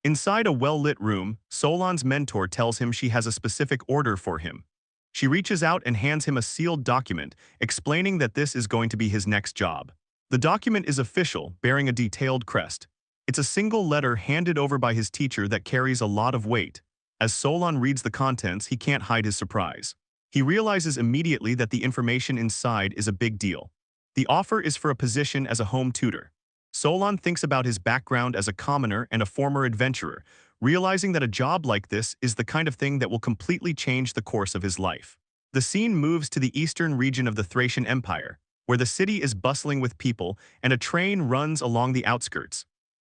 Inside a well-lit room, Solon's mentor tells him she has a specific order for him. She reaches out and hands him a sealed document, explaining that this is going to be his next job. The document is official, bearing a detailed crest. It's a single letter handed over by his teacher that carries a lot of weight. As Solon reads the contents, he can't hide his surprise. He realizes immediately that the information inside is a big deal. The offer is for a position as a home tutor. Solon thinks about his background as a commoner and a former adventurer, realizing that a job like this is the kind of thing that will completely change the course of his life. The scene moves to the eastern region of the Thracian Empire, where the city is bustling with people and a train runs along the outskirts.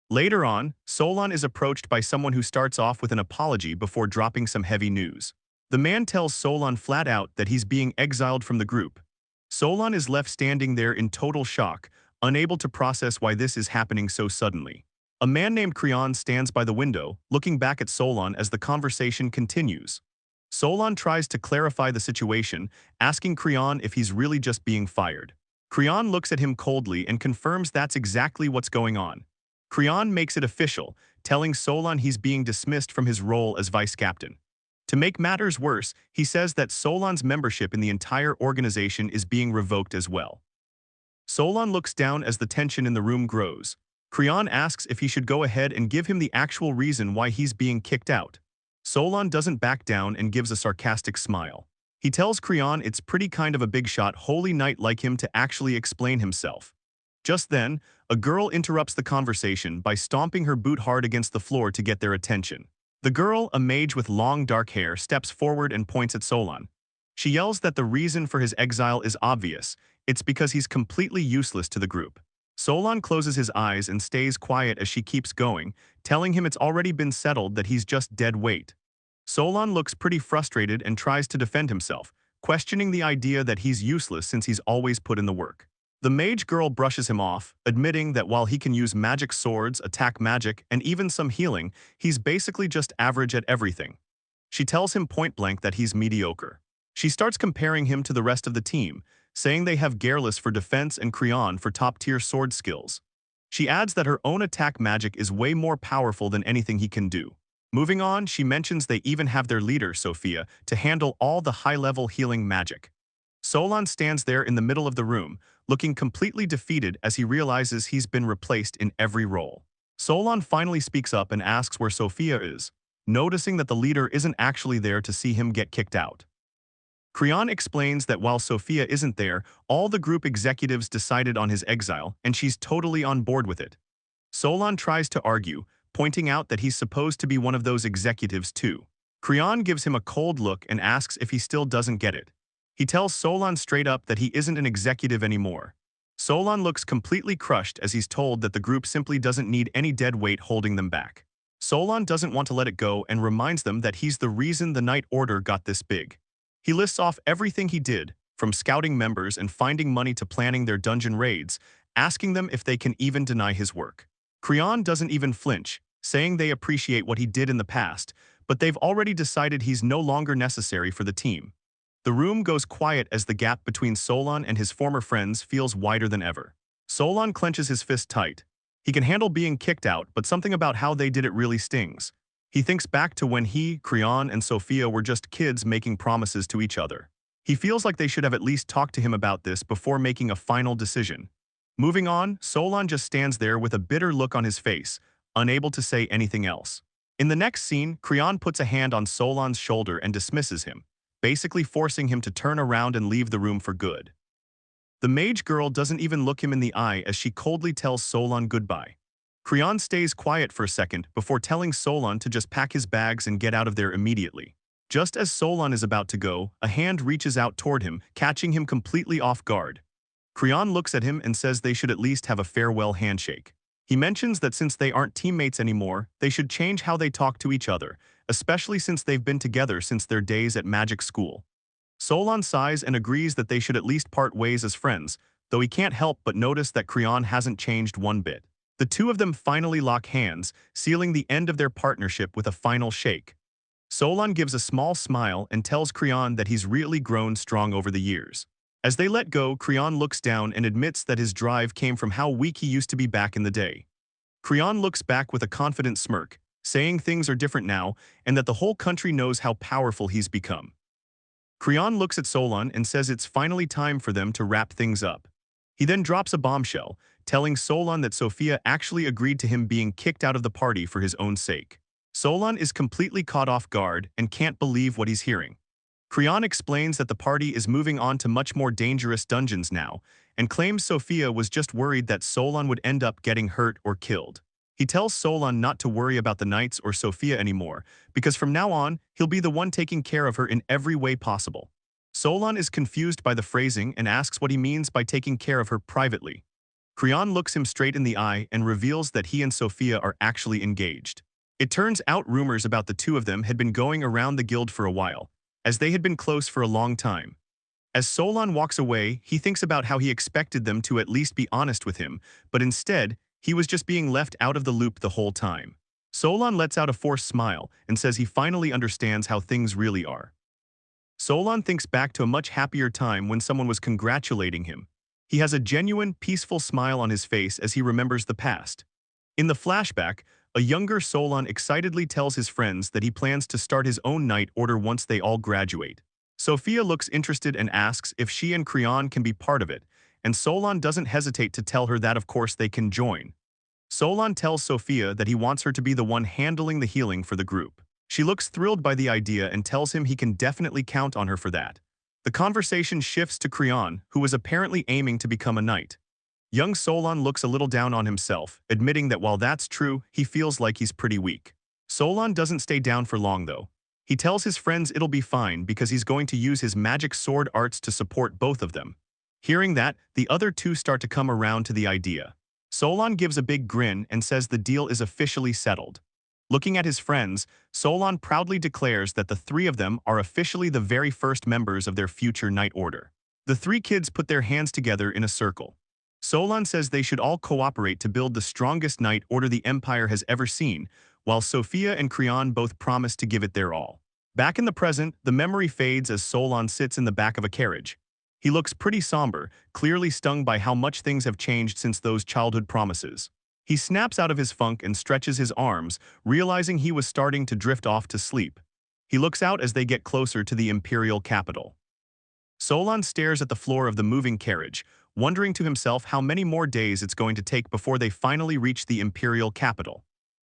Later on, Solon is approached by someone who starts off with an apology before dropping some heavy news. The man tells Solon flat out that he's being exiled from the group. Solon is left standing there in total shock, unable to process why this is happening so suddenly. A man named Creon stands by the window, looking back at Solon as the conversation continues. Solon tries to clarify the situation, asking Creon if he's really just being fired. Creon looks at him coldly and confirms that's exactly what's going on. Creon makes it official, telling Solon he's being dismissed from his role as vice captain. To make matters worse, he says that Solon's membership in the entire organization is being revoked as well. Solon looks down as the tension in the room grows. Creon asks if he should go ahead and give him the actual reason why he's being kicked out. Solon doesn't back down and gives a sarcastic smile. He tells Creon it's pretty kind of a big shot holy knight like him to actually explain himself. Just then, a girl interrupts the conversation by stomping her boot hard against the floor to get their attention. The girl, a mage with long dark hair, steps forward and points at Solon. She yells that the reason for his exile is obvious. It's because he's completely useless to the group. Solon closes his eyes and stays quiet as she keeps going, telling him it's already been settled that he's just dead weight. Solon looks pretty frustrated and tries to defend himself, questioning the idea that he's useless since he's always put in the work. The mage girl brushes him off, admitting that while he can use magic swords, attack magic, and even some healing, he's basically just average at everything. She tells him point-blank that he's mediocre. She starts comparing him to the rest of the team, saying they have Garrulus for defense and Creon for top-tier sword skills. She adds that her own attack magic is way more powerful than anything he can do. Moving on, she mentions they even have their leader, Fyia, to handle all the high-level healing magic. Solon stands there in the middle of the room, looking completely defeated as he realizes he's been replaced in every role. Solon finally speaks up and asks where Fyia is, noticing that the leader isn't actually there to see him get kicked out. Creon explains that while Fyia isn't there, all the group executives decided on his exile, and she's totally on board with it. Solon tries to argue, pointing out that he's supposed to be one of those executives too. Creon gives him a cold look and asks if he still doesn't get it. He tells Solon straight up that he isn't an executive anymore. Solon looks completely crushed as he's told that the group simply doesn't need any dead weight holding them back. Solon doesn't want to let it go and reminds them that he's the reason the Night Order got this big. He lists off everything he did, from scouting members and finding money to planning their dungeon raids, asking them if they can even deny his work. Creon doesn't even flinch, saying they appreciate what he did in the past, but they've already decided he's no longer necessary for the team. The room goes quiet as the gap between Solon and his former friends feels wider than ever. Solon clenches his fist tight. He can handle being kicked out, but something about how they did it really stings. He thinks back to when he, Creon, and Fyia were just kids making promises to each other. He feels like they should have at least talked to him about this before making a final decision. Moving on, Solon just stands there with a bitter look on his face, unable to say anything else. In the next scene, Creon puts a hand on Solon's shoulder and dismisses him, basically forcing him to turn around and leave the room for good. The mage girl doesn't even look him in the eye as she coldly tells Solon goodbye. Creon stays quiet for a second before telling Solon to just pack his bags and get out of there immediately. Just as Solon is about to go, a hand reaches out toward him, catching him completely off guard. Creon looks at him and says they should at least have a farewell handshake. He mentions that since they aren't teammates anymore, they should change how they talk to each other, especially since they've been together since their days at magic school. Solon sighs and agrees that they should at least part ways as friends, though he can't help but notice that Creon hasn't changed one bit. The two of them finally lock hands, sealing the end of their partnership with a final shake. Solon gives a small smile and tells Creon that he's really grown strong over the years. As they let go, Creon looks down and admits that his drive came from how weak he used to be back in the day. Creon looks back with a confident smirk, saying things are different now and that the whole country knows how powerful he's become. Creon looks at Solon and says it's finally time for them to wrap things up. He then drops a bombshell, telling Solon that Sophia actually agreed to him being kicked out of the party for his own sake. Solon is completely caught off guard and can't believe what he's hearing. Creon explains that the party is moving on to much more dangerous dungeons now, and claims Sophia was just worried that Solon would end up getting hurt or killed. He tells Solon not to worry about the knights or Sophia anymore, because from now on, he'll be the one taking care of her in every way possible. Solon is confused by the phrasing and asks what he means by taking care of her privately. Creon looks him straight in the eye and reveals that he and Sophia are actually engaged. It turns out rumors about the two of them had been going around the guild for a while, as they had been close for a long time. As Solon walks away, he thinks about how he expected them to at least be honest with him, but instead, he was just being left out of the loop the whole time. Solon lets out a forced smile and says he finally understands how things really are. Solon thinks back to a much happier time when someone was congratulating him. He has a genuine, peaceful smile on his face as he remembers the past. In the flashback, a younger Solon excitedly tells his friends that he plans to start his own night order once they all graduate. Sophia looks interested and asks if she and Creon can be part of it, and Solon doesn't hesitate to tell her that of course they can join. Solon tells Sophia that he wants her to be the one handling the healing for the group. She looks thrilled by the idea and tells him he can definitely count on her for that. The conversation shifts to Creon, who is apparently aiming to become a knight. Young Solon looks a little down on himself, admitting that while that's true, he feels like he's pretty weak. Solon doesn't stay down for long though. He tells his friends it'll be fine because he's going to use his magic sword arts to support both of them. Hearing that, the other two start to come around to the idea. Solon gives a big grin and says the deal is officially settled. Looking at his friends, Solon proudly declares that the three of them are officially the very first members of their future Night Order. The three kids put their hands together in a circle. Solon says they should all cooperate to build the strongest Night Order the Empire has ever seen, while Sophia and Creon both promise to give it their all. Back in the present, the memory fades as Solon sits in the back of a carriage. He looks pretty somber, clearly stung by how much things have changed since those childhood promises. He snaps out of his funk and stretches his arms, realizing he was starting to drift off to sleep. He looks out as they get closer to the Imperial capital. Solon stares at the floor of the moving carriage, wondering to himself how many more days it's going to take before they finally reach the Imperial capital.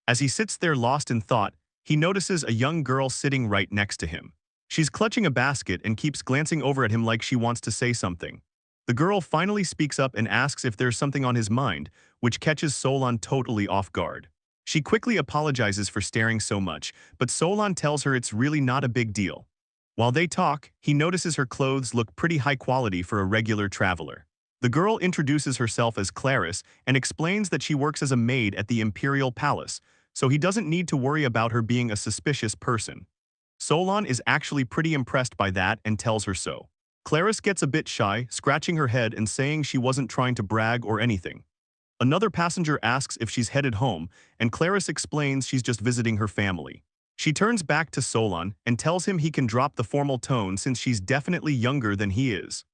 As he sits there lost in thought, he notices a young girl sitting right next to him. She's clutching a basket and keeps glancing over at him like she wants to say something. The girl finally speaks up and asks if there's something on his mind, which catches Solon totally off guard. She quickly apologizes for staring so much, but Solon tells her it's really not a big deal. While they talk, he notices her clothes look pretty high quality for a regular traveler. The girl introduces herself as ClariS and explains that she works as a maid at the Imperial Palace, so he doesn't need to worry about her being a suspicious person. Solon is actually pretty impressed by that and tells her so. ClariS gets a bit shy, scratching her head and saying she wasn't trying to brag or anything. Another passenger asks if she's headed home, and ClariS explains she's just visiting her family. She turns back to Solon and tells him he can drop the formal tone since she's definitely younger than he is.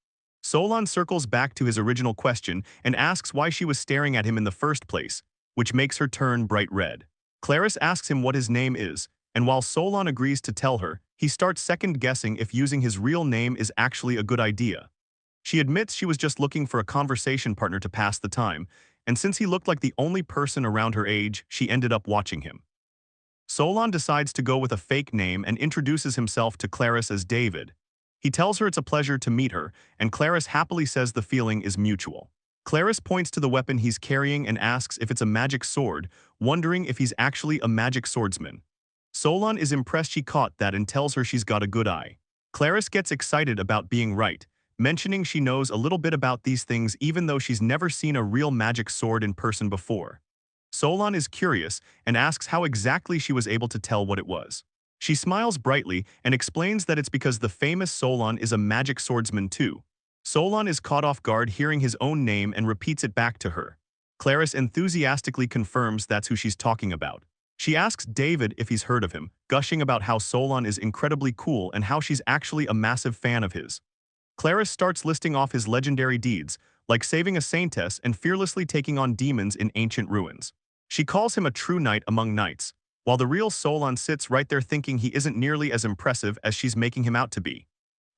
Solon circles back to his original question and asks why she was staring at him in the first place, which makes her turn bright red. ClariS asks him what his name is, and while Solon agrees to tell her, he starts second-guessing if using his real name is actually a good idea. She admits she was just looking for a conversation partner to pass the time, and since he looked like the only person around her age, she ended up watching him. Solon decides to go with a fake name and introduces himself to ClariS as David. He tells her it's a pleasure to meet her, and ClariS happily says the feeling is mutual. ClariS points to the weapon he's carrying and asks if it's a magic sword, wondering if he's actually a magic swordsman. Solon is impressed she caught that and tells her she's got a good eye. ClariS gets excited about being right, mentioning she knows a little bit about these things even though she's never seen a real magic sword in person before. Solon is curious and asks how exactly she was able to tell what it was. She smiles brightly and explains that it's because the famous Solon is a magic swordsman too. Solon is caught off guard hearing his own name and repeats it back to her. ClariS enthusiastically confirms that's who she's talking about. She asks David if he's heard of him, gushing about how Solon is incredibly cool and how she's actually a massive fan of his. ClariS starts listing off his legendary deeds, like saving a saintess and fearlessly taking on demons in ancient ruins. She calls him a true knight among knights, while the real Solon sits right there thinking he isn't nearly as impressive as she's making him out to be.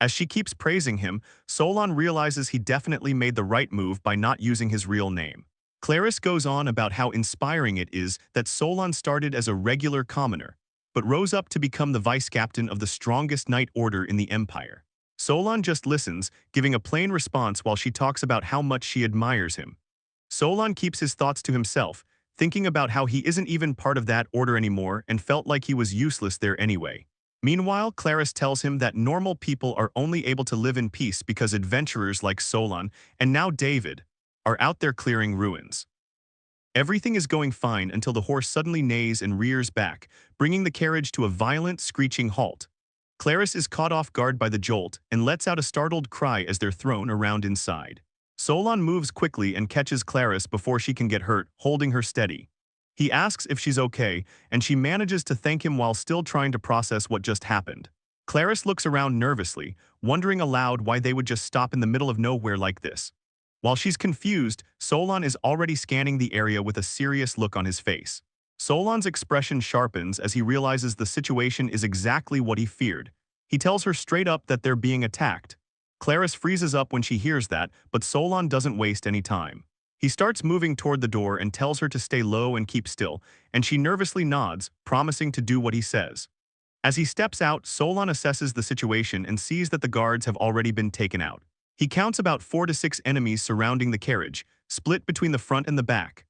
As she keeps praising him, Solon realizes he definitely made the right move by not using his real name. ClariS goes on about how inspiring it is that Solon started as a regular commoner, but rose up to become the vice-captain of the strongest knight order in the Empire. Solon just listens, giving a plain response while she talks about how much she admires him. Solon keeps his thoughts to himself, thinking about how he isn't even part of that order anymore and felt like he was useless there anyway. Meanwhile, ClariS tells him that normal people are only able to live in peace because adventurers like Solon, and now David, are out there clearing ruins. Everything is going fine until the horse suddenly neighs and rears back, bringing the carriage to a violent, screeching halt. ClariS is caught off guard by the jolt and lets out a startled cry as they're thrown around inside. Solon moves quickly and catches ClariS before she can get hurt, holding her steady. He asks if she's okay, and she manages to thank him while still trying to process what just happened. ClariS looks around nervously, wondering aloud why they would just stop in the middle of nowhere like this. While she's confused, Solon is already scanning the area with a serious look on his face. Solon's expression sharpens as he realizes the situation is exactly what he feared. He tells her straight up that they're being attacked. ClariS freezes up when she hears that, but Solon doesn't waste any time. He starts moving toward the door and tells her to stay low and keep still, and she nervously nods, promising to do what he says. As he steps out, Solon assesses the situation and sees that the guards have already been taken out. He counts about 4 to 6 enemies surrounding the carriage, split between the front and the back.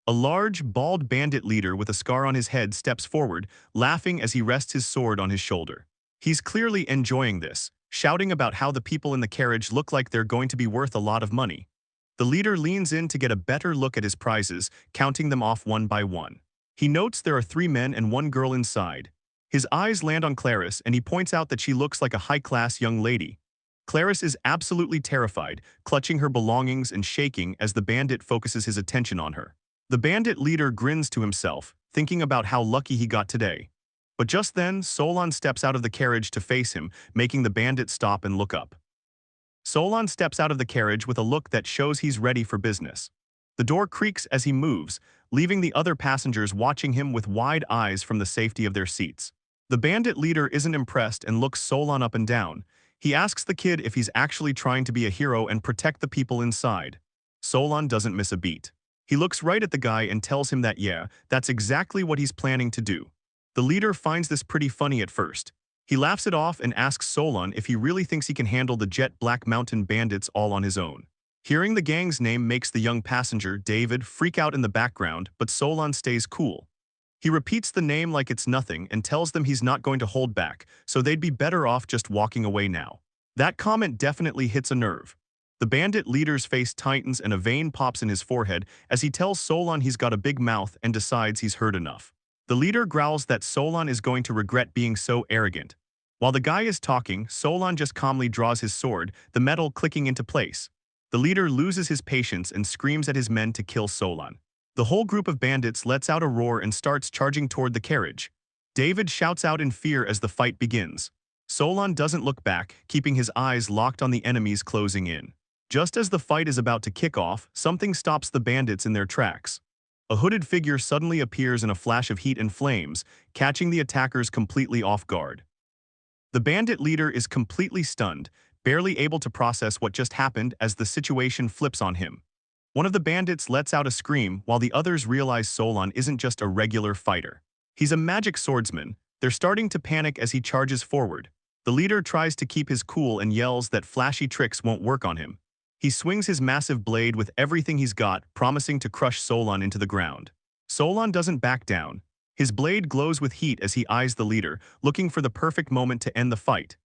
A large, bald bandit leader with a scar on his head steps forward, laughing as he rests his sword on his shoulder. He's clearly enjoying this, shouting about how the people in the carriage look like they're going to be worth a lot of money. The leader leans in to get a better look at his prizes, counting them off one by one. He notes there are 3 men and 1 girl inside. His eyes land on ClariS and he points out that she looks like a high-class young lady. ClariS is absolutely terrified, clutching her belongings and shaking as the bandit focuses his attention on her. The bandit leader grins to himself, thinking about how lucky he got today. But just then, Solon steps out of the carriage to face him, making the bandit stop and look up. Solon steps out of the carriage with a look that shows he's ready for business. The door creaks as he moves, leaving the other passengers watching him with wide eyes from the safety of their seats. The bandit leader isn't impressed and looks Solon up and down. He asks the kid if he's actually trying to be a hero and protect the people inside. Solon doesn't miss a beat. He looks right at the guy and tells him that yeah, that's exactly what he's planning to do. The leader finds this pretty funny at first. He laughs it off and asks Solon if he really thinks he can handle the jet black mountain bandits all on his own. Hearing the gang's name makes the young passenger, David, freak out in the background, but Solon stays cool. He repeats the name like it's nothing and tells them he's not going to hold back, so they'd be better off just walking away now. That comment definitely hits a nerve. The bandit leader's face tightens and a vein pops in his forehead as he tells Solon he's got a big mouth and decides he's heard enough. The leader growls that Solon is going to regret being so arrogant. While the guy is talking, Solon just calmly draws his sword, the metal clicking into place. The leader loses his patience and screams at his men to kill Solon. The whole group of bandits lets out a roar and starts charging toward the carriage. David shouts out in fear as the fight begins. Solon doesn't look back, keeping his eyes locked on the enemies closing in. Just as the fight is about to kick off, something stops the bandits in their tracks. A hooded figure suddenly appears in a flash of heat and flames, catching the attackers completely off guard. The bandit leader is completely stunned, barely able to process what just happened as the situation flips on him. One of the bandits lets out a scream while the others realize Solon isn't just a regular fighter. He's a magic swordsman. They're starting to panic as he charges forward. The leader tries to keep his cool and yells that flashy tricks won't work on him. He swings his massive blade with everything he's got, promising to crush Solon into the ground. Solon doesn't back down. His blade glows with heat as he eyes the leader, looking for the perfect moment to end the fight.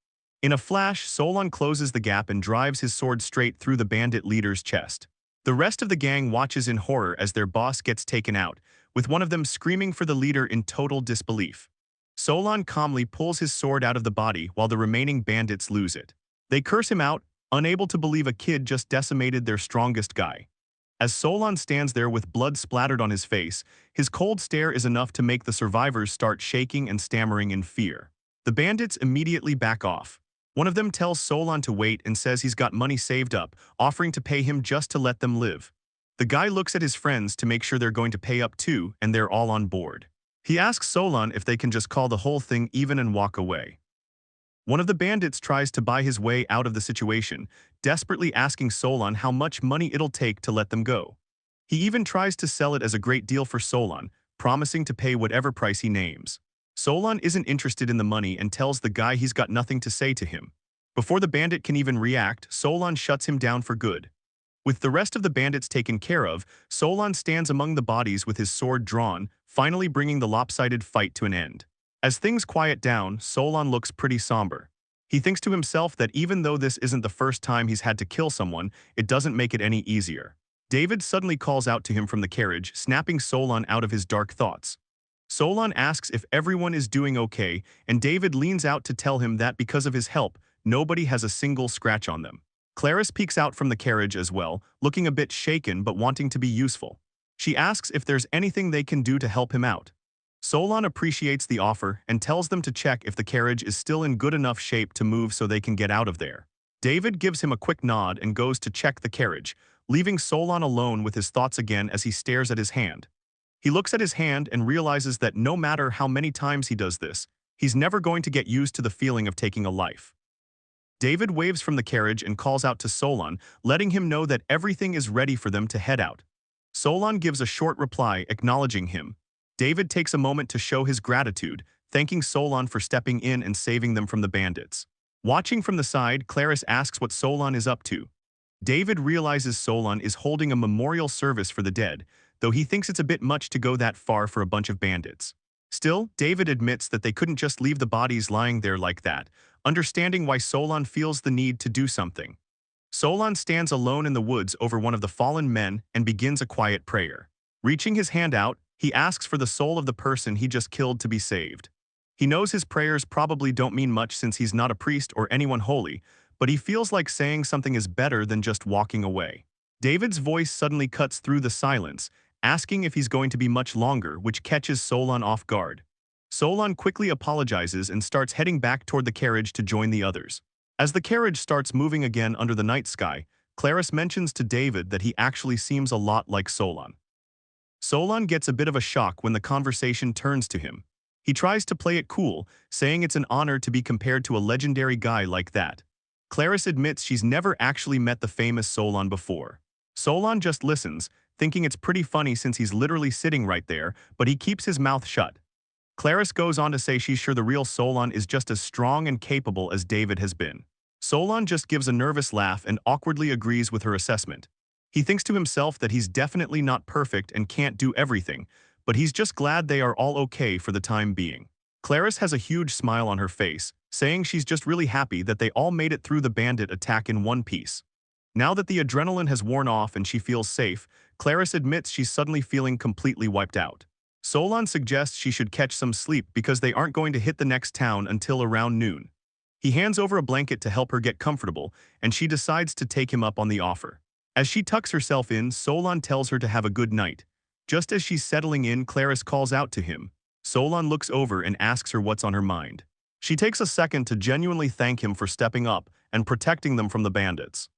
In a flash, Solon closes the gap and drives his sword straight through the bandit leader's chest. The rest of the gang watches in horror as their boss gets taken out, with one of them screaming for the leader in total disbelief. Solon calmly pulls his sword out of the body while the remaining bandits lose it. They curse him out, unable to believe a kid just decimated their strongest guy. As Solon stands there with blood splattered on his face, his cold stare is enough to make the survivors start shaking and stammering in fear. The bandits immediately back off. One of them tells Solon to wait and says he's got money saved up, offering to pay him just to let them live. The guy looks at his friends to make sure they're going to pay up too, and they're all on board. He asks Solon if they can just call the whole thing even and walk away. One of the bandits tries to buy his way out of the situation, desperately asking Solon how much money it'll take to let them go. He even tries to sell it as a great deal for Solon, promising to pay whatever price he names. Solon isn't interested in the money and tells the guy he's got nothing to say to him. Before the bandit can even react, Solon shuts him down for good. With the rest of the bandits taken care of, Solon stands among the bodies with his sword drawn, finally bringing the lopsided fight to an end. As things quiet down, Solon looks pretty somber. He thinks to himself that even though this isn't the first time he's had to kill someone, it doesn't make it any easier. David suddenly calls out to him from the carriage, snapping Solon out of his dark thoughts. Solon asks if everyone is doing okay, and David leans out to tell him that because of his help, nobody has a single scratch on them. ClariS peeks out from the carriage as well, looking a bit shaken but wanting to be useful. She asks if there's anything they can do to help him out. Solon appreciates the offer and tells them to check if the carriage is still in good enough shape to move so they can get out of there. David gives him a quick nod and goes to check the carriage, leaving Solon alone with his thoughts again as he stares at his hand. He looks at his hand and realizes that no matter how many times he does this, he's never going to get used to the feeling of taking a life. David waves from the carriage and calls out to Solon, letting him know that everything is ready for them to head out. Solon gives a short reply acknowledging him. David takes a moment to show his gratitude, thanking Solon for stepping in and saving them from the bandits. Watching from the side, ClariS asks what Solon is up to. David realizes Solon is holding a memorial service for the dead, though he thinks it's a bit much to go that far for a bunch of bandits. Still, David admits that they couldn't just leave the bodies lying there like that, understanding why Solon feels the need to do something. Solon stands alone in the woods over one of the fallen men and begins a quiet prayer. Reaching his hand out, he asks for the soul of the person he just killed to be saved. He knows his prayers probably don't mean much since he's not a priest or anyone holy, but he feels like saying something is better than just walking away. David's voice suddenly cuts through the silence, asking if he's going to be much longer, which catches Solon off guard. Solon quickly apologizes and starts heading back toward the carriage to join the others. As the carriage starts moving again under the night sky, ClariS mentions to David that he actually seems a lot like Solon. Solon gets a bit of a shock when the conversation turns to him. He tries to play it cool, saying it's an honor to be compared to a legendary guy like that. ClariS admits she's never actually met the famous Solon before. Solon just listens, thinking it's pretty funny since he's literally sitting right there, but he keeps his mouth shut. ClariS goes on to say she's sure the real Solon is just as strong and capable as David has been. Solon just gives a nervous laugh and awkwardly agrees with her assessment. He thinks to himself that he's definitely not perfect and can't do everything, but he's just glad they are all okay for the time being. ClariS has a huge smile on her face, saying she's just really happy that they all made it through the bandit attack in one piece. Now that the adrenaline has worn off and she feels safe, ClariS admits she's suddenly feeling completely wiped out. Solon suggests she should catch some sleep because they aren't going to hit the next town until around noon. He hands over a blanket to help her get comfortable, and she decides to take him up on the offer. As she tucks herself in, Solon tells her to have a good night. Just as she's settling in, ClariS calls out to him. Solon looks over and asks her what's on her mind. She takes a second to genuinely thank him for stepping up and protecting them from the bandits.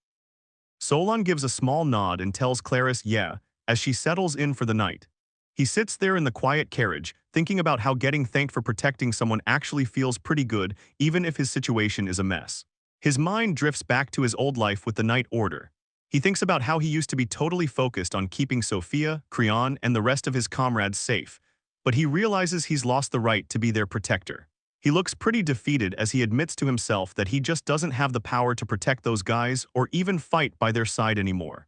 Solon gives a small nod and tells ClariS yeah, as she settles in for the night. He sits there in the quiet carriage, thinking about how getting thanked for protecting someone actually feels pretty good, even if his situation is a mess. His mind drifts back to his old life with the Night Order. He thinks about how he used to be totally focused on keeping Sophia, Creon, and the rest of his comrades safe, but he realizes he's lost the right to be their protector. He looks pretty defeated as he admits to himself that he just doesn't have the power to protect those guys or even fight by their side anymore.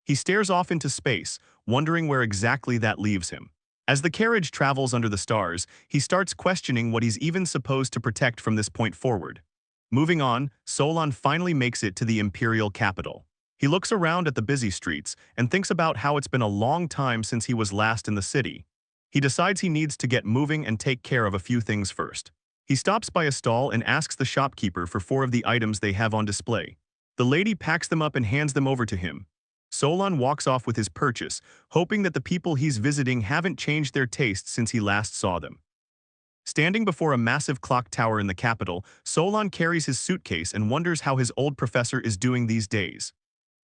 He stares off into space, wondering where exactly that leaves him. As the carriage travels under the stars, he starts questioning what he's even supposed to protect from this point forward. Moving on, Solon finally makes it to the Imperial capital. He looks around at the busy streets and thinks about how it's been a long time since he was last in the city. He decides he needs to get moving and take care of a few things first. He stops by a stall and asks the shopkeeper for 4 of the items they have on display. The lady packs them up and hands them over to him. Solon walks off with his purchase, hoping that the people he's visiting haven't changed their tastes since he last saw them. Standing before a massive clock tower in the capital, Solon carries his suitcase and wonders how his old professor is doing these days.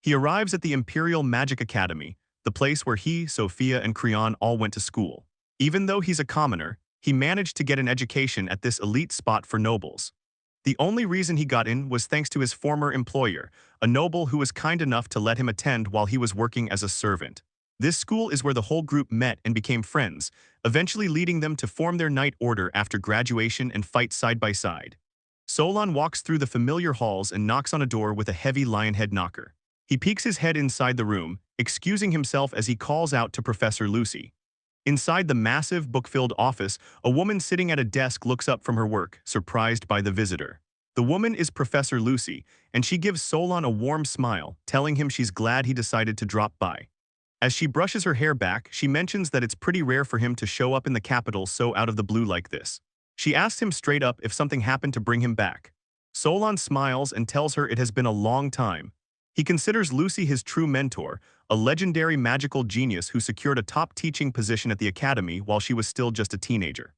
He arrives at the Imperial Magic Academy, the place where he, Sophia, and Creon all went to school. Even though he's a commoner, he managed to get an education at this elite spot for nobles. The only reason he got in was thanks to his former employer, a noble who was kind enough to let him attend while he was working as a servant. This school is where the whole group met and became friends, eventually leading them to form their knight order after graduation and fight side by side. Solon walks through the familiar halls and knocks on a door with a heavy lion head knocker. He peeks his head inside the room, excusing himself as he calls out to Professor Lucy. Inside the massive, book-filled office, a woman sitting at a desk looks up from her work, surprised by the visitor. The woman is Professor Lucy, and she gives Solon a warm smile, telling him she's glad he decided to drop by. As she brushes her hair back, she mentions that it's pretty rare for him to show up in the capital so out of the blue like this. She asks him straight up if something happened to bring him back. Solon smiles and tells her it has been a long time. He considers Lucy his true mentor, a legendary magical genius who secured a top teaching position at the academy while she was still just a teenager.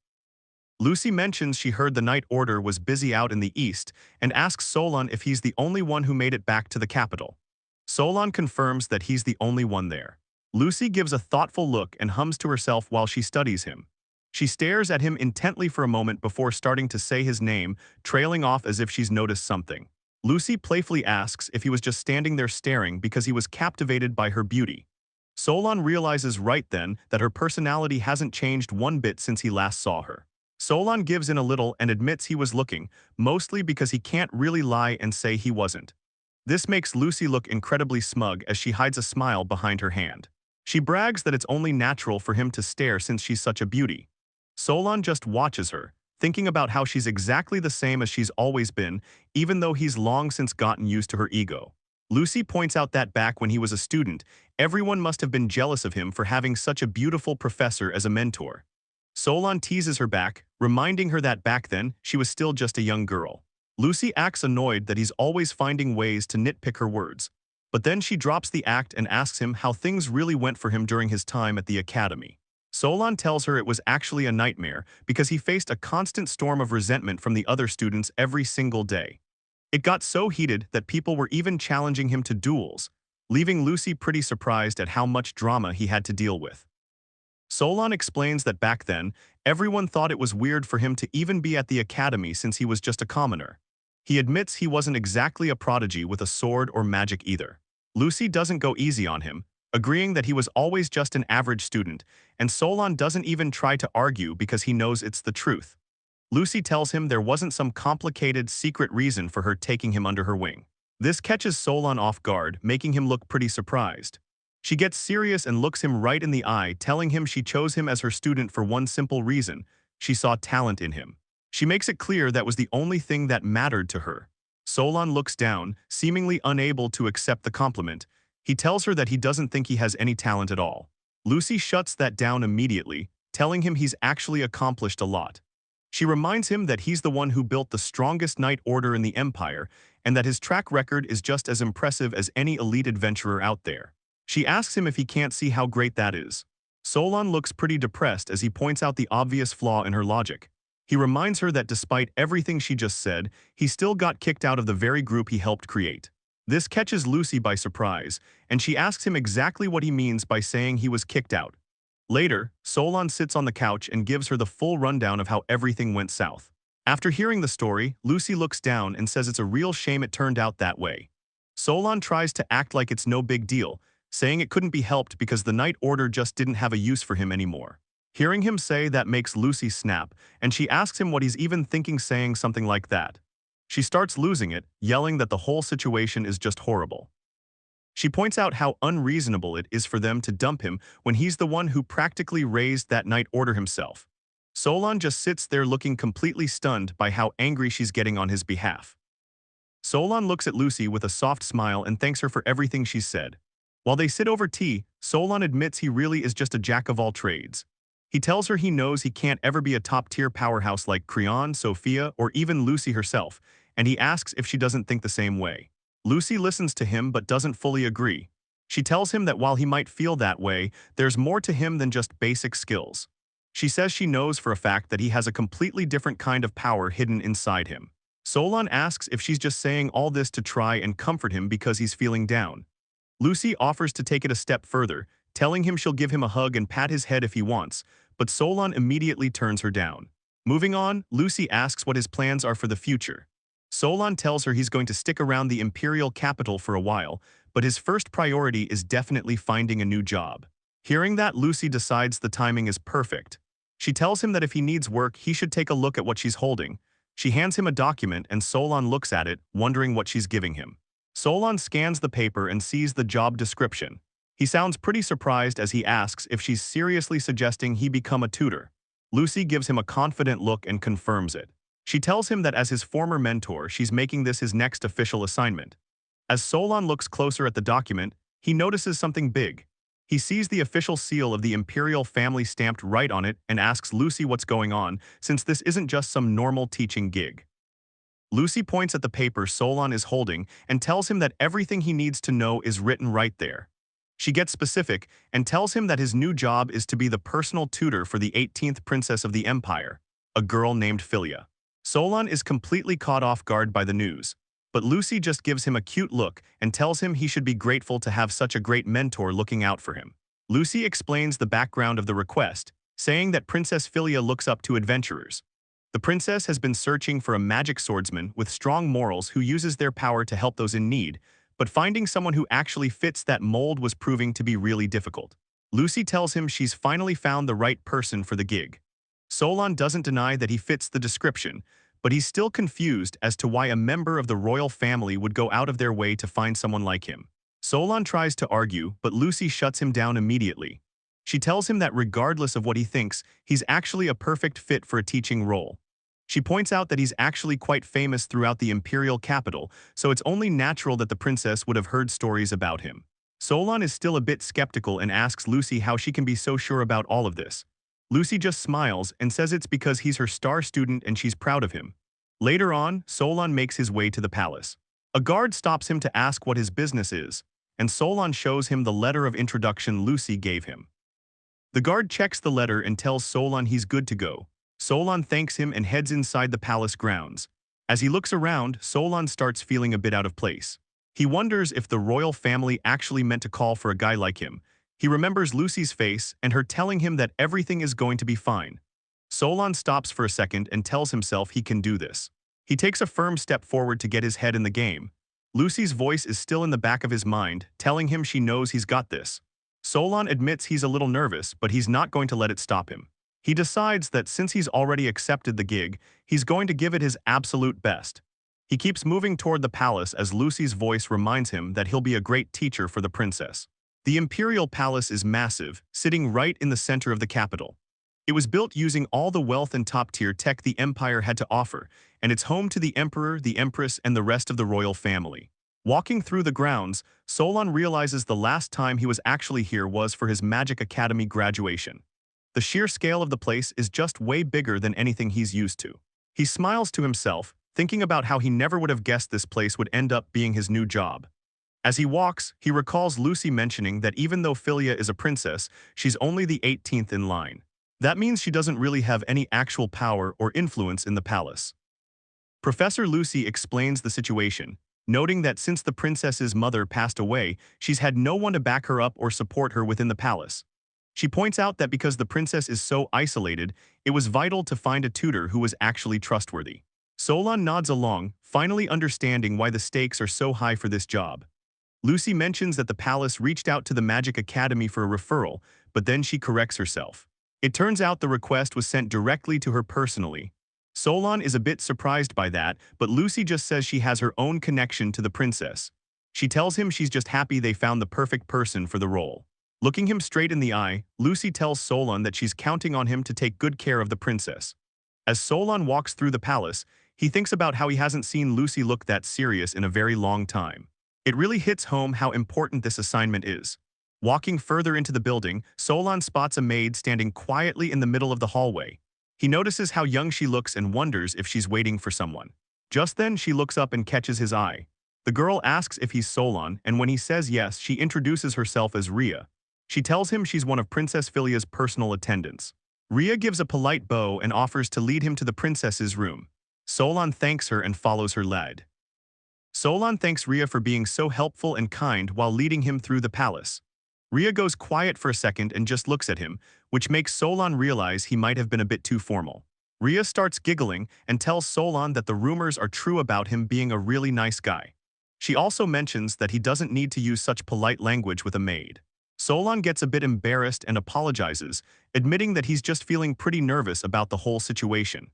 Lucy mentions she heard the Knight Order was busy out in the east and asks Solon if he's the only one who made it back to the capital. Solon confirms that he's the only one there. Lucy gives a thoughtful look and hums to herself while she studies him. She stares at him intently for a moment before starting to say his name, trailing off as if she's noticed something. Lucy playfully asks if he was just standing there staring because he was captivated by her beauty. Solon realizes right then that her personality hasn't changed one bit since he last saw her. Solon gives in a little and admits he was looking, mostly because he can't really lie and say he wasn't. This makes Lucy look incredibly smug as she hides a smile behind her hand. She brags that it's only natural for him to stare since she's such a beauty. Solon just watches her, thinking about how she's exactly the same as she's always been, even though he's long since gotten used to her ego. Lucy points out that back when he was a student, everyone must have been jealous of him for having such a beautiful professor as a mentor. Solon teases her back, reminding her that back then, she was still just a young girl. Lucy acts annoyed that he's always finding ways to nitpick her words. But then she drops the act and asks him how things really went for him during his time at the academy. Solon tells her it was actually a nightmare because he faced a constant storm of resentment from the other students every single day. It got so heated that people were even challenging him to duels, leaving Lucy pretty surprised at how much drama he had to deal with. Solon explains that back then, everyone thought it was weird for him to even be at the academy since he was just a commoner. He admits he wasn't exactly a prodigy with a sword or magic either. Lucy doesn't go easy on him, agreeing that he was always just an average student, and Solon doesn't even try to argue because he knows it's the truth. Lucy tells him there wasn't some complicated, secret reason for her taking him under her wing. This catches Solon off guard, making him look pretty surprised. She gets serious and looks him right in the eye, telling him she chose him as her student for one simple reason: she saw talent in him. She makes it clear that was the only thing that mattered to her. Solon looks down, seemingly unable to accept the compliment. He tells her that he doesn't think he has any talent at all. Lucy shuts that down immediately, telling him he's actually accomplished a lot. She reminds him that he's the one who built the strongest knight order in the Empire, and that his track record is just as impressive as any elite adventurer out there. She asks him if he can't see how great that is. Solon looks pretty depressed as he points out the obvious flaw in her logic. He reminds her that despite everything she just said, he still got kicked out of the very group he helped create. This catches Lucy by surprise, and she asks him exactly what he means by saying he was kicked out. Later, Solon sits on the couch and gives her the full rundown of how everything went south. After hearing the story, Lucy looks down and says it's a real shame it turned out that way. Solon tries to act like it's no big deal, saying it couldn't be helped because the Knight Order just didn't have a use for him anymore. Hearing him say that makes Lucy snap, and she asks him what he's even thinking saying something like that. She starts losing it, yelling that the whole situation is just horrible. She points out how unreasonable it is for them to dump him when he's the one who practically raised that Knight Order himself. Solon just sits there looking completely stunned by how angry she's getting on his behalf. Solon looks at Lucy with a soft smile and thanks her for everything she's said. While they sit over tea, Solon admits he really is just a jack of all trades. He tells her he knows he can't ever be a top-tier powerhouse like Creon, Sophia, or even Lucy herself, and he asks if she doesn't think the same way. Lucy listens to him but doesn't fully agree. She tells him that while he might feel that way, there's more to him than just basic skills. She says she knows for a fact that he has a completely different kind of power hidden inside him. Solon asks if she's just saying all this to try and comfort him because he's feeling down. Lucy offers to take it a step further, telling him she'll give him a hug and pat his head if he wants, but Solon immediately turns her down. Moving on, Lucy asks what his plans are for the future. Solon tells her he's going to stick around the imperial capital for a while, but his first priority is definitely finding a new job. Hearing that, Lucy decides the timing is perfect. She tells him that if he needs work, he should take a look at what she's holding. She hands him a document and Solon looks at it, wondering what she's giving him. Solon scans the paper and sees the job description. He sounds pretty surprised as he asks if she's seriously suggesting he become a tutor. Lucy gives him a confident look and confirms it. She tells him that as his former mentor, she's making this his next official assignment. As Solon looks closer at the document, he notices something big. He sees the official seal of the Imperial family stamped right on it and asks Lucy what's going on, since this isn't just some normal teaching gig. Lucy points at the paper Solon is holding and tells him that everything he needs to know is written right there. She gets specific and tells him that his new job is to be the personal tutor for the 18th princess of the empire, a girl named Fyia. Solon is completely caught off guard by the news, but Lucy just gives him a cute look and tells him he should be grateful to have such a great mentor looking out for him. Lucy explains the background of the request, saying that Princess Fyia looks up to adventurers. The princess has been searching for a magic swordsman with strong morals who uses their power to help those in need, but finding someone who actually fits that mold was proving to be really difficult. Lucy tells him she's finally found the right person for the gig. Solon doesn't deny that he fits the description, but he's still confused as to why a member of the royal family would go out of their way to find someone like him. Solon tries to argue, but Lucy shuts him down immediately. She tells him that regardless of what he thinks, he's actually a perfect fit for a teaching role. She points out that he's actually quite famous throughout the imperial capital, so it's only natural that the princess would have heard stories about him. Solon is still a bit skeptical and asks Lucy how she can be so sure about all of this. Lucy just smiles and says it's because he's her star student and she's proud of him. Later on, Solon makes his way to the palace. A guard stops him to ask what his business is, and Solon shows him the letter of introduction Lucy gave him. The guard checks the letter and tells Solon he's good to go. Solon thanks him and heads inside the palace grounds. As he looks around, Solon starts feeling a bit out of place. He wonders if the royal family actually meant to call for a guy like him. He remembers Lucy's face and her telling him that everything is going to be fine. Solon stops for a second and tells himself he can do this. He takes a firm step forward to get his head in the game. Lucy's voice is still in the back of his mind, telling him she knows he's got this. Solon admits he's a little nervous, but he's not going to let it stop him. He decides that since he's already accepted the gig, he's going to give it his absolute best. He keeps moving toward the palace as Lucy's voice reminds him that he'll be a great teacher for the princess. The imperial palace is massive, sitting right in the center of the capital. It was built using all the wealth and top-tier tech the empire had to offer, and it's home to the emperor, the empress, and the rest of the royal family. Walking through the grounds, Solon realizes the last time he was actually here was for his Magic Academy graduation. The sheer scale of the place is just way bigger than anything he's used to. He smiles to himself, thinking about how he never would have guessed this place would end up being his new job. As he walks, he recalls Lucy mentioning that even though Fyia is a princess, she's only the 18th in line. That means she doesn't really have any actual power or influence in the palace. Professor Lucy explains the situation, noting that since the princess's mother passed away, she's had no one to back her up or support her within the palace. She points out that because the princess is so isolated, it was vital to find a tutor who was actually trustworthy. Solon nods along, finally understanding why the stakes are so high for this job. Lucy mentions that the palace reached out to the Magic Academy for a referral, but then she corrects herself. It turns out the request was sent directly to her personally. Solon is a bit surprised by that, but Lucy just says she has her own connection to the princess. She tells him she's just happy they found the perfect person for the role. Looking him straight in the eye, Lucy tells Solon that she's counting on him to take good care of the princess. As Solon walks through the palace, he thinks about how he hasn't seen Lucy look that serious in a very long time. It really hits home how important this assignment is. Walking further into the building, Solon spots a maid standing quietly in the middle of the hallway. He notices how young she looks and wonders if she's waiting for someone. Just then, she looks up and catches his eye. The girl asks if he's Solon, and when he says yes, she introduces herself as Rhea. She tells him she's one of Princess Filia's personal attendants. Rhea gives a polite bow and offers to lead him to the princess's room. Solon thanks her and follows her lead. Solon thanks Rhea for being so helpful and kind while leading him through the palace. Rhea goes quiet for a second and just looks at him, which makes Solon realize he might have been a bit too formal. Ria starts giggling and tells Solon that the rumors are true about him being a really nice guy. She also mentions that he doesn't need to use such polite language with a maid. Solon gets a bit embarrassed and apologizes, admitting that he's just feeling pretty nervous about the whole situation.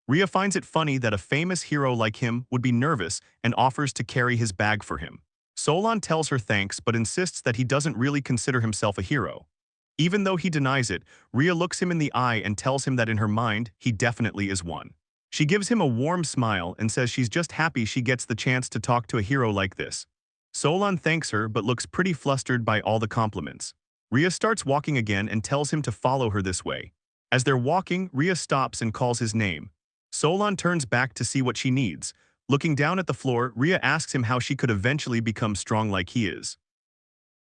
Ria finds it funny that a famous hero like him would be nervous and offers to carry his bag for him. Solon tells her thanks but insists that he doesn't really consider himself a hero. Even though he denies it, Ria looks him in the eye and tells him that in her mind, he definitely is one. She gives him a warm smile and says she's just happy she gets the chance to talk to a hero like this. Solon thanks her but looks pretty flustered by all the compliments. Ria starts walking again and tells him to follow her this way. As they're walking, Ria stops and calls his name. Solon turns back to see what she needs. Looking down at the floor, Ria asks him how she could eventually become strong like he is.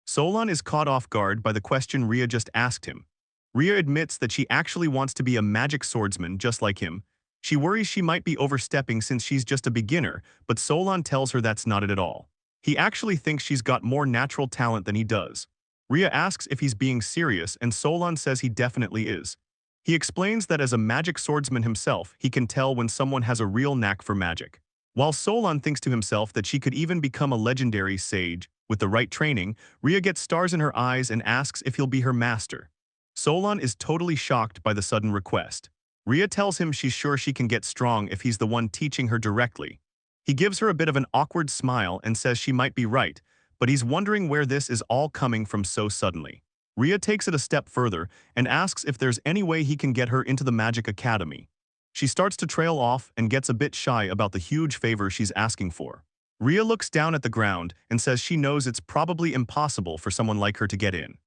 Solon is caught off guard by the question Ria just asked him. Ria admits that she actually wants to be a magic swordsman just like him. She worries she might be overstepping since she's just a beginner, but Solon tells her that's not it at all. He actually thinks she's got more natural talent than he does. Ria asks if he's being serious and Solon says he definitely is. He explains that as a magic swordsman himself, he can tell when someone has a real knack for magic. While Solon thinks to himself that she could even become a legendary sage, with the right training, Ria gets stars in her eyes and asks if he'll be her master. Solon is totally shocked by the sudden request. Ria tells him she's sure she can get strong if he's the one teaching her directly. He gives her a bit of an awkward smile and says she might be right, but he's wondering where this is all coming from so suddenly. Ria takes it a step further and asks if there's any way he can get her into the Magic Academy. She starts to trail off and gets a bit shy about the huge favor she's asking for. Ria looks down at the ground and says she knows it's probably impossible for someone like her to get in.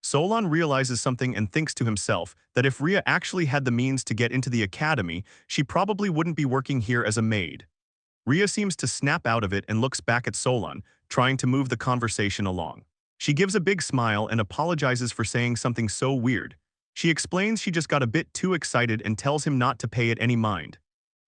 Solon realizes something and thinks to himself that if Ria actually had the means to get into the academy, she probably wouldn't be working here as a maid. Ria seems to snap out of it and looks back at Solon, trying to move the conversation along. She gives a big smile and apologizes for saying something so weird. She explains she just got a bit too excited and tells him not to pay it any mind.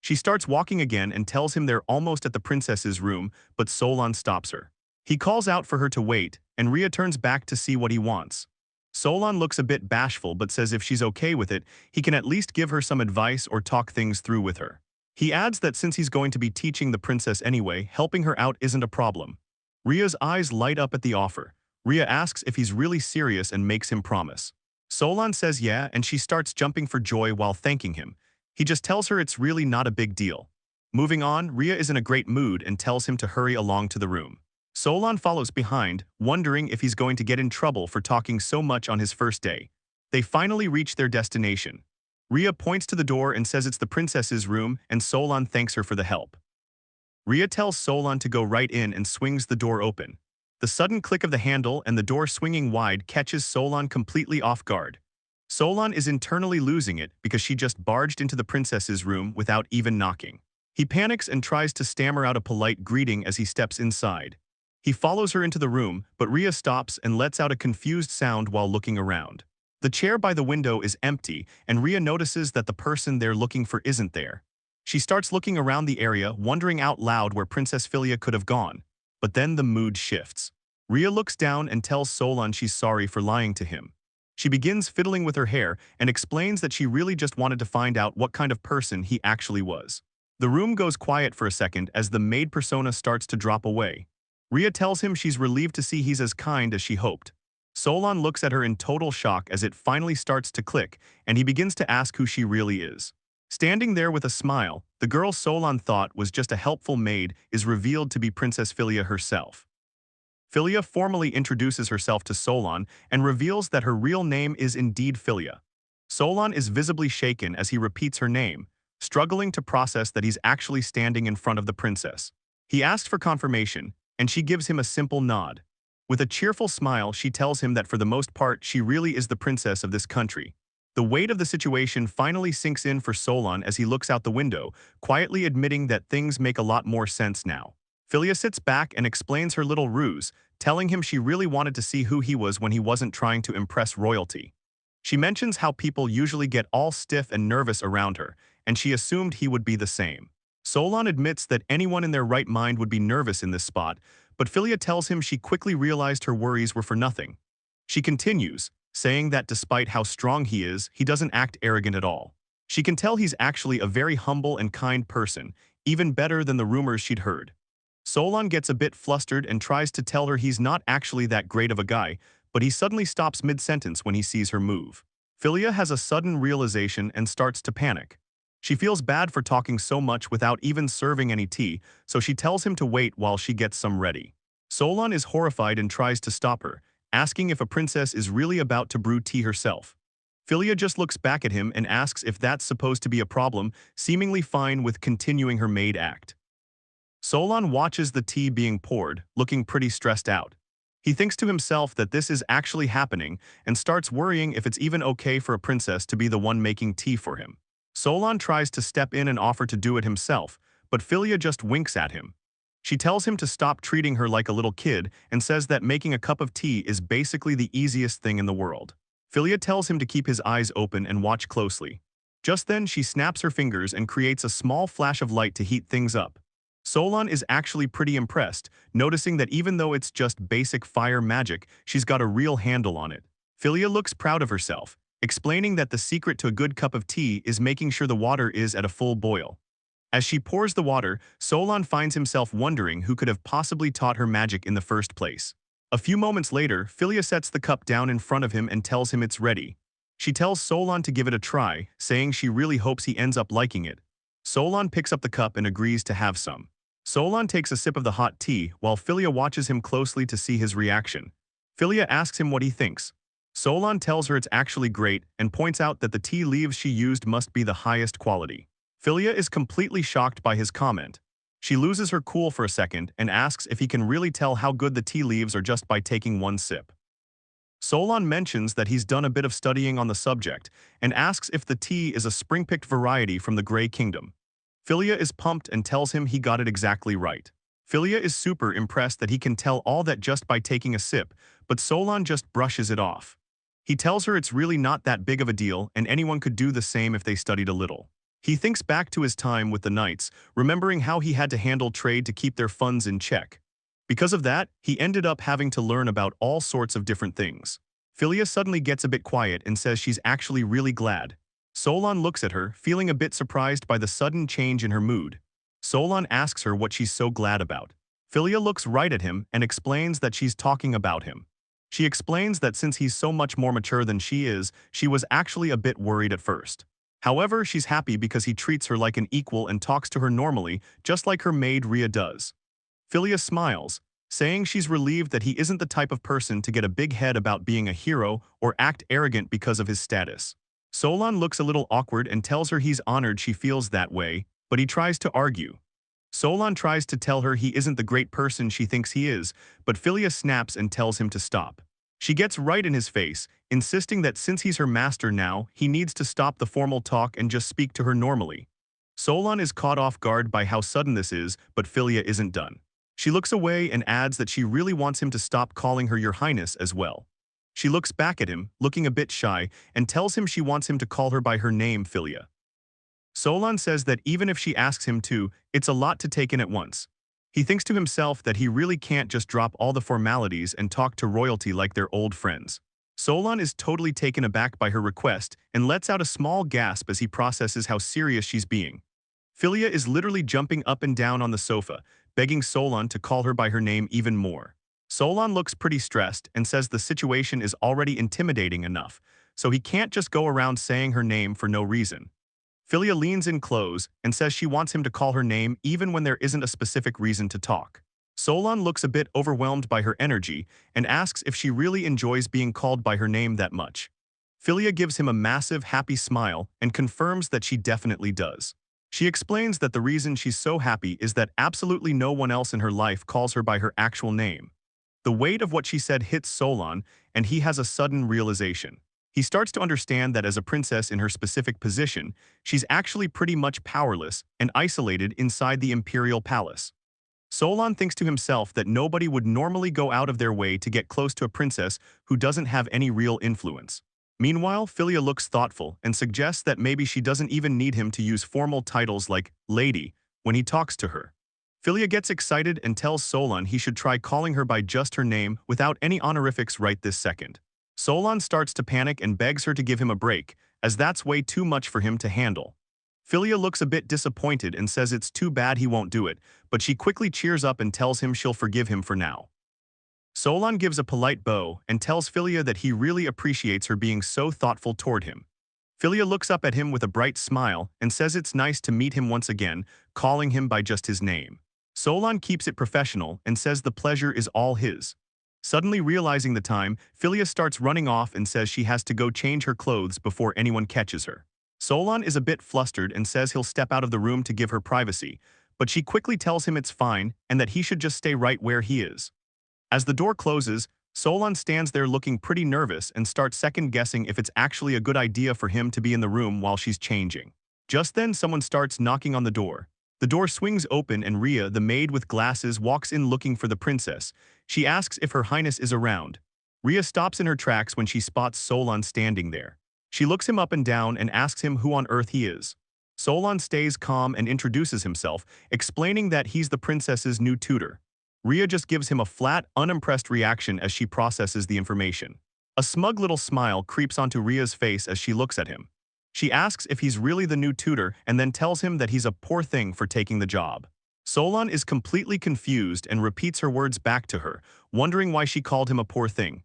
She starts walking again and tells him they're almost at the princess's room, but Solon stops her. He calls out for her to wait, and Ria turns back to see what he wants. Solon looks a bit bashful but says if she's okay with it, he can at least give her some advice or talk things through with her. He adds that since he's going to be teaching the princess anyway, helping her out isn't a problem. Ria's eyes light up at the offer. Ria asks if he's really serious and makes him promise. Solon says yeah, and she starts jumping for joy while thanking him. He just tells her it's really not a big deal. Moving on, Ria is in a great mood and tells him to hurry along to the room. Solon follows behind, wondering if he's going to get in trouble for talking so much on his first day. They finally reach their destination. Ria points to the door and says it's the princess's room, and Solon thanks her for the help. Ria tells Solon to go right in and swings the door open. The sudden click of the handle and the door swinging wide catches Solon completely off guard. Solon is internally losing it because she just barged into the princess's room without even knocking. He panics and tries to stammer out a polite greeting as he steps inside. He follows her into the room, but Ria stops and lets out a confused sound while looking around. The chair by the window is empty, and Ria notices that the person they're looking for isn't there. She starts looking around the area, wondering out loud where Princess Fyia could have gone. But then the mood shifts. Ria looks down and tells Solon she's sorry for lying to him. She begins fiddling with her hair and explains that she really just wanted to find out what kind of person he actually was. The room goes quiet for a second as the maid persona starts to drop away. Ria tells him she's relieved to see he's as kind as she hoped. Solon looks at her in total shock as it finally starts to click, and he begins to ask who she really is. Standing there with a smile, the girl Solon thought was just a helpful maid is revealed to be Princess Fyia herself. Fyia formally introduces herself to Solon and reveals that her real name is indeed Fyia. Solon is visibly shaken as he repeats her name, struggling to process that he's actually standing in front of the princess. He asks for confirmation, and she gives him a simple nod. With a cheerful smile, she tells him that for the most part, she really is the princess of this country. The weight of the situation finally sinks in for Solon as he looks out the window, quietly admitting that things make a lot more sense now. Fyia sits back and explains her little ruse, telling him she really wanted to see who he was when he wasn't trying to impress royalty. She mentions how people usually get all stiff and nervous around her, and she assumed he would be the same. Solon admits that anyone in their right mind would be nervous in this spot, but Fyia tells him she quickly realized her worries were for nothing. She continues, saying that despite how strong he is, he doesn't act arrogant at all. She can tell he's actually a very humble and kind person, even better than the rumors she'd heard. Solon gets a bit flustered and tries to tell her he's not actually that great of a guy, but he suddenly stops mid-sentence when he sees her move. Fyia has a sudden realization and starts to panic. She feels bad for talking so much without even serving any tea, so she tells him to wait while she gets some ready. Solon is horrified and tries to stop her, asking if a princess is really about to brew tea herself. Fyia just looks back at him and asks if that's supposed to be a problem, seemingly fine with continuing her maid act. Solon watches the tea being poured, looking pretty stressed out. He thinks to himself that this is actually happening and starts worrying if it's even okay for a princess to be the one making tea for him. Solon tries to step in and offer to do it himself, but Fyia just winks at him. She tells him to stop treating her like a little kid and says that making a cup of tea is basically the easiest thing in the world. Fyia tells him to keep his eyes open and watch closely. Just then she snaps her fingers and creates a small flash of light to heat things up. Solon is actually pretty impressed, noticing that even though it's just basic fire magic, she's got a real handle on it. Fyia looks proud of herself, explaining that the secret to a good cup of tea is making sure the water is at a full boil. As she pours the water, Solon finds himself wondering who could have possibly taught her magic in the first place. A few moments later, Fyia sets the cup down in front of him and tells him it's ready. She tells Solon to give it a try, saying she really hopes he ends up liking it. Solon picks up the cup and agrees to have some. Solon takes a sip of the hot tea while Fyia watches him closely to see his reaction. Fyia asks him what he thinks. Solon tells her it's actually great and points out that the tea leaves she used must be the highest quality. Fyia is completely shocked by his comment. She loses her cool for a second and asks if he can really tell how good the tea leaves are just by taking one sip. Solon mentions that he's done a bit of studying on the subject and asks if the tea is a spring-picked variety from the Grey Kingdom. Fyia is pumped and tells him he got it exactly right. Fyia is super impressed that he can tell all that just by taking a sip, but Solon just brushes it off. He tells her it's really not that big of a deal and anyone could do the same if they studied a little. He thinks back to his time with the knights, remembering how he had to handle trade to keep their funds in check. Because of that, he ended up having to learn about all sorts of different things. Fyia suddenly gets a bit quiet and says she's actually really glad. Solon looks at her, feeling a bit surprised by the sudden change in her mood. Solon asks her what she's so glad about. Fyia looks right at him and explains that she's talking about him. She explains that since he's so much more mature than she is, she was actually a bit worried at first. However, she's happy because he treats her like an equal and talks to her normally, just like her maid Rhea does. Fyia smiles, saying she's relieved that he isn't the type of person to get a big head about being a hero or act arrogant because of his status. Solon looks a little awkward and tells her he's honored she feels that way, but he tries to argue. Solon tries to tell her he isn't the great person she thinks he is, but Fyia snaps and tells him to stop. She gets right in his face, insisting that since he's her master now, he needs to stop the formal talk and just speak to her normally. Solon is caught off guard by how sudden this is, but Fyia isn't done. She looks away and adds that she really wants him to stop calling her Your Highness as well. She looks back at him, looking a bit shy, and tells him she wants him to call her by her name, Fyia. Solon says that even if she asks him to, it's a lot to take in at once. He thinks to himself that he really can't just drop all the formalities and talk to royalty like they're old friends. Solon is totally taken aback by her request and lets out a small gasp as he processes how serious she's being. Fyia is literally jumping up and down on the sofa, begging Solon to call her by her name even more. Solon looks pretty stressed and says the situation is already intimidating enough, so he can't just go around saying her name for no reason. Fyia leans in close and says she wants him to call her name even when there isn't a specific reason to talk. Solon looks a bit overwhelmed by her energy and asks if she really enjoys being called by her name that much. Fyia gives him a massive, happy smile and confirms that she definitely does. She explains that the reason she's so happy is that absolutely no one else in her life calls her by her actual name. The weight of what she said hits Solon, and he has a sudden realization. He starts to understand that as a princess in her specific position, she's actually pretty much powerless and isolated inside the imperial palace. Solon thinks to himself that nobody would normally go out of their way to get close to a princess who doesn't have any real influence. Meanwhile, Fyia looks thoughtful and suggests that maybe she doesn't even need him to use formal titles like lady when he talks to her. Fyia gets excited and tells Solon he should try calling her by just her name without any honorifics right this second. Solon starts to panic and begs her to give him a break, as that's way too much for him to handle. Fyia looks a bit disappointed and says it's too bad he won't do it, but she quickly cheers up and tells him she'll forgive him for now. Solon gives a polite bow and tells Fyia that he really appreciates her being so thoughtful toward him. Fyia looks up at him with a bright smile and says it's nice to meet him once again, calling him by just his name. Solon keeps it professional and says the pleasure is all his. Suddenly realizing the time, Fyia starts running off and says she has to go change her clothes before anyone catches her. Solon is a bit flustered and says he'll step out of the room to give her privacy, but she quickly tells him it's fine and that he should just stay right where he is. As the door closes, Solon stands there looking pretty nervous and starts second-guessing if it's actually a good idea for him to be in the room while she's changing. Just then someone starts knocking on the door. The door swings open and Rhea, the maid with glasses, walks in looking for the princess. She asks if Her Highness is around. Rhea stops in her tracks when she spots Solon standing there. She looks him up and down and asks him who on earth he is. Solon stays calm and introduces himself, explaining that he's the princess's new tutor. Rhea just gives him a flat, unimpressed reaction as she processes the information. A smug little smile creeps onto Rhea's face as she looks at him. She asks if he's really the new tutor and then tells him that he's a poor thing for taking the job. Solon is completely confused and repeats her words back to her, wondering why she called him a poor thing.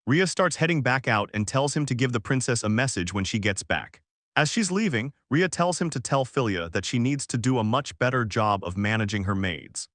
Rhea starts heading back out and tells him to give the princess a message when she gets back. As she's leaving, Rhea tells him to tell Fyia that she needs to do a much better job of managing her maids.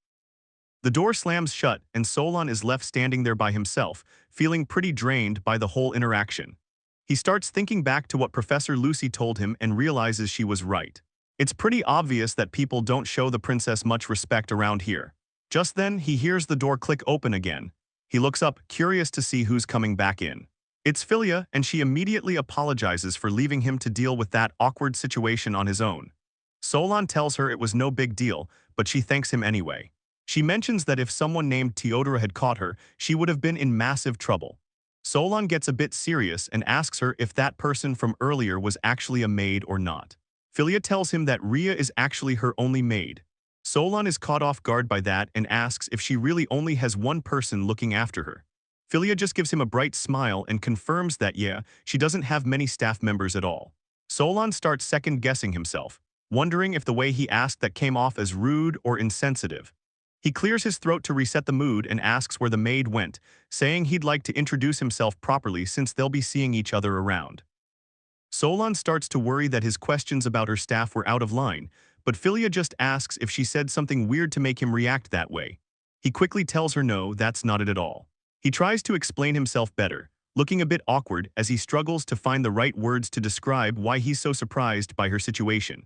The door slams shut and Solon is left standing there by himself, feeling pretty drained by the whole interaction. He starts thinking back to what Professor Lucy told him and realizes she was right. It's pretty obvious that people don't show the princess much respect around here. Just then, he hears the door click open again. He looks up, curious to see who's coming back in. It's Fyia, and she immediately apologizes for leaving him to deal with that awkward situation on his own. Solon tells her it was no big deal, but she thanks him anyway. She mentions that if someone named Teodora had caught her, she would have been in massive trouble. Solon gets a bit serious and asks her if that person from earlier was actually a maid or not. Fyia tells him that Rhea is actually her only maid. Solon is caught off guard by that and asks if she really only has one person looking after her. Fyia just gives him a bright smile and confirms that yeah, she doesn't have many staff members at all. Solon starts second-guessing himself, wondering if the way he asked that came off as rude or insensitive. He clears his throat to reset the mood and asks where the maid went, saying he'd like to introduce himself properly since they'll be seeing each other around. Solon starts to worry that his questions about her staff were out of line, but Fyia just asks if she said something weird to make him react that way. He quickly tells her no, that's not it at all. He tries to explain himself better, looking a bit awkward as he struggles to find the right words to describe why he's so surprised by her situation.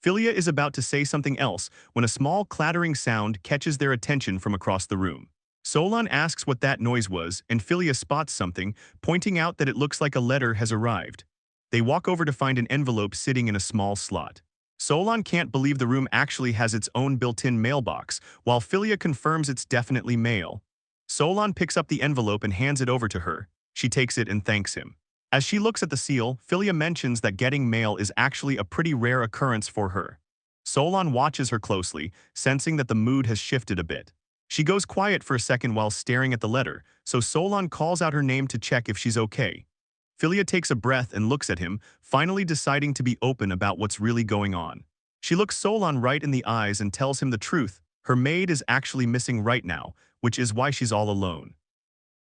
Fyia is about to say something else when a small clattering sound catches their attention from across the room. Solon asks what that noise was, and Fyia spots something, pointing out that it looks like a letter has arrived. They walk over to find an envelope sitting in a small slot. Solon can't believe the room actually has its own built-in mailbox, while Fyia confirms it's definitely mail. Solon picks up the envelope and hands it over to her. She takes it and thanks him. As she looks at the seal, Fyia mentions that getting mail is actually a pretty rare occurrence for her. Solon watches her closely, sensing that the mood has shifted a bit. She goes quiet for a second while staring at the letter, so Solon calls out her name to check if she's okay. Fyia takes a breath and looks at him, finally deciding to be open about what's really going on. She looks Solon right in the eyes and tells him the truth. Her maid is actually missing right now, which is why she's all alone.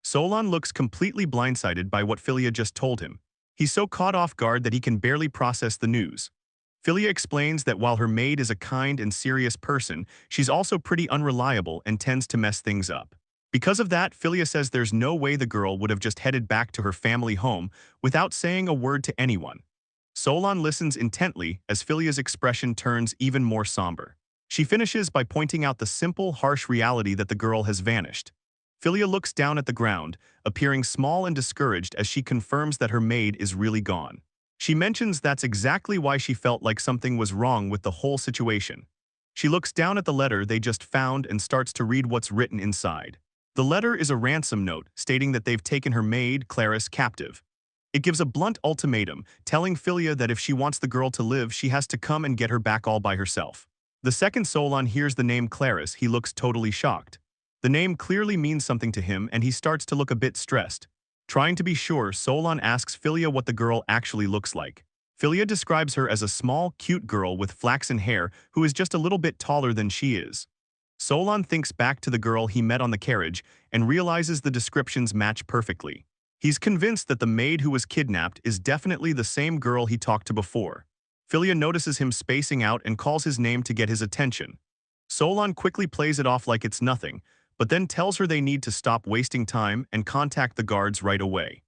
Solon looks completely blindsided by what Fyia just told him. He's so caught off guard that he can barely process the news. Fyia explains that while her maid is a kind and serious person, she's also pretty unreliable and tends to mess things up. Because of that, Fyia says there's no way the girl would have just headed back to her family home without saying a word to anyone. Solon listens intently as Philia's expression turns even more somber. She finishes by pointing out the simple, harsh reality that the girl has vanished. Fyia looks down at the ground, appearing small and discouraged as she confirms that her maid is really gone. She mentions that's exactly why she felt like something was wrong with the whole situation. She looks down at the letter they just found and starts to read what's written inside. The letter is a ransom note stating that they've taken her maid, ClariS, captive. It gives a blunt ultimatum, telling Fyia that if she wants the girl to live, she has to come and get her back all by herself. The second Solon hears the name ClariS, he looks totally shocked. The name clearly means something to him and he starts to look a bit stressed. Trying to be sure, Solon asks Fyia what the girl actually looks like. Fyia describes her as a small, cute girl with flaxen hair who is just a little bit taller than she is. Solon thinks back to the girl he met on the carriage and realizes the descriptions match perfectly. He's convinced that the maid who was kidnapped is definitely the same girl he talked to before. Fyia notices him spacing out and calls his name to get his attention. Solon quickly plays it off like it's nothing, but then tells her they need to stop wasting time and contact the guards right away.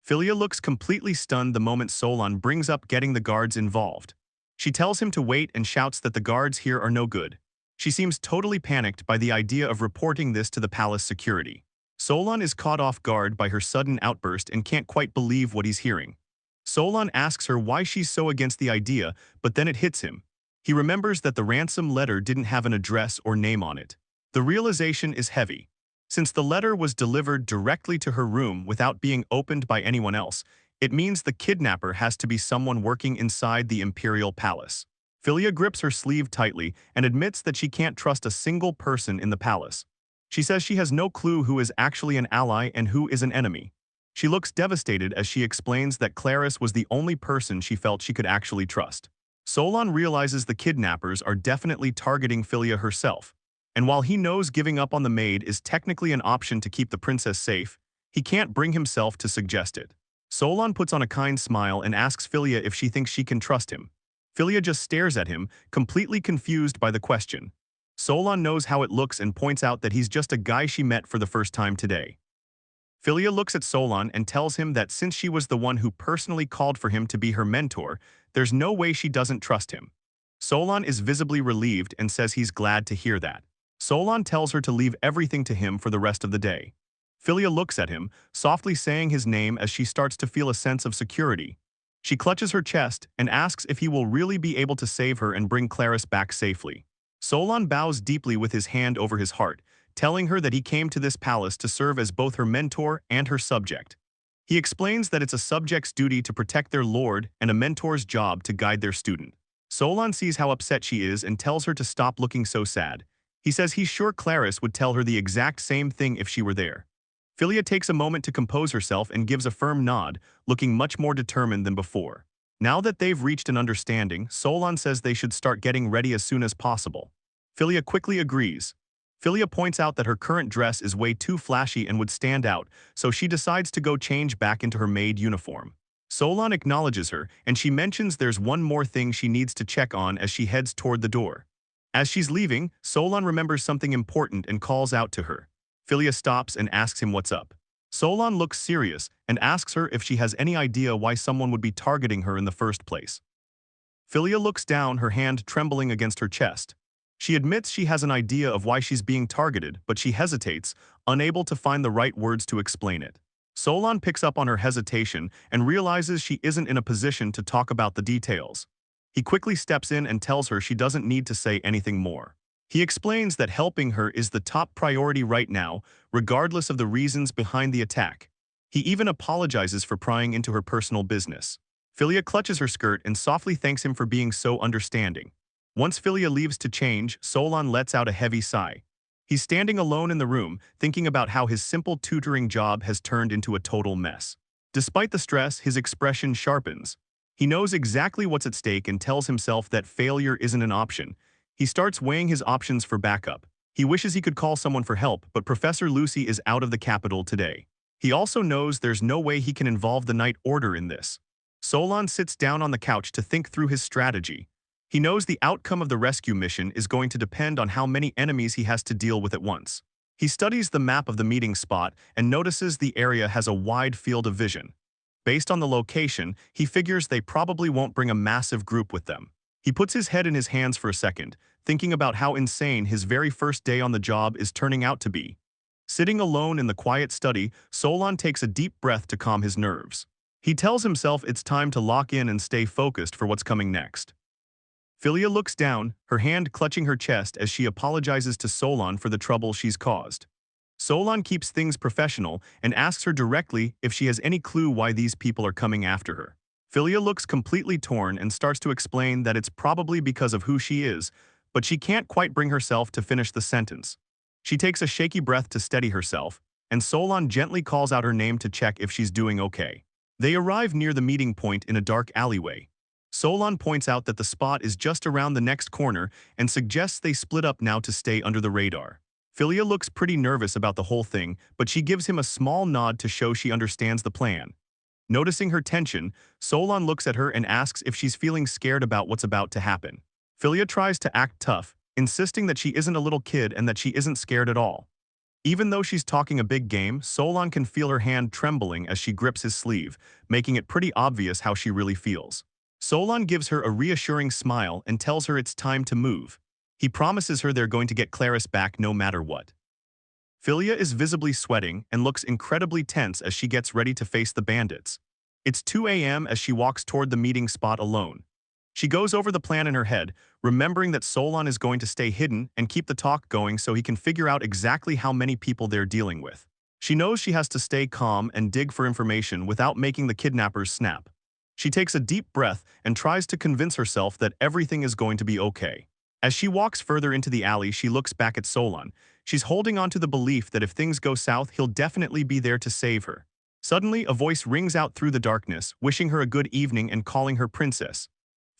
Fyia looks completely stunned the moment Solon brings up getting the guards involved. She tells him to wait and shouts that the guards here are no good. She seems totally panicked by the idea of reporting this to the palace security. Solon is caught off guard by her sudden outburst and can't quite believe what he's hearing. Solon asks her why she's so against the idea, but then it hits him. He remembers that the ransom letter didn't have an address or name on it. The realization is heavy. Since the letter was delivered directly to her room without being opened by anyone else, it means the kidnapper has to be someone working inside the Imperial Palace. Fyia grips her sleeve tightly and admits that she can't trust a single person in the palace. She says she has no clue who is actually an ally and who is an enemy. She looks devastated as she explains that ClariS was the only person she felt she could actually trust. Solon realizes the kidnappers are definitely targeting Fyia herself, and while he knows giving up on the maid is technically an option to keep the princess safe, he can't bring himself to suggest it. Solon puts on a kind smile and asks Fyia if she thinks she can trust him. Fyia just stares at him, completely confused by the question. Solon knows how it looks and points out that he's just a guy she met for the first time today. Fyia looks at Solon and tells him that since she was the one who personally called for him to be her mentor, there's no way she doesn't trust him. Solon is visibly relieved and says he's glad to hear that. Solon tells her to leave everything to him for the rest of the day. Fyia looks at him, softly saying his name as she starts to feel a sense of security. She clutches her chest and asks if he will really be able to save her and bring ClariS back safely. Solon bows deeply with his hand over his heart, telling her that he came to this palace to serve as both her mentor and her subject. He explains that it's a subject's duty to protect their lord and a mentor's job to guide their student. Solon sees how upset she is and tells her to stop looking so sad. He says he's sure ClariS would tell her the exact same thing if she were there. Fyia takes a moment to compose herself and gives a firm nod, looking much more determined than before. Now that they've reached an understanding, Solon says they should start getting ready as soon as possible. Fyia quickly agrees. Fyia points out that her current dress is way too flashy and would stand out, so she decides to go change back into her maid uniform. Solon acknowledges her, and she mentions there's one more thing she needs to check on as she heads toward the door. As she's leaving, Solon remembers something important and calls out to her. Fyia stops and asks him what's up. Solon looks serious and asks her if she has any idea why someone would be targeting her in the first place. Fyia looks down, her hand trembling against her chest. She admits she has an idea of why she's being targeted, but she hesitates, unable to find the right words to explain it. Solon picks up on her hesitation and realizes she isn't in a position to talk about the details. He quickly steps in and tells her she doesn't need to say anything more. He explains that helping her is the top priority right now, regardless of the reasons behind the attack. He even apologizes for prying into her personal business. Fyia clutches her skirt and softly thanks him for being so understanding. Once Fyia leaves to change, Solon lets out a heavy sigh. He's standing alone in the room, thinking about how his simple tutoring job has turned into a total mess. Despite the stress, his expression sharpens. He knows exactly what's at stake and tells himself that failure isn't an option. He starts weighing his options for backup. He wishes he could call someone for help, but Professor Lucy is out of the capital today. He also knows there's no way he can involve the Night Order in this. Solon sits down on the couch to think through his strategy. He knows the outcome of the rescue mission is going to depend on how many enemies he has to deal with at once. He studies the map of the meeting spot and notices the area has a wide field of vision. Based on the location, he figures they probably won't bring a massive group with them. He puts his head in his hands for a second, thinking about how insane his very first day on the job is turning out to be. Sitting alone in the quiet study, Solon takes a deep breath to calm his nerves. He tells himself it's time to lock in and stay focused for what's coming next. Fyia looks down, her hand clutching her chest as she apologizes to Solon for the trouble she's caused. Solon keeps things professional and asks her directly if she has any clue why these people are coming after her. Fyia looks completely torn and starts to explain that it's probably because of who she is, but she can't quite bring herself to finish the sentence. She takes a shaky breath to steady herself, and Solon gently calls out her name to check if she's doing okay. They arrive near the meeting point in a dark alleyway. Solon points out that the spot is just around the next corner and suggests they split up now to stay under the radar. Fyia looks pretty nervous about the whole thing, but she gives him a small nod to show she understands the plan. Noticing her tension, Solon looks at her and asks if she's feeling scared about what's about to happen. Fyia tries to act tough, insisting that she isn't a little kid and that she isn't scared at all. Even though she's talking a big game, Solon can feel her hand trembling as she grips his sleeve, making it pretty obvious how she really feels. Solon gives her a reassuring smile and tells her it's time to move. He promises her they're going to get ClariS back no matter what. Fyia is visibly sweating and looks incredibly tense as she gets ready to face the bandits. It's 2 a.m. as she walks toward the meeting spot alone. She goes over the plan in her head, remembering that Solon is going to stay hidden and keep the talk going so he can figure out exactly how many people they're dealing with. She knows she has to stay calm and dig for information without making the kidnappers snap. She takes a deep breath and tries to convince herself that everything is going to be okay. As she walks further into the alley, she looks back at Solon. She's holding on to the belief that if things go south, he'll definitely be there to save her. Suddenly, a voice rings out through the darkness, wishing her a good evening and calling her princess.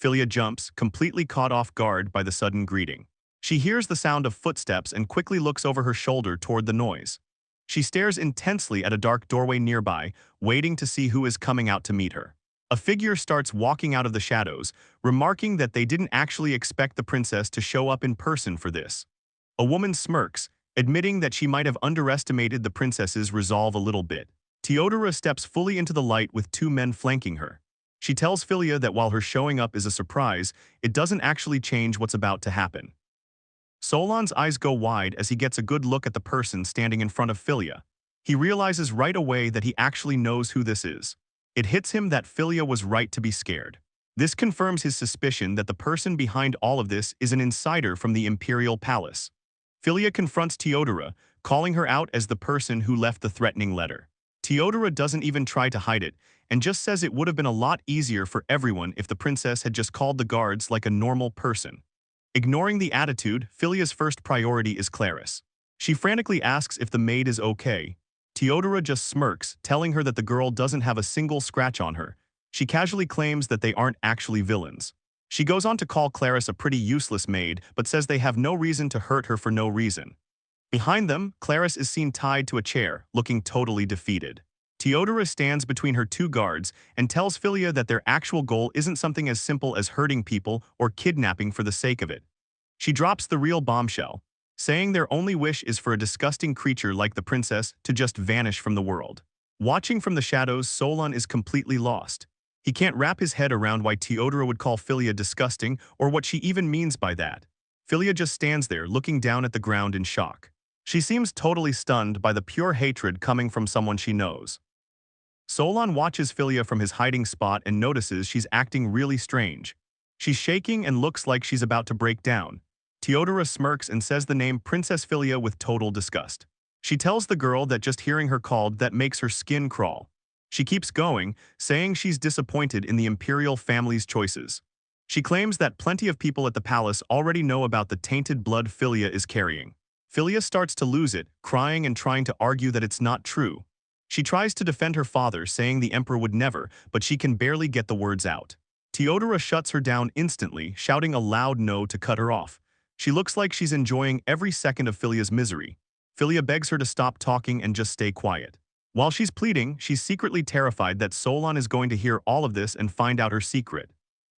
Fyia jumps, completely caught off guard by the sudden greeting. She hears the sound of footsteps and quickly looks over her shoulder toward the noise. She stares intensely at a dark doorway nearby, waiting to see who is coming out to meet her. A figure starts walking out of the shadows, remarking that they didn't actually expect the princess to show up in person for this. A woman smirks, admitting that she might have underestimated the princess's resolve a little bit. Teodora steps fully into the light with two men flanking her. She tells Fyia that while her showing up is a surprise, it doesn't actually change what's about to happen. Solon's eyes go wide as he gets a good look at the person standing in front of Fyia. He realizes right away that he actually knows who this is. It hits him that Fyia was right to be scared. This confirms his suspicion that the person behind all of this is an insider from the Imperial Palace. Fyia confronts Teodora, calling her out as the person who left the threatening letter. Teodora doesn't even try to hide it, and just says it would have been a lot easier for everyone if the princess had just called the guards like a normal person. Ignoring the attitude, Filia's first priority is ClariS. She frantically asks if the maid is okay. Teodora just smirks, telling her that the girl doesn't have a single scratch on her. She casually claims that they aren't actually villains. She goes on to call ClariS a pretty useless maid, but says they have no reason to hurt her for no reason. Behind them, ClariS is seen tied to a chair, looking totally defeated. Teodora stands between her two guards and tells Fyia that their actual goal isn't something as simple as hurting people or kidnapping for the sake of it. She drops the real bombshell, saying their only wish is for a disgusting creature like the princess to just vanish from the world. Watching from the shadows, Solon is completely lost. He can't wrap his head around why Teodora would call Fyia disgusting or what she even means by that. Fyia just stands there looking down at the ground in shock. She seems totally stunned by the pure hatred coming from someone she knows. Solon watches Fyia from his hiding spot and notices she's acting really strange. She's shaking and looks like she's about to break down. Teodora smirks and says the name Princess Fyia with total disgust. She tells the girl that just hearing her called that makes her skin crawl. She keeps going, saying she's disappointed in the imperial family's choices. She claims that plenty of people at the palace already know about the tainted blood Fyia is carrying. Fyia starts to lose it, crying and trying to argue that it's not true. She tries to defend her father, saying the emperor would never, but she can barely get the words out. Teodora shuts her down instantly, shouting a loud no to cut her off. She looks like she's enjoying every second of Fylia's misery. Fyia begs her to stop talking and just stay quiet. While she's pleading, she's secretly terrified that Solon is going to hear all of this and find out her secret.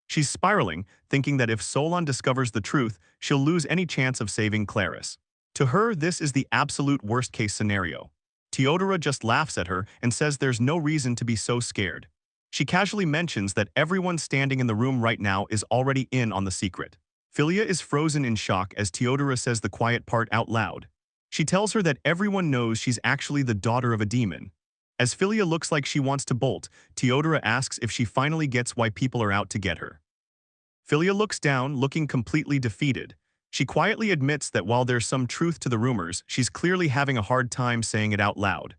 She's spiraling, thinking that if Solon discovers the truth, she'll lose any chance of saving ClariS. To her, this is the absolute worst-case scenario. Teodora just laughs at her and says there's no reason to be so scared. She casually mentions that everyone standing in the room right now is already in on the secret. Fyia is frozen in shock as Teodora says the quiet part out loud. She tells her that everyone knows she's actually the daughter of a demon. As Fyia looks like she wants to bolt, Teodora asks if she finally gets why people are out to get her. Fyia looks down, looking completely defeated. She quietly admits that while there's some truth to the rumors, she's clearly having a hard time saying it out loud.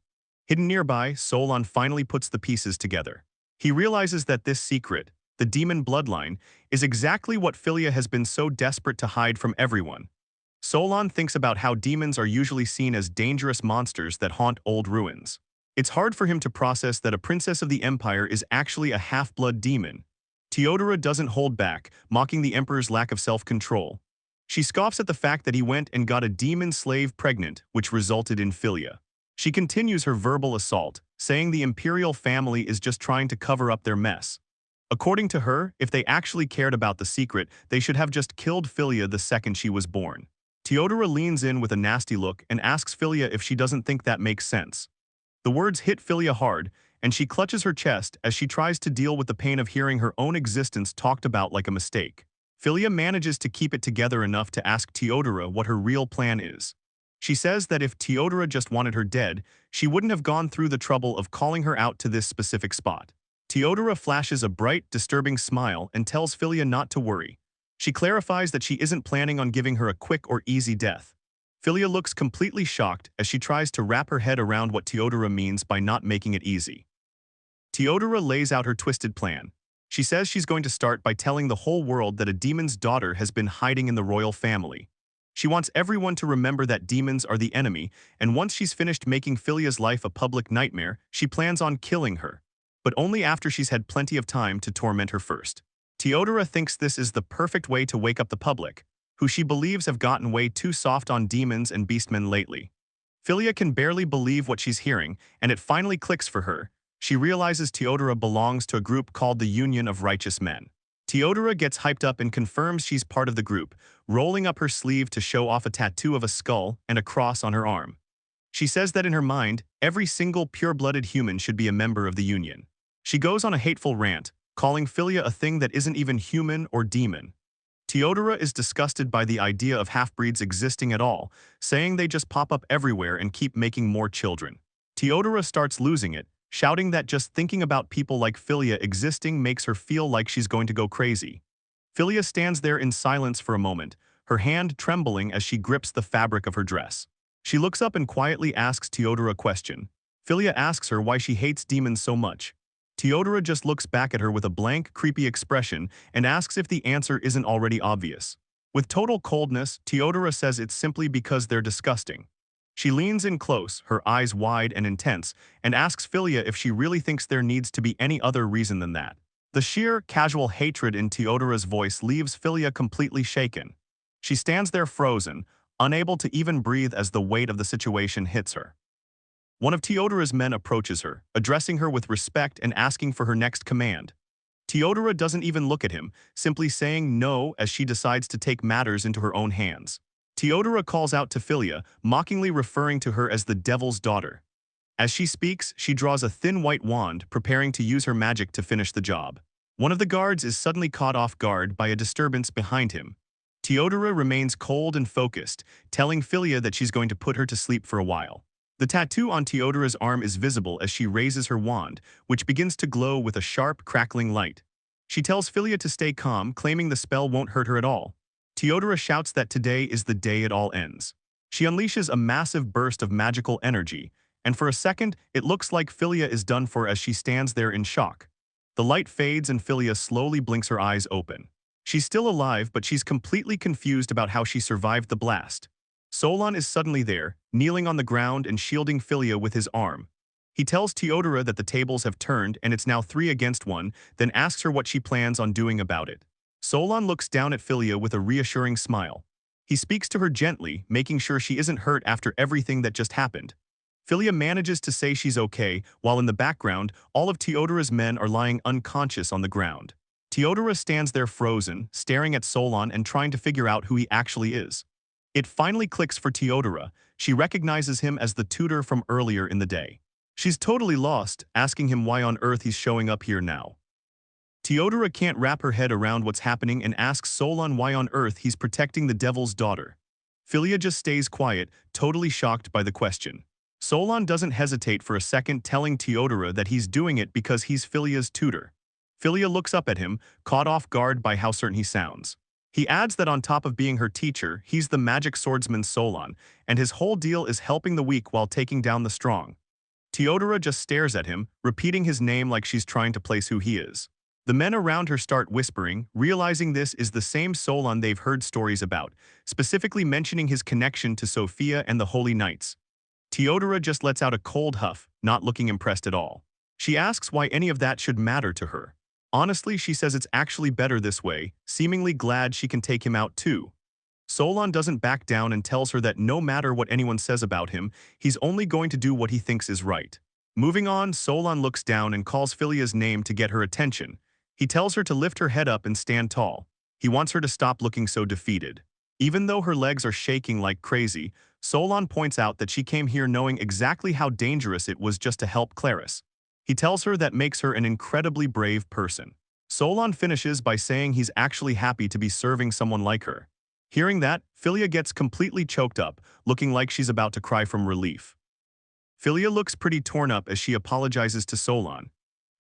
Hidden nearby, Solon finally puts the pieces together. He realizes that this secret, the demon bloodline, is exactly what Fyia has been so desperate to hide from everyone. Solon thinks about how demons are usually seen as dangerous monsters that haunt old ruins. It's hard for him to process that a princess of the empire is actually a half-blood demon. Teodora doesn't hold back, mocking the emperor's lack of self-control. She scoffs at the fact that he went and got a demon slave pregnant, which resulted in Fyia. She continues her verbal assault, saying the imperial family is just trying to cover up their mess. According to her, if they actually cared about the secret, they should have just killed Fyia the second she was born. Teodora leans in with a nasty look and asks Fyia if she doesn't think that makes sense. The words hit Fyia hard, and she clutches her chest as she tries to deal with the pain of hearing her own existence talked about like a mistake. Fyia manages to keep it together enough to ask Teodora what her real plan is. She says that if Teodora just wanted her dead, she wouldn't have gone through the trouble of calling her out to this specific spot. Teodora flashes a bright, disturbing smile and tells Fyia not to worry. She clarifies that she isn't planning on giving her a quick or easy death. Fyia looks completely shocked as she tries to wrap her head around what Teodora means by not making it easy. Teodora lays out her twisted plan. She says she's going to start by telling the whole world that a demon's daughter has been hiding in the royal family. She wants everyone to remember that demons are the enemy, and once she's finished making Filia's life a public nightmare, she plans on killing her. But only after she's had plenty of time to torment her first. Teodora thinks this is the perfect way to wake up the public, who she believes have gotten way too soft on demons and beastmen lately. Fyia can barely believe what she's hearing, and it finally clicks for her. She realizes Teodora belongs to a group called the Union of Righteous Men. Teodora gets hyped up and confirms she's part of the group, rolling up her sleeve to show off a tattoo of a skull and a cross on her arm. She says that in her mind, every single pure-blooded human should be a member of the Union. She goes on a hateful rant, calling Fyia a thing that isn't even human or demon. Teodora is disgusted by the idea of half-breeds existing at all, saying they just pop up everywhere and keep making more children. Teodora starts losing it, shouting that just thinking about people like Fyia existing makes her feel like she's going to go crazy. Fyia stands there in silence for a moment, her hand trembling as she grips the fabric of her dress. She looks up and quietly asks Teodora a question. Fyia asks her why she hates demons so much. Teodora just looks back at her with a blank, creepy expression and asks if the answer isn't already obvious. With total coldness, Teodora says it's simply because they're disgusting. She leans in close, her eyes wide and intense, and asks Fyia if she really thinks there needs to be any other reason than that. The sheer, casual hatred in Teodora's voice leaves Fyia completely shaken. She stands there frozen, unable to even breathe as the weight of the situation hits her. One of Teodora's men approaches her, addressing her with respect and asking for her next command. Teodora doesn't even look at him, simply saying no as she decides to take matters into her own hands. Teodora calls out to Fyia, mockingly referring to her as the devil's daughter. As she speaks, she draws a thin white wand, preparing to use her magic to finish the job. One of the guards is suddenly caught off guard by a disturbance behind him. Teodora remains cold and focused, telling Fyia that she's going to put her to sleep for a while. The tattoo on Teodora's arm is visible as she raises her wand, which begins to glow with a sharp, crackling light. She tells Fyia to stay calm, claiming the spell won't hurt her at all. Teodora shouts that today is the day it all ends. She unleashes a massive burst of magical energy, and for a second, it looks like Fyia is done for as she stands there in shock. The light fades and Fyia slowly blinks her eyes open. She's still alive, but she's completely confused about how she survived the blast. Solon is suddenly there, kneeling on the ground and shielding Fyia with his arm. He tells Teodora that the tables have turned and it's now 3 against 1, then asks her what she plans on doing about it. Solon looks down at Fyia with a reassuring smile. He speaks to her gently, making sure she isn't hurt after everything that just happened. Fyia manages to say she's okay, while in the background, all of Teodora's men are lying unconscious on the ground. Teodora stands there frozen, staring at Solon and trying to figure out who he actually is. It finally clicks for Teodora. She recognizes him as the tutor from earlier in the day. She's totally lost, asking him why on earth he's showing up here now. Teodora can't wrap her head around what's happening and asks Solon why on earth he's protecting the devil's daughter. Fyia just stays quiet, totally shocked by the question. Solon doesn't hesitate for a second, telling Teodora that he's doing it because he's Fylia's tutor. Fyia looks up at him, caught off guard by how certain he sounds. He adds that on top of being her teacher, he's the magic swordsman Solon, and his whole deal is helping the weak while taking down the strong. Teodora just stares at him, repeating his name like she's trying to place who he is. The men around her start whispering, realizing this is the same Solon they've heard stories about, specifically mentioning his connection to Sophia and the Holy Knights. Teodora just lets out a cold huff, not looking impressed at all. She asks why any of that should matter to her. Honestly, she says it's actually better this way, seemingly glad she can take him out too. Solon doesn't back down and tells her that no matter what anyone says about him, he's only going to do what he thinks is right. Moving on, Solon looks down and calls Fyllia's name to get her attention. He tells her to lift her head up and stand tall. He wants her to stop looking so defeated. Even though her legs are shaking like crazy, Solon points out that she came here knowing exactly how dangerous it was just to help ClariS. He tells her that makes her an incredibly brave person. Solon finishes by saying he's actually happy to be serving someone like her. Hearing that, Fyia gets completely choked up, looking like she's about to cry from relief. Fyia looks pretty torn up as she apologizes to Solon.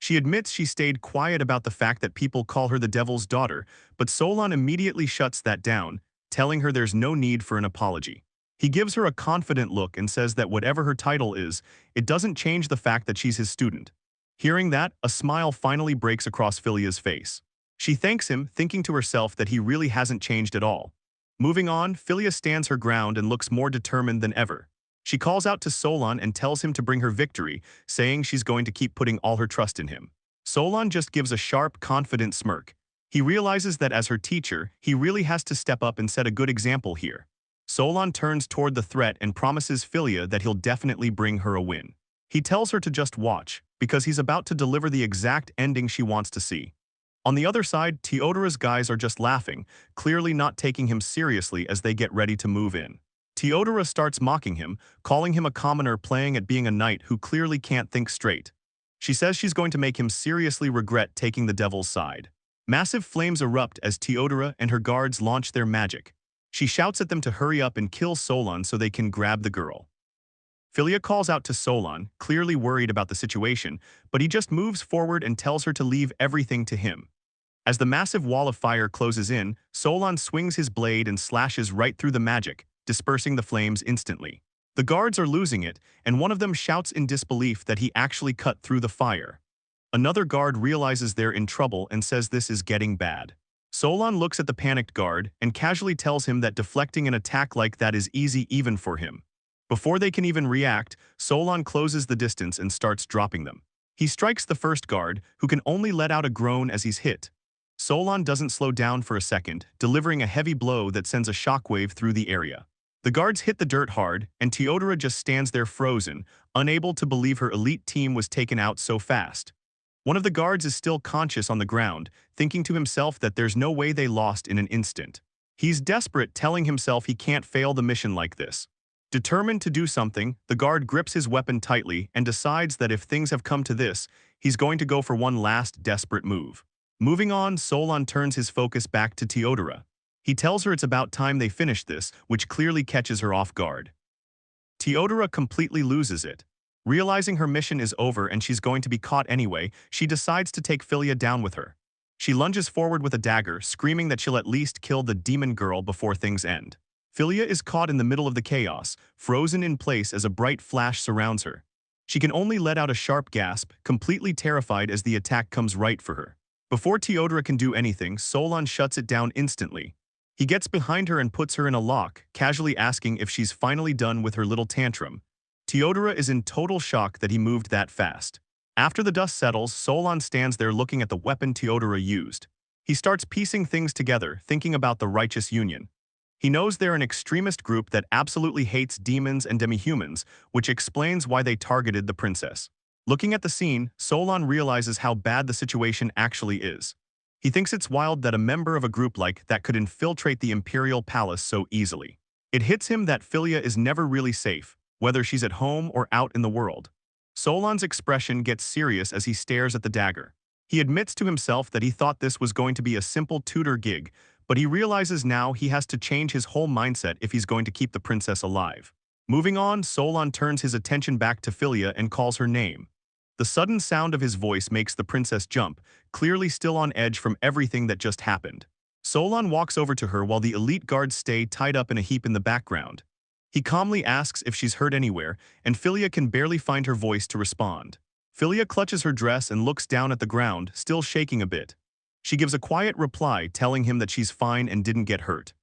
She admits she stayed quiet about the fact that people call her the Devil's Daughter, but Solon immediately shuts that down, telling her there's no need for an apology. He gives her a confident look and says that whatever her title is, it doesn't change the fact that she's his student. Hearing that, a smile finally breaks across Fyllia's face. She thanks him, thinking to herself that he really hasn't changed at all. Moving on, Fyia stands her ground and looks more determined than ever. She calls out to Solon and tells him to bring her victory, saying she's going to keep putting all her trust in him. Solon just gives a sharp, confident smirk. He realizes that as her teacher, he really has to step up and set a good example here. Solon turns toward the threat and promises Fyia that he'll definitely bring her a win. He tells her to just watch, because he's about to deliver the exact ending she wants to see. On the other side, Teodora's guys are just laughing, clearly not taking him seriously as they get ready to move in. Teodora starts mocking him, calling him a commoner playing at being a knight who clearly can't think straight. She says she's going to make him seriously regret taking the devil's side. Massive flames erupt as Teodora and her guards launch their magic. She shouts at them to hurry up and kill Solon so they can grab the girl. Fyia calls out to Solon, clearly worried about the situation, but he just moves forward and tells her to leave everything to him. As the massive wall of fire closes in, Solon swings his blade and slashes right through the magic, dispersing the flames instantly. The guards are losing it, and one of them shouts in disbelief that he actually cut through the fire. Another guard realizes they're in trouble and says this is getting bad. Solon looks at the panicked guard and casually tells him that deflecting an attack like that is easy even for him. Before they can even react, Solon closes the distance and starts dropping them. He strikes the first guard, who can only let out a groan as he's hit. Solon doesn't slow down for a second, delivering a heavy blow that sends a shockwave through the area. The guards hit the dirt hard, and Teodora just stands there frozen, unable to believe her elite team was taken out so fast. One of the guards is still conscious on the ground, thinking to himself that there's no way they lost in an instant. He's desperate, telling himself he can't fail the mission like this. Determined to do something, the guard grips his weapon tightly and decides that if things have come to this, he's going to go for one last desperate move. Moving on, Solon turns his focus back to Teodora. He tells her it's about time they finish this, which clearly catches her off guard. Teodora completely loses it. Realizing her mission is over and she's going to be caught anyway, she decides to take Fyia down with her. She lunges forward with a dagger, screaming that she'll at least kill the demon girl before things end. Fyia is caught in the middle of the chaos, frozen in place as a bright flash surrounds her. She can only let out a sharp gasp, completely terrified as the attack comes right for her. Before Teodora can do anything, Solon shuts it down instantly. He gets behind her and puts her in a lock, casually asking if she's finally done with her little tantrum. Teodora is in total shock that he moved that fast. After the dust settles, Solon stands there looking at the weapon Teodora used. He starts piecing things together, thinking about the Righteous Union. He knows they're an extremist group that absolutely hates demons and demihumans, which explains why they targeted the princess. Looking at the scene, Solon realizes how bad the situation actually is. He thinks it's wild that a member of a group like that could infiltrate the Imperial Palace so easily. It hits him that Fyia is never really safe, whether she's at home or out in the world. Solon's expression gets serious as he stares at the dagger. He admits to himself that he thought this was going to be a simple tutor gig, but he realizes now he has to change his whole mindset if he's going to keep the princess alive. Moving on, Solon turns his attention back to Fyia and calls her name. The sudden sound of his voice makes the princess jump, clearly still on edge from everything that just happened. Solon walks over to her while the elite guards stay tied up in a heap in the background. He calmly asks if she's hurt anywhere, and Fyia can barely find her voice to respond. Fyia clutches her dress and looks down at the ground, still shaking a bit. She gives a quiet reply telling him that she's fine and didn't get hurt.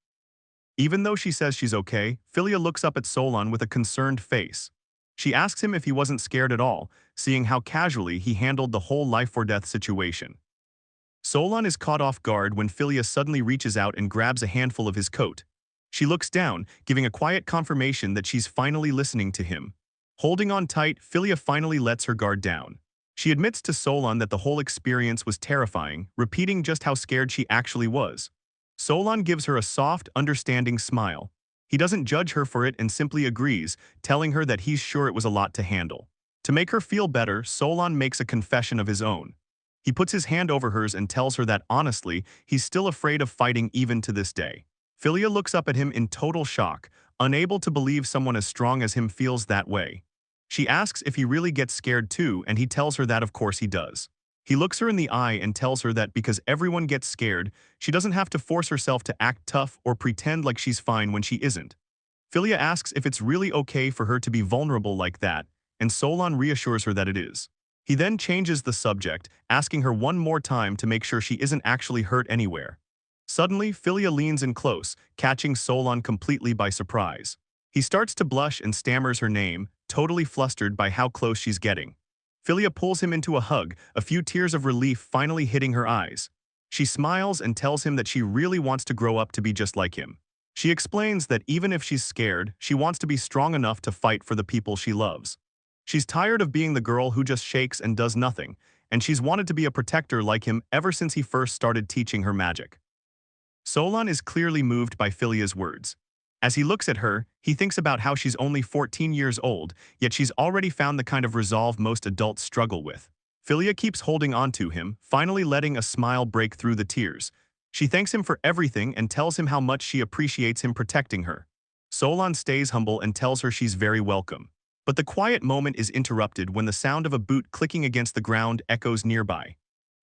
Even though she says she's okay, Fyia looks up at Solon with a concerned face. She asks him if he wasn't scared at all, seeing how casually he handled the whole life-or-death situation. Solon is caught off guard when Fyia suddenly reaches out and grabs a handful of his coat. She looks down, giving a quiet confirmation that she's finally listening to him. Holding on tight, Fyia finally lets her guard down. She admits to Solon that the whole experience was terrifying, repeating just how scared she actually was. Solon gives her a soft, understanding smile. He doesn't judge her for it and simply agrees, telling her that he's sure it was a lot to handle. To make her feel better, Solon makes a confession of his own. He puts his hand over hers and tells her that, honestly, he's still afraid of fighting even to this day. Fyia looks up at him in total shock, unable to believe someone as strong as him feels that way. She asks if he really gets scared too, and he tells her that of course he does. He looks her in the eye and tells her that because everyone gets scared, she doesn't have to force herself to act tough or pretend like she's fine when she isn't. Fyia asks if it's really okay for her to be vulnerable like that, and Solon reassures her that it is. He then changes the subject, asking her one more time to make sure she isn't actually hurt anywhere. Suddenly, Fyia leans in close, catching Solon completely by surprise. He starts to blush and stammers her name, totally flustered by how close she's getting. Fyia pulls him into a hug, a few tears of relief finally hitting her eyes. She smiles and tells him that she really wants to grow up to be just like him. She explains that even if she's scared, she wants to be strong enough to fight for the people she loves. She's tired of being the girl who just shakes and does nothing, and she's wanted to be a protector like him ever since he first started teaching her magic. Solon is clearly moved by Filia's words. As he looks at her, he thinks about how she's only 14 years old, yet she's already found the kind of resolve most adults struggle with. Fyia keeps holding on to him, finally letting a smile break through the tears. She thanks him for everything and tells him how much she appreciates him protecting her. Solon stays humble and tells her she's very welcome. But the quiet moment is interrupted when the sound of a boot clicking against the ground echoes nearby.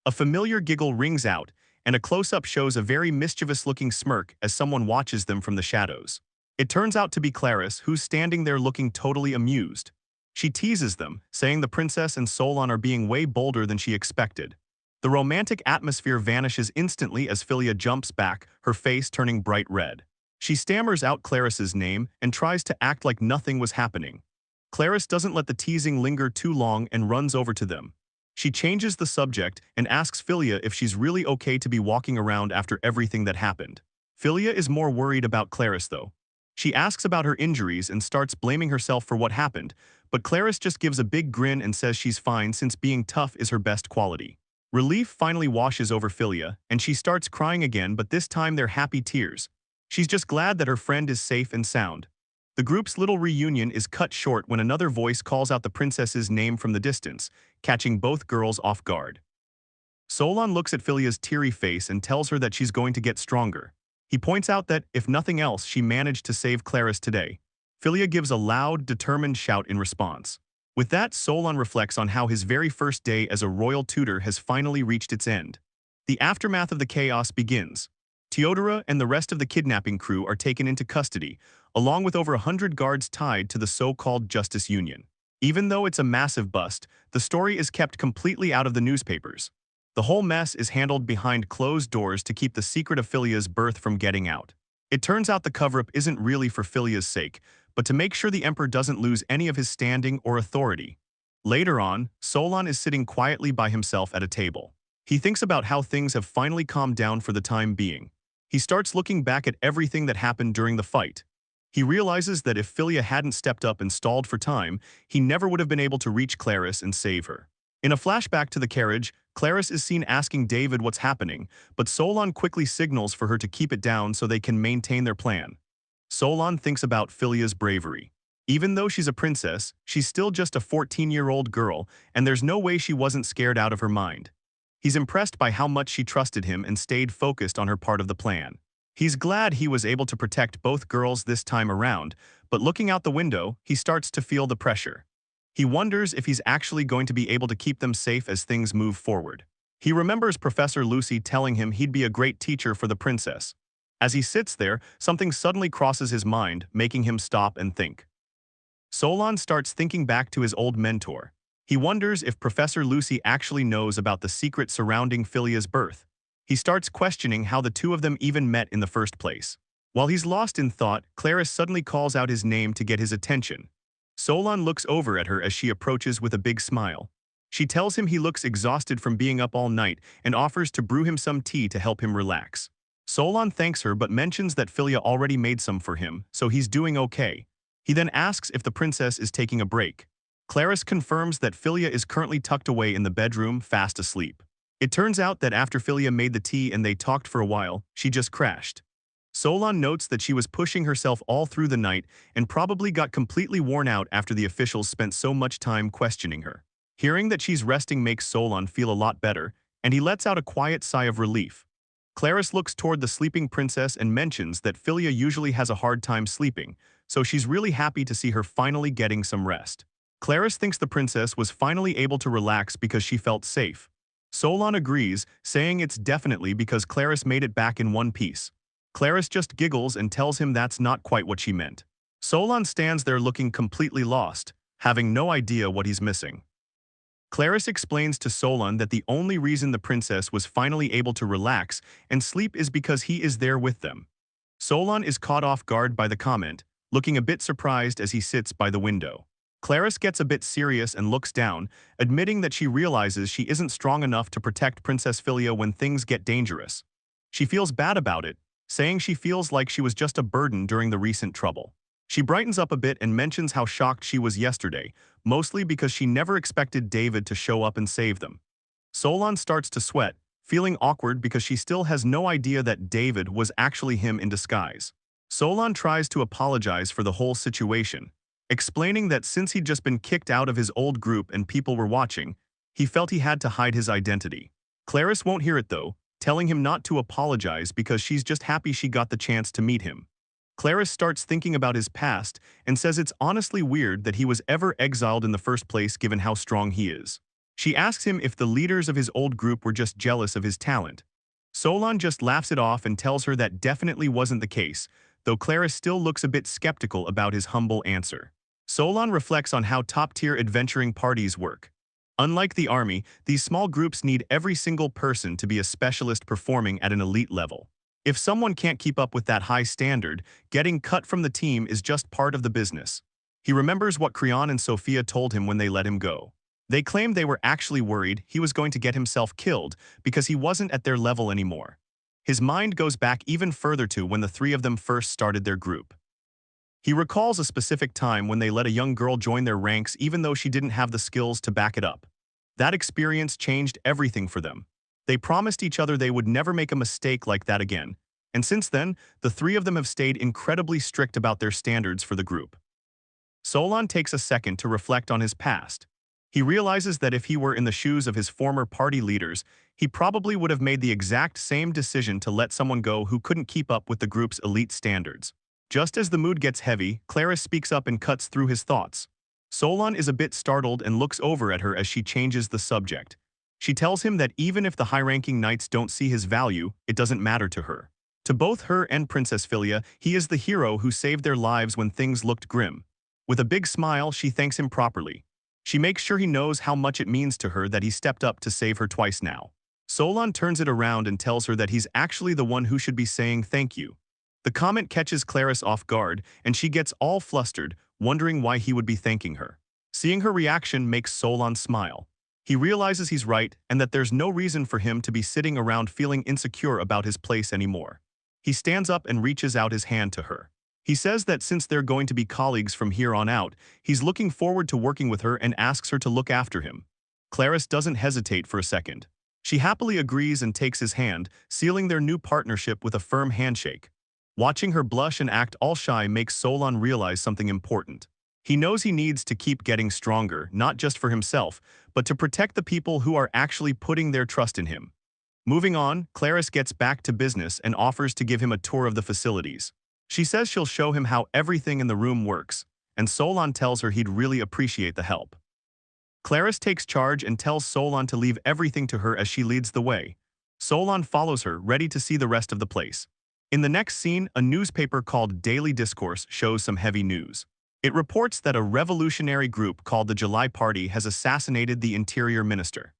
A familiar giggle rings out, and a close-up shows a very mischievous-looking smirk as someone watches them from the shadows. It turns out to be ClariS, who's standing there looking totally amused. She teases them, saying the princess and Solon are being way bolder than she expected. The romantic atmosphere vanishes instantly as Fyia jumps back, her face turning bright red. She stammers out ClariS's name and tries to act like nothing was happening. ClariS doesn't let the teasing linger too long and runs over to them. She changes the subject and asks Fyia if she's really okay to be walking around after everything that happened. Fyia is more worried about ClariS though. She asks about her injuries and starts blaming herself for what happened, but ClariS just gives a big grin and says she's fine since being tough is her best quality. Relief finally washes over Fyia, and she starts crying again, but this time they're happy tears. She's just glad that her friend is safe and sound. The group's little reunion is cut short when another voice calls out the princess's name from the distance, catching both girls off guard. Solon looks at Filia's teary face and tells her that she's going to get stronger. He points out that, if nothing else, she managed to save ClariS today. Fyia gives a loud, determined shout in response. With that, Solon reflects on how his very first day as a royal tutor has finally reached its end. The aftermath of the chaos begins. Teodora and the rest of the kidnapping crew are taken into custody, along with over 100 guards tied to the so-called Justice Union. Even though it's a massive bust, the story is kept completely out of the newspapers. The whole mess is handled behind closed doors to keep the secret of Filia's birth from getting out. It turns out the cover-up isn't really for Filia's sake, but to make sure the Emperor doesn't lose any of his standing or authority. Later on, Solon is sitting quietly by himself at a table. He thinks about how things have finally calmed down for the time being. He starts looking back at everything that happened during the fight. He realizes that if Fyia hadn't stepped up and stalled for time, he never would have been able to reach ClariS and save her. In a flashback to the carriage, ClariS is seen asking David what's happening, but Solon quickly signals for her to keep it down so they can maintain their plan. Solon thinks about Filia's bravery. Even though she's a princess, she's still just a 14-year-old girl, and there's no way she wasn't scared out of her mind. He's impressed by how much she trusted him and stayed focused on her part of the plan. He's glad he was able to protect both girls this time around, but looking out the window, he starts to feel the pressure. He wonders if he's actually going to be able to keep them safe as things move forward. He remembers Professor Lucy telling him he'd be a great teacher for the princess. As he sits there, something suddenly crosses his mind, making him stop and think. Solon starts thinking back to his old mentor. He wonders if Professor Lucy actually knows about the secret surrounding Filia's birth. He starts questioning how the two of them even met in the first place. While he's lost in thought, ClariS suddenly calls out his name to get his attention. Solon looks over at her as she approaches with a big smile. She tells him he looks exhausted from being up all night and offers to brew him some tea to help him relax. Solon thanks her but mentions that Fyia already made some for him, so he's doing okay. He then asks if the princess is taking a break. ClariS confirms that Fyia is currently tucked away in the bedroom, fast asleep. It turns out that after Fyia made the tea and they talked for a while, she just crashed. Solon notes that she was pushing herself all through the night and probably got completely worn out after the officials spent so much time questioning her. Hearing that she's resting makes Solon feel a lot better, and he lets out a quiet sigh of relief. ClariS looks toward the sleeping princess and mentions that Fyia usually has a hard time sleeping, so she's really happy to see her finally getting some rest. ClariS thinks the princess was finally able to relax because she felt safe. Solon agrees, saying it's definitely because ClariS made it back in one piece. ClariS just giggles and tells him that's not quite what she meant. Solon stands there looking completely lost, having no idea what he's missing. ClariS explains to Solon that the only reason the princess was finally able to relax and sleep is because he is there with them. Solon is caught off guard by the comment, looking a bit surprised as he sits by the window. ClariS gets a bit serious and looks down, admitting that she realizes she isn't strong enough to protect Princess Fyia when things get dangerous. She feels bad about it, saying she feels like she was just a burden during the recent trouble. She brightens up a bit and mentions how shocked she was yesterday, mostly because she never expected David to show up and save them. Solon starts to sweat, feeling awkward because she still has no idea that David was actually him in disguise. Solon tries to apologize for the whole situation, explaining that since he'd just been kicked out of his old group and people were watching, he felt he had to hide his identity. ClariS won't hear it though, telling him not to apologize because she's just happy she got the chance to meet him. ClariS starts thinking about his past and says it's honestly weird that he was ever exiled in the first place given how strong he is. She asks him if the leaders of his old group were just jealous of his talent. Solon just laughs it off and tells her that definitely wasn't the case, though ClariS still looks a bit skeptical about his humble answer. Solon reflects on how top-tier adventuring parties work. Unlike the army, these small groups need every single person to be a specialist performing at an elite level. If someone can't keep up with that high standard, getting cut from the team is just part of the business. He remembers what Creon and Sophia told him when they let him go. They claimed they were actually worried he was going to get himself killed because he wasn't at their level anymore. His mind goes back even further to when the three of them first started their group. He recalls a specific time when they let a young girl join their ranks even though she didn't have the skills to back it up. That experience changed everything for them. They promised each other they would never make a mistake like that again, and since then, the three of them have stayed incredibly strict about their standards for the group. Solon takes a second to reflect on his past. He realizes that if he were in the shoes of his former party leaders, he probably would have made the exact same decision to let someone go who couldn't keep up with the group's elite standards. Just as the mood gets heavy, ClariS speaks up and cuts through his thoughts. Solon is a bit startled and looks over at her as she changes the subject. She tells him that even if the high-ranking knights don't see his value, it doesn't matter to her. To both her and Princess Fyia, he is the hero who saved their lives when things looked grim. With a big smile, she thanks him properly. She makes sure he knows how much it means to her that he stepped up to save her twice now. Solon turns it around and tells her that he's actually the one who should be saying thank you. The comment catches ClariS off guard, and she gets all flustered, wondering why he would be thanking her. Seeing her reaction makes Solon smile. He realizes he's right and that there's no reason for him to be sitting around feeling insecure about his place anymore. He stands up and reaches out his hand to her. He says that since they're going to be colleagues from here on out, he's looking forward to working with her and asks her to look after him. ClariS doesn't hesitate for a second. She happily agrees and takes his hand, sealing their new partnership with a firm handshake. Watching her blush and act all shy makes Solon realize something important. He knows he needs to keep getting stronger, not just for himself, but to protect the people who are actually putting their trust in him. Moving on, ClariS gets back to business and offers to give him a tour of the facilities. She says she'll show him how everything in the room works, and Solon tells her he'd really appreciate the help. ClariS takes charge and tells Solon to leave everything to her as she leads the way. Solon follows her, ready to see the rest of the place. In the next scene, a newspaper called Daily Discourse shows some heavy news. It reports that a revolutionary group called the July Party has assassinated the Interior Minister.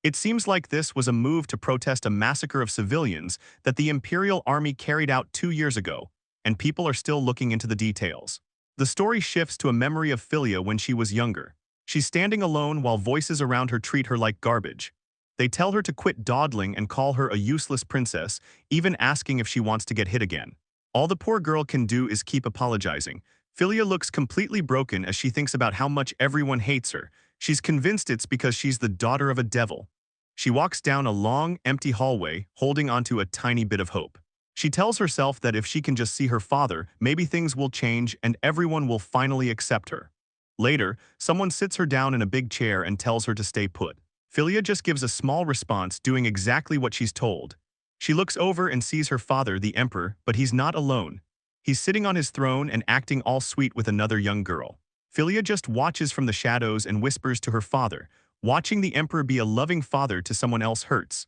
It seems like this was a move to protest a massacre of civilians that the Imperial Army carried out 2 years ago, and people are still looking into the details. The story shifts to a memory of Fyia when she was younger. She's standing alone while voices around her treat her like garbage. They tell her to quit dawdling and call her a useless princess, even asking if she wants to get hit again. All the poor girl can do is keep apologizing. Fyia looks completely broken as she thinks about how much everyone hates her. She's convinced it's because she's the daughter of a devil. She walks down a long, empty hallway, holding onto a tiny bit of hope. She tells herself that if she can just see her father, maybe things will change and everyone will finally accept her. Later, someone sits her down in a big chair and tells her to stay put. Fyia just gives a small response, doing exactly what she's told. She looks over and sees her father, the emperor, but he's not alone. He's sitting on his throne and acting all sweet with another young girl. Fyia just watches from the shadows and whispers to her father. Watching the emperor be a loving father to someone else hurts.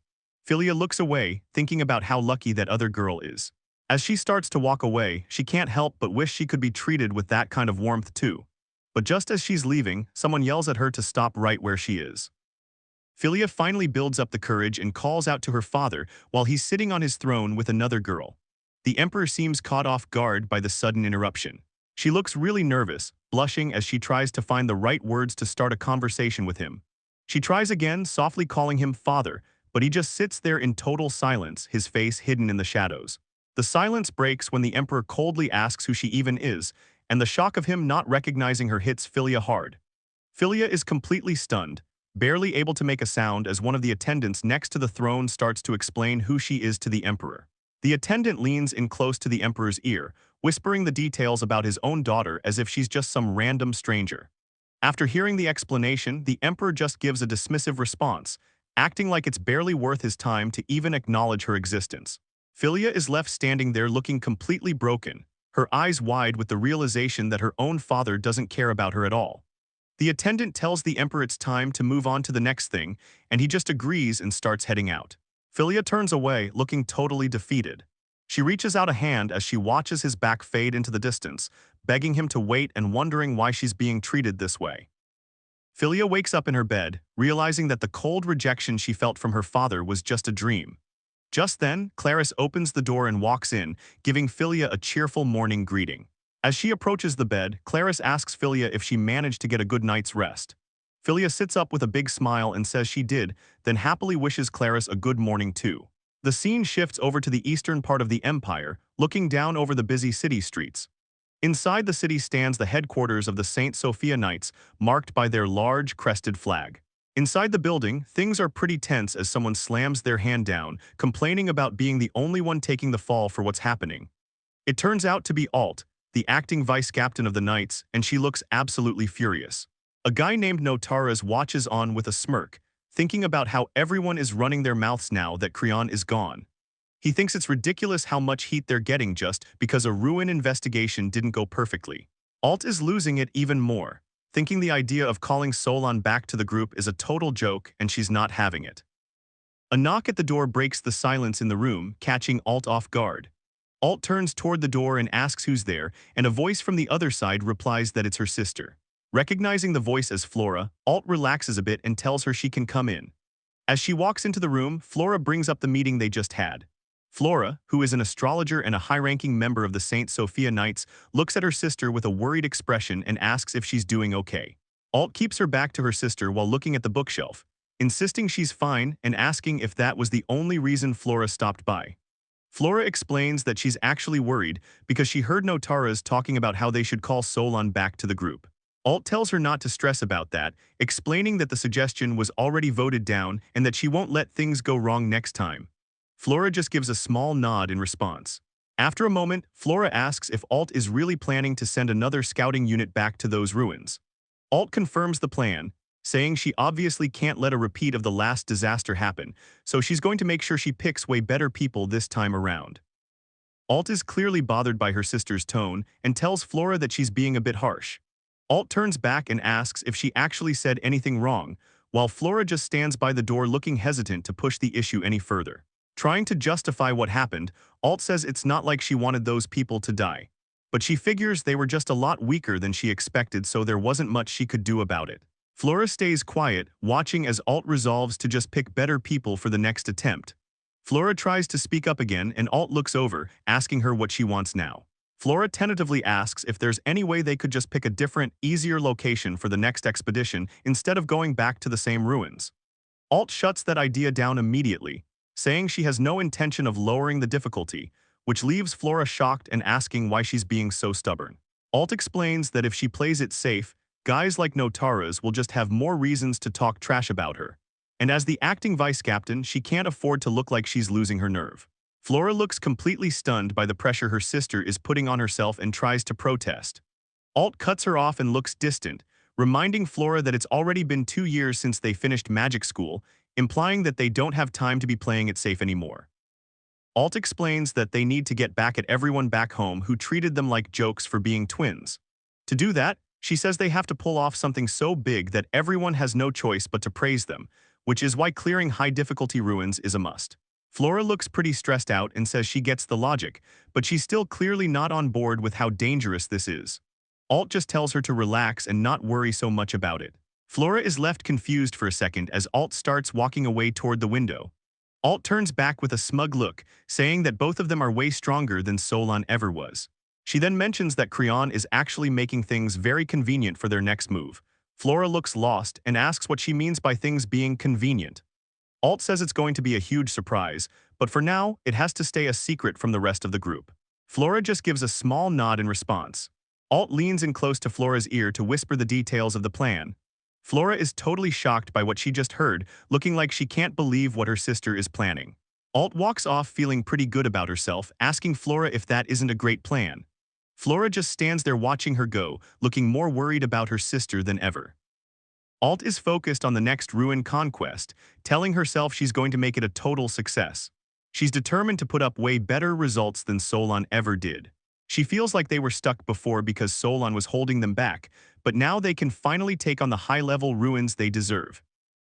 Fyia looks away, thinking about how lucky that other girl is. As she starts to walk away, she can't help but wish she could be treated with that kind of warmth too. But just as she's leaving, someone yells at her to stop right where she is. Fyia finally builds up the courage and calls out to her father while he's sitting on his throne with another girl. The emperor seems caught off guard by the sudden interruption. She looks really nervous, blushing as she tries to find the right words to start a conversation with him. She tries again, softly calling him father, but he just sits there in total silence, his face hidden in the shadows. The silence breaks when the emperor coldly asks who she even is, and the shock of him not recognizing her hits Fyia hard. Fyia is completely stunned, barely able to make a sound as one of the attendants next to the throne starts to explain who she is to the emperor. The attendant leans in close to the emperor's ear, whispering the details about his own daughter as if she's just some random stranger. After hearing the explanation, the emperor just gives a dismissive response, acting like it's barely worth his time to even acknowledge her existence. Fyia is left standing there looking completely broken, her eyes wide with the realization that her own father doesn't care about her at all. The attendant tells the emperor it's time to move on to the next thing, and he just agrees and starts heading out. Fyia turns away, looking totally defeated. She reaches out a hand as she watches his back fade into the distance, begging him to wait and wondering why she's being treated this way. Fyia wakes up in her bed, realizing that the cold rejection she felt from her father was just a dream. Just then, ClariS opens the door and walks in, giving Fyia a cheerful morning greeting. As she approaches the bed, ClariS asks Fyia if she managed to get a good night's rest. Fyia sits up with a big smile and says she did, then happily wishes ClariS a good morning too. The scene shifts over to the eastern part of the empire, looking down over the busy city streets. Inside the city stands the headquarters of the St. Sophia Knights, marked by their large crested flag. Inside the building, things are pretty tense as someone slams their hand down, complaining about being the only one taking the fall for what's happening. It turns out to be Alt, the acting vice-captain of the Knights, and she looks absolutely furious. A guy named Notaras watches on with a smirk, thinking about how everyone is running their mouths now that Creon is gone. He thinks it's ridiculous how much heat they're getting just because a ruin investigation didn't go perfectly. Alt is losing it even more, thinking the idea of calling Solon back to the group is a total joke and she's not having it. A knock at the door breaks the silence in the room, catching Alt off guard. Alt turns toward the door and asks who's there, and a voice from the other side replies that it's her sister. Recognizing the voice as Flora, Alt relaxes a bit and tells her she can come in. As she walks into the room, Flora brings up the meeting they just had. Flora, who is an astrologer and a high-ranking member of the St. Sophia Knights, looks at her sister with a worried expression and asks if she's doing okay. Alt keeps her back to her sister while looking at the bookshelf, insisting she's fine and asking if that was the only reason Flora stopped by. Flora explains that she's actually worried because she heard Notaras talking about how they should call Solon back to the group. Alt tells her not to stress about that, explaining that the suggestion was already voted down and that she won't let things go wrong next time. Flora just gives a small nod in response. After a moment, Flora asks if Alt is really planning to send another scouting unit back to those ruins. Alt confirms the plan, saying she obviously can't let a repeat of the last disaster happen, so she's going to make sure she picks way better people this time around. Alt is clearly bothered by her sister's tone and tells Flora that she's being a bit harsh. Alt turns back and asks if she actually said anything wrong, while Flora just stands by the door looking hesitant to push the issue any further. Trying to justify what happened, Alt says it's not like she wanted those people to die, but she figures they were just a lot weaker than she expected, so there wasn't much she could do about it. Flora stays quiet, watching as Alt resolves to just pick better people for the next attempt. Flora tries to speak up again and Alt looks over, asking her what she wants now. Flora tentatively asks if there's any way they could just pick a different, easier location for the next expedition instead of going back to the same ruins. Alt shuts that idea down immediately, saying she has no intention of lowering the difficulty, which leaves Flora shocked and asking why she's being so stubborn. Alt explains that if she plays it safe, guys like Notaras will just have more reasons to talk trash about her. And as the acting vice captain, she can't afford to look like she's losing her nerve. Flora looks completely stunned by the pressure her sister is putting on herself and tries to protest. Alt cuts her off and looks distant, reminding Flora that it's already been 2 years since they finished magic school, implying that they don't have time to be playing it safe anymore. Alt explains that they need to get back at everyone back home who treated them like jokes for being twins. To do that, she says they have to pull off something so big that everyone has no choice but to praise them, which is why clearing high-difficulty ruins is a must. Flora looks pretty stressed out and says she gets the logic, but she's still clearly not on board with how dangerous this is. Alt just tells her to relax and not worry so much about it. Flora is left confused for a second as Alt starts walking away toward the window. Alt turns back with a smug look, saying that both of them are way stronger than Solon ever was. She then mentions that Creon is actually making things very convenient for their next move. Flora looks lost and asks what she means by things being convenient. Alt says it's going to be a huge surprise, but for now, it has to stay a secret from the rest of the group. Flora just gives a small nod in response. Alt leans in close to Flora's ear to whisper the details of the plan. Flora is totally shocked by what she just heard, looking like she can't believe what her sister is planning. Alt walks off feeling pretty good about herself, asking Flora if that isn't a great plan. Flora just stands there watching her go, looking more worried about her sister than ever. Alt is focused on the next ruin conquest, telling herself she's going to make it a total success. She's determined to put up way better results than Solon ever did. She feels like they were stuck before because Solon was holding them back, but now they can finally take on the high-level ruins they deserve.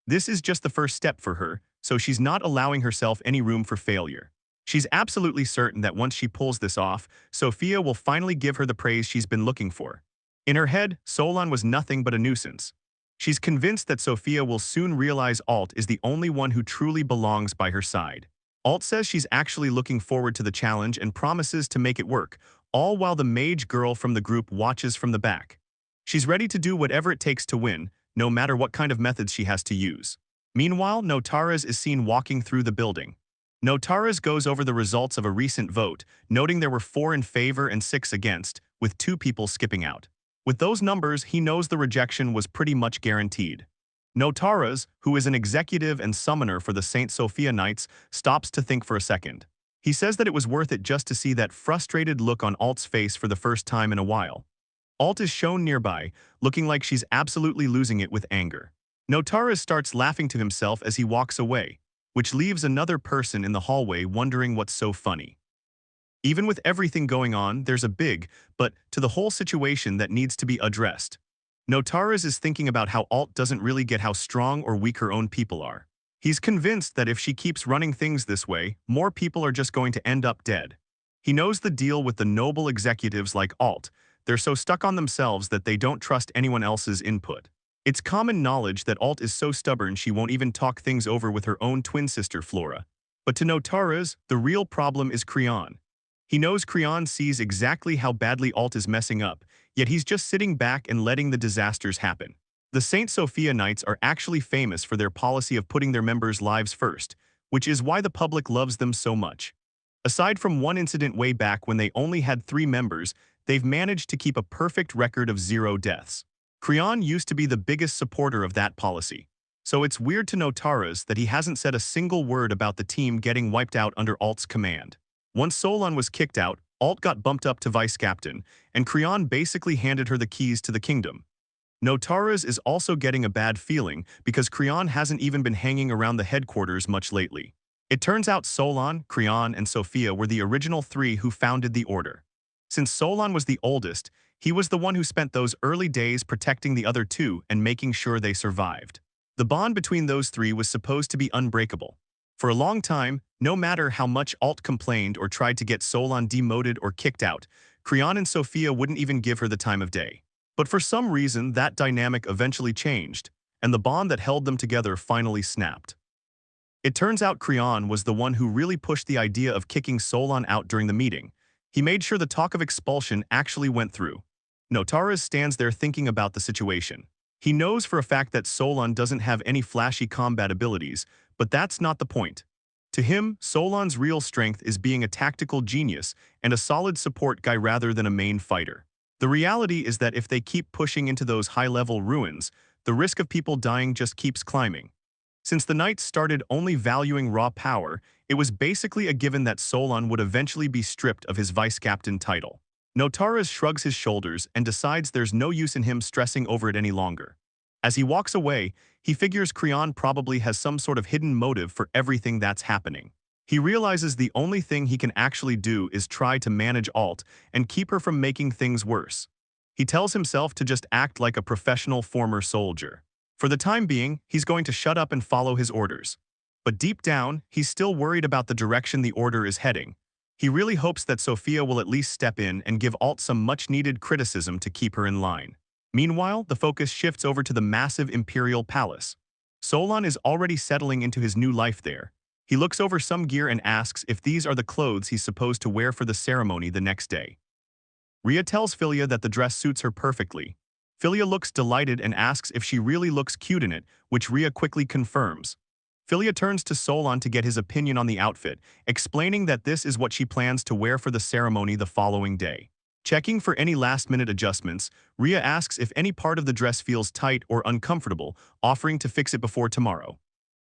This is just the first step for her, so she's not allowing herself any room for failure. She's absolutely certain that once she pulls this off, Sophia will finally give her the praise she's been looking for. In her head, Solon was nothing but a nuisance. She's convinced that Sophia will soon realize Alt is the only one who truly belongs by her side. Alt says she's actually looking forward to the challenge and promises to make it work, all while the mage girl from the group watches from the back. She's ready to do whatever it takes to win, no matter what kind of methods she has to use. Meanwhile, Notaras is seen walking through the building. Notaras goes over the results of a recent vote, noting there were 4 in favor and 6 against, with 2 people skipping out. With those numbers, he knows the rejection was pretty much guaranteed. Notaras, who is an executive and summoner for the St. Sophia Knights, stops to think for a second. He says that it was worth it just to see that frustrated look on Alt's face for the first time in a while. Alt is shown nearby, looking like she's absolutely losing it with anger. Notaras starts laughing to himself as he walks away, which leaves another person in the hallway wondering what's so funny. Even with everything going on, there's a big, but to the whole situation that needs to be addressed. Notaras is thinking about how Alt doesn't really get how strong or weak her own people are. He's convinced that if she keeps running things this way, more people are just going to end up dead. He knows the deal with the noble executives like Alt. They're so stuck on themselves that they don't trust anyone else's input. It's common knowledge that Alt is so stubborn she won't even talk things over with her own twin sister Flora. But to Notaras, the real problem is Creon. He knows Creon sees exactly how badly Alt is messing up, yet he's just sitting back and letting the disasters happen. The St. Sophia Knights are actually famous for their policy of putting their members' lives first, which is why the public loves them so much. Aside from one incident way back when they only had 3 members, they've managed to keep a perfect record of 0 deaths. Creon used to be the biggest supporter of that policy. So it's weird to Notaras that he hasn't said a single word about the team getting wiped out under Alt's command. Once Solon was kicked out, Alt got bumped up to vice captain, and Creon basically handed her the keys to the kingdom. Notaras is also getting a bad feeling because Creon hasn't even been hanging around the headquarters much lately. It turns out Solon, Creon, and Sophia were the original 3 who founded the order. Since Solon was the oldest, he was the one who spent those early days protecting the other 2 and making sure they survived. The bond between those 3 was supposed to be unbreakable. For a long time, no matter how much Alt complained or tried to get Solon demoted or kicked out, Creon and Sophia wouldn't even give her the time of day. But for some reason, that dynamic eventually changed. and the bond that held them together finally snapped. It turns out Creon was the one who really pushed the idea of kicking Solon out during the meeting. He made sure the talk of expulsion actually went through. Notaras stands there thinking about the situation. He knows for a fact that Solon doesn't have any flashy combat abilities, but that's not the point. To him, Solon's real strength is being a tactical genius and a solid support guy rather than a main fighter. The reality is that if they keep pushing into those high-level ruins, the risk of people dying just keeps climbing. Since the Knights started only valuing raw power, it was basically a given that Solon would eventually be stripped of his vice-captain title. Notaras shrugs his shoulders and decides there's no use in him stressing over it any longer. As he walks away, he figures Creon probably has some sort of hidden motive for everything that's happening. He realizes the only thing he can actually do is try to manage Alt and keep her from making things worse. He tells himself to just act like a professional former soldier. For the time being, he's going to shut up and follow his orders. But deep down, he's still worried about the direction the order is heading. He really hopes that Sophia will at least step in and give Alt some much-needed criticism to keep her in line. Meanwhile, the focus shifts over to the massive Imperial Palace. Solon is already settling into his new life there. He looks over some gear and asks if these are the clothes he's supposed to wear for the ceremony the next day. Rhea tells Fyia that the dress suits her perfectly. Fyia looks delighted and asks if she really looks cute in it, which Rhea quickly confirms. Fyia turns to Solon to get his opinion on the outfit, explaining that this is what she plans to wear for the ceremony the following day. Checking for any last-minute adjustments, Rhea asks if any part of the dress feels tight or uncomfortable, offering to fix it before tomorrow.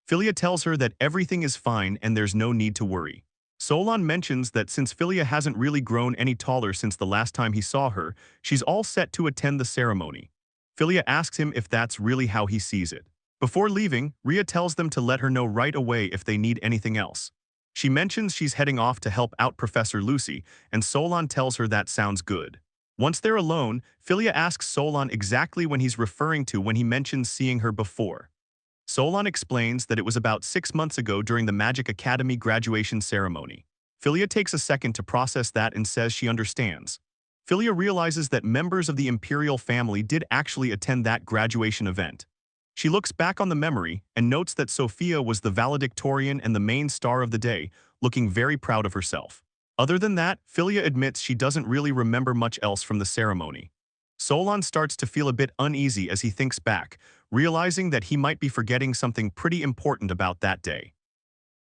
Fyia tells her that everything is fine and there's no need to worry. Solon mentions that since Fyia hasn't really grown any taller since the last time he saw her, she's all set to attend the ceremony. Fyia asks him if that's really how he sees it. Before leaving, Rhea tells them to let her know right away if they need anything else. She mentions she's heading off to help out Professor Lucy, and Solon tells her that sounds good. Once they're alone, Fyia asks Solon exactly when he's referring to when he mentions seeing her before. Solon explains that it was about 6 months ago during the Magic Academy graduation ceremony. Fyia takes a second to process that and says she understands. Fyia realizes that members of the Imperial family did actually attend that graduation event. She looks back on the memory and notes that Sophia was the valedictorian and the main star of the day, looking very proud of herself. Other than that, Fyia admits she doesn't really remember much else from the ceremony. Solon starts to feel a bit uneasy as he thinks back, realizing that he might be forgetting something pretty important about that day.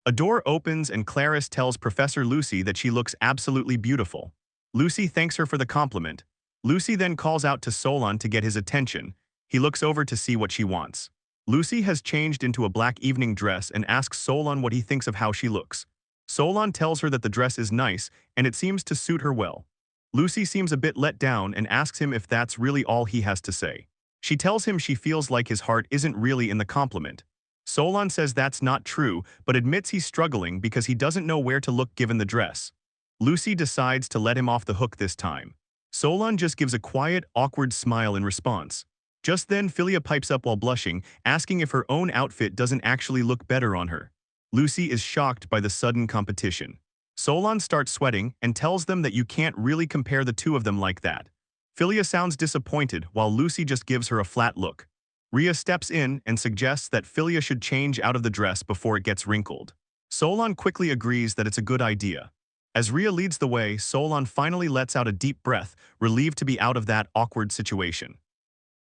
A door opens and ClariS tells Professor Lucy that she looks absolutely beautiful. Lucy thanks her for the compliment. Lucy then calls out to Solon to get his attention. He looks over to see what she wants. Lucy has changed into a black evening dress and asks Solon what he thinks of how she looks. Solon tells her that the dress is nice and it seems to suit her well. Lucy seems a bit let down and asks him if that's really all he has to say. She tells him she feels like his heart isn't really in the compliment. Solon says that's not true, but admits he's struggling because he doesn't know where to look given the dress. Lucy decides to let him off the hook this time. Solon just gives a quiet, awkward smile in response. Just then, Fyia pipes up while blushing, asking if her own outfit doesn't actually look better on her. Lucy is shocked by the sudden competition. Solon starts sweating and tells them that you can't really compare the two of them like that. Fyia sounds disappointed while Lucy just gives her a flat look. Rhea steps in and suggests that Fyia should change out of the dress before it gets wrinkled. Solon quickly agrees that it's a good idea. As Rhea leads the way, Solon finally lets out a deep breath, relieved to be out of that awkward situation.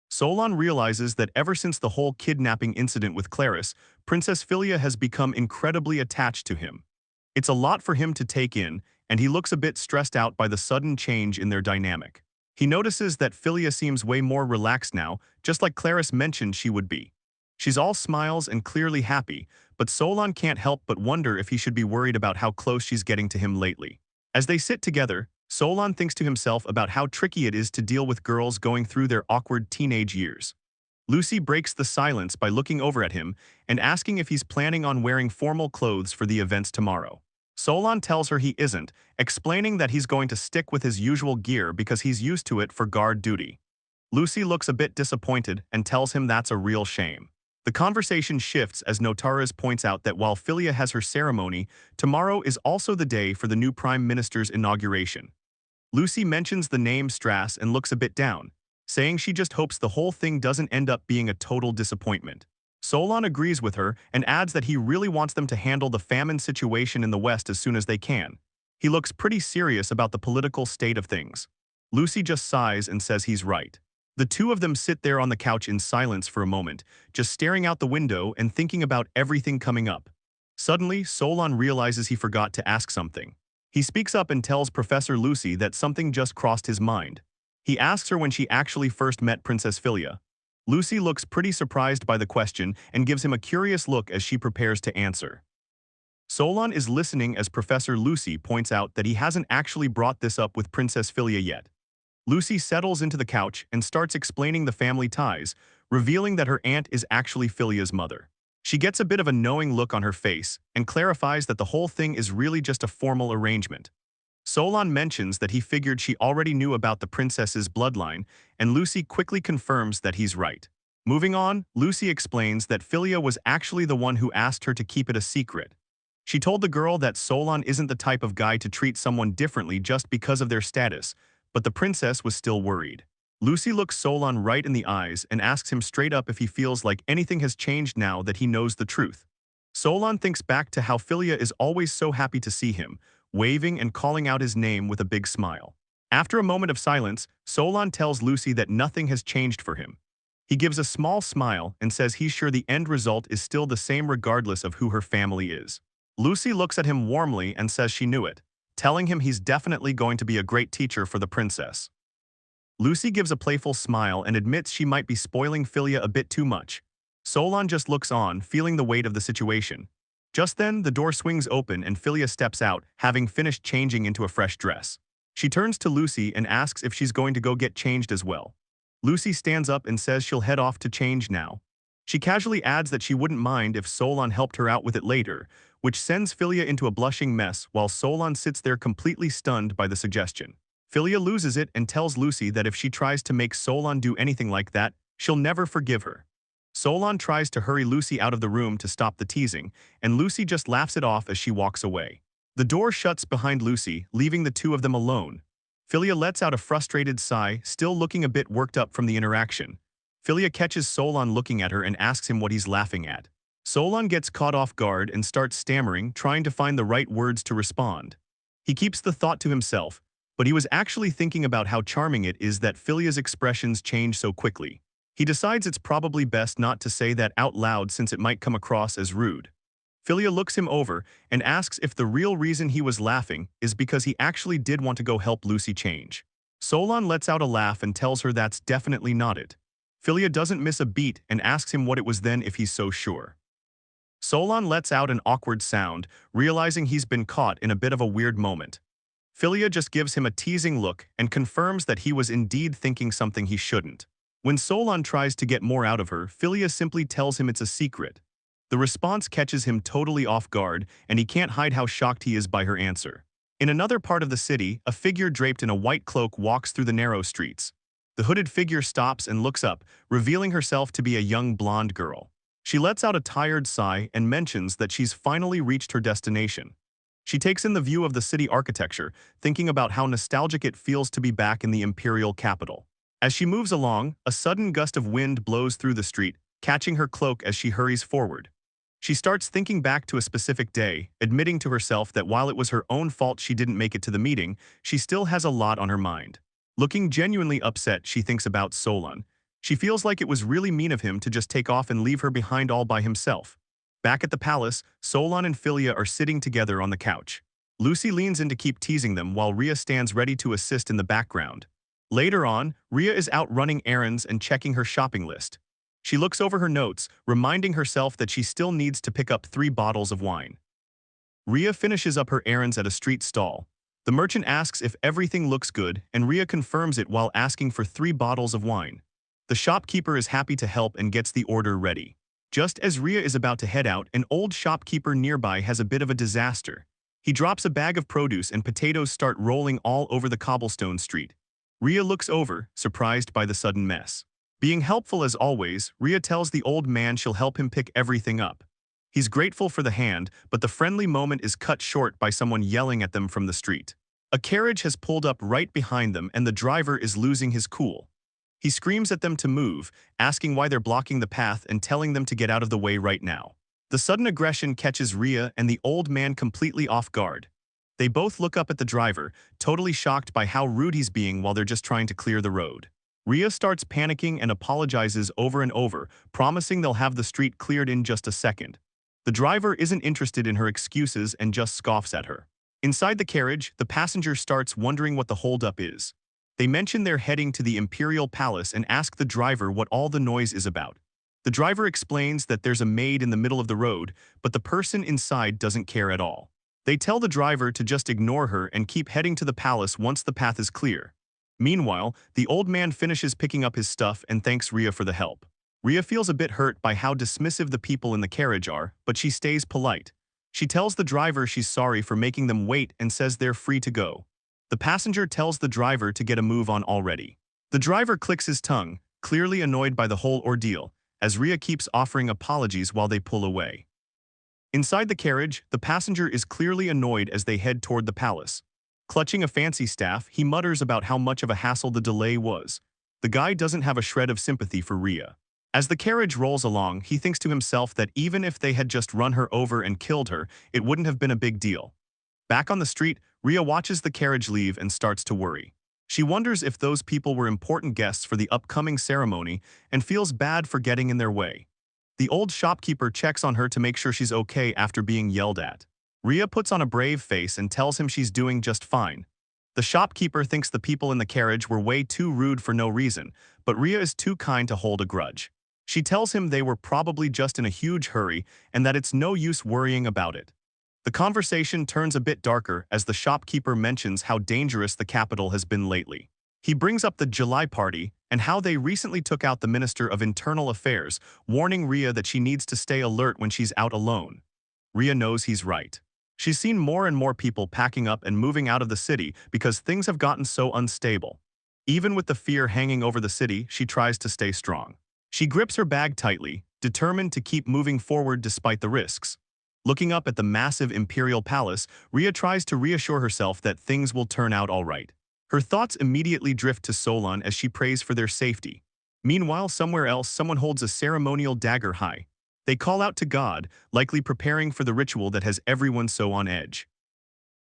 Solon realizes that ever since the whole kidnapping incident with ClariS, Princess Fyia has become incredibly attached to him. It's a lot for him to take in, and he looks a bit stressed out by the sudden change in their dynamic. He notices that Fyia seems way more relaxed now, just like ClariS mentioned she would be. She's all smiles and clearly happy, but Solon can't help but wonder if he should be worried about how close she's getting to him lately. As they sit together, Solon thinks to himself about how tricky it is to deal with girls going through their awkward teenage years. Lucy breaks the silence by looking over at him and asking if he's planning on wearing formal clothes for the events tomorrow. Solon tells her he isn't, explaining that he's going to stick with his usual gear because he's used to it for guard duty. Lucy looks a bit disappointed and tells him that's a real shame. The conversation shifts as Notaras points out that while Fyia has her ceremony, tomorrow is also the day for the new Prime Minister's inauguration. Lucy mentions the name Strass and looks a bit down. saying she just hopes the whole thing doesn't end up being a total disappointment. Solon agrees with her and adds that he really wants them to handle the famine situation in the West as soon as they can. He looks pretty serious about the political state of things. Lucy just sighs and says he's right. The two of them sit there on the couch in silence for a moment, just staring out the window and thinking about everything coming up. Suddenly, Solon realizes he forgot to ask something. He speaks up and tells Professor Lucy that something just crossed his mind. He asks her when she actually first met Princess Fyia. Lucy looks pretty surprised by the question and gives him a curious look as she prepares to answer. Solon is listening as Professor Lucy points out that he hasn't actually brought this up with Princess Fyia yet. Lucy settles into the couch and starts explaining the family ties, revealing that her aunt is actually Filia's mother. She gets a bit of a knowing look on her face and clarifies that the whole thing is really just a formal arrangement. Solon mentions that he figured she already knew about the princess's bloodline, and Lucy quickly confirms that he's right. Moving on, Lucy explains that Fyia was actually the one who asked her to keep it a secret. She told the girl that Solon isn't the type of guy to treat someone differently just because of their status, but the princess was still worried. Lucy looks Solon right in the eyes and asks him straight up if he feels like anything has changed now that he knows the truth. Solon thinks back to how Fyia is always so happy to see him, waving and calling out his name with a big smile. After a moment of silence, Solon tells Lucy that nothing has changed for him. He gives a small smile and says he's sure the end result is still the same regardless of who her family is. Lucy looks at him warmly and says she knew it, telling him he's definitely going to be a great teacher for the princess. Lucy gives a playful smile and admits she might be spoiling Fyia a bit too much. Solon just looks on, feeling the weight of the situation. Just then, the door swings open and Fyia steps out, having finished changing into a fresh dress. She turns to Lucy and asks if she's going to go get changed as well. Lucy stands up and says she'll head off to change now. She casually adds that she wouldn't mind if Solon helped her out with it later, which sends Fyia into a blushing mess while Solon sits there completely stunned by the suggestion. Fyia loses it and tells Lucy that if she tries to make Solon do anything like that, she'll never forgive her. Solon tries to hurry Lucy out of the room to stop the teasing, and Lucy just laughs it off as she walks away. The door shuts behind Lucy, leaving the two of them alone. Fyia lets out a frustrated sigh, still looking a bit worked up from the interaction. Fyia catches Solon looking at her and asks him what he's laughing at. Solon gets caught off guard and starts stammering, trying to find the right words to respond. He keeps the thought to himself, but he was actually thinking about how charming it is that Filia's expressions change so quickly. He decides it's probably best not to say that out loud since it might come across as rude. Fyia looks him over and asks if the real reason he was laughing is because he actually did want to go help Lucy change. Solon lets out a laugh and tells her that's definitely not it. Fyia doesn't miss a beat and asks him what it was then if he's so sure. Solon lets out an awkward sound, realizing he's been caught in a bit of a weird moment. Fyia just gives him a teasing look and confirms that he was indeed thinking something he shouldn't. When Solon tries to get more out of her, Fyia simply tells him it's a secret. The response catches him totally off guard, and he can't hide how shocked he is by her answer. In another part of the city, a figure draped in a white cloak walks through the narrow streets. The hooded figure stops and looks up, revealing herself to be a young blonde girl. She lets out a tired sigh and mentions that she's finally reached her destination. She takes in the view of the city architecture, thinking about how nostalgic it feels to be back in the imperial capital. As she moves along, a sudden gust of wind blows through the street, catching her cloak as she hurries forward. She starts thinking back to a specific day, admitting to herself that while it was her own fault she didn't make it to the meeting, she still has a lot on her mind. Looking genuinely upset, she thinks about Solon. She feels like it was really mean of him to just take off and leave her behind all by himself. Back at the palace, Solon and Fyia are sitting together on the couch. Lucy leans in to keep teasing them while Rhea stands ready to assist in the background. Later on, Rhea is out running errands and checking her shopping list. She looks over her notes, reminding herself that she still needs to pick up 3 bottles of wine. Rhea finishes up her errands at a street stall. The merchant asks if everything looks good, and Rhea confirms it while asking for 3 bottles of wine. The shopkeeper is happy to help and gets the order ready. Just as Rhea is about to head out, an old shopkeeper nearby has a bit of a disaster. He drops a bag of produce and potatoes start rolling all over the cobblestone street. Rhea looks over, surprised by the sudden mess. Being helpful as always, Rhea tells the old man she'll help him pick everything up. He's grateful for the hand, but the friendly moment is cut short by someone yelling at them from the street. A carriage has pulled up right behind them and the driver is losing his cool. He screams at them to move, asking why they're blocking the path and telling them to get out of the way right now. The sudden aggression catches Rhea and the old man completely off guard. They both look up at the driver, totally shocked by how rude he's being while they're just trying to clear the road. Rhea starts panicking and apologizes over and over, promising they'll have the street cleared in just a second. The driver isn't interested in her excuses and just scoffs at her. Inside the carriage, the passenger starts wondering what the holdup is. They mention they're heading to the Imperial Palace and ask the driver what all the noise is about. The driver explains that there's a maid in the middle of the road, but the person inside doesn't care at all. They tell the driver to just ignore her and keep heading to the palace once the path is clear. Meanwhile, the old man finishes picking up his stuff and thanks Rhea for the help. Rhea feels a bit hurt by how dismissive the people in the carriage are, but she stays polite. She tells the driver she's sorry for making them wait and says they're free to go. The passenger tells the driver to get a move on already. The driver clicks his tongue, clearly annoyed by the whole ordeal, as Rhea keeps offering apologies while they pull away. Inside the carriage, the passenger is clearly annoyed as they head toward the palace. Clutching a fancy staff, he mutters about how much of a hassle the delay was. The guy doesn't have a shred of sympathy for Rhea. As the carriage rolls along, he thinks to himself that even if they had just run her over and killed her, it wouldn't have been a big deal. Back on the street, Rhea watches the carriage leave and starts to worry. She wonders if those people were important guests for the upcoming ceremony and feels bad for getting in their way. The old shopkeeper checks on her to make sure she's okay after being yelled at. Rhea puts on a brave face and tells him she's doing just fine. The shopkeeper thinks the people in the carriage were way too rude for no reason, but Rhea is too kind to hold a grudge. She tells him they were probably just in a huge hurry and that it's no use worrying about it. The conversation turns a bit darker as the shopkeeper mentions how dangerous the capital has been lately. He brings up the July party and how they recently took out the Minister of Internal Affairs, warning Rhea that she needs to stay alert when she's out alone. Rhea knows he's right. She's seen more and more people packing up and moving out of the city because things have gotten so unstable. Even with the fear hanging over the city, she tries to stay strong. She grips her bag tightly, determined to keep moving forward despite the risks. Looking up at the massive Imperial Palace, Rhea tries to reassure herself that things will turn out all right. Her thoughts immediately drift to Solon as she prays for their safety. Meanwhile, somewhere else, someone holds a ceremonial dagger high. They call out to God, likely preparing for the ritual that has everyone so on edge.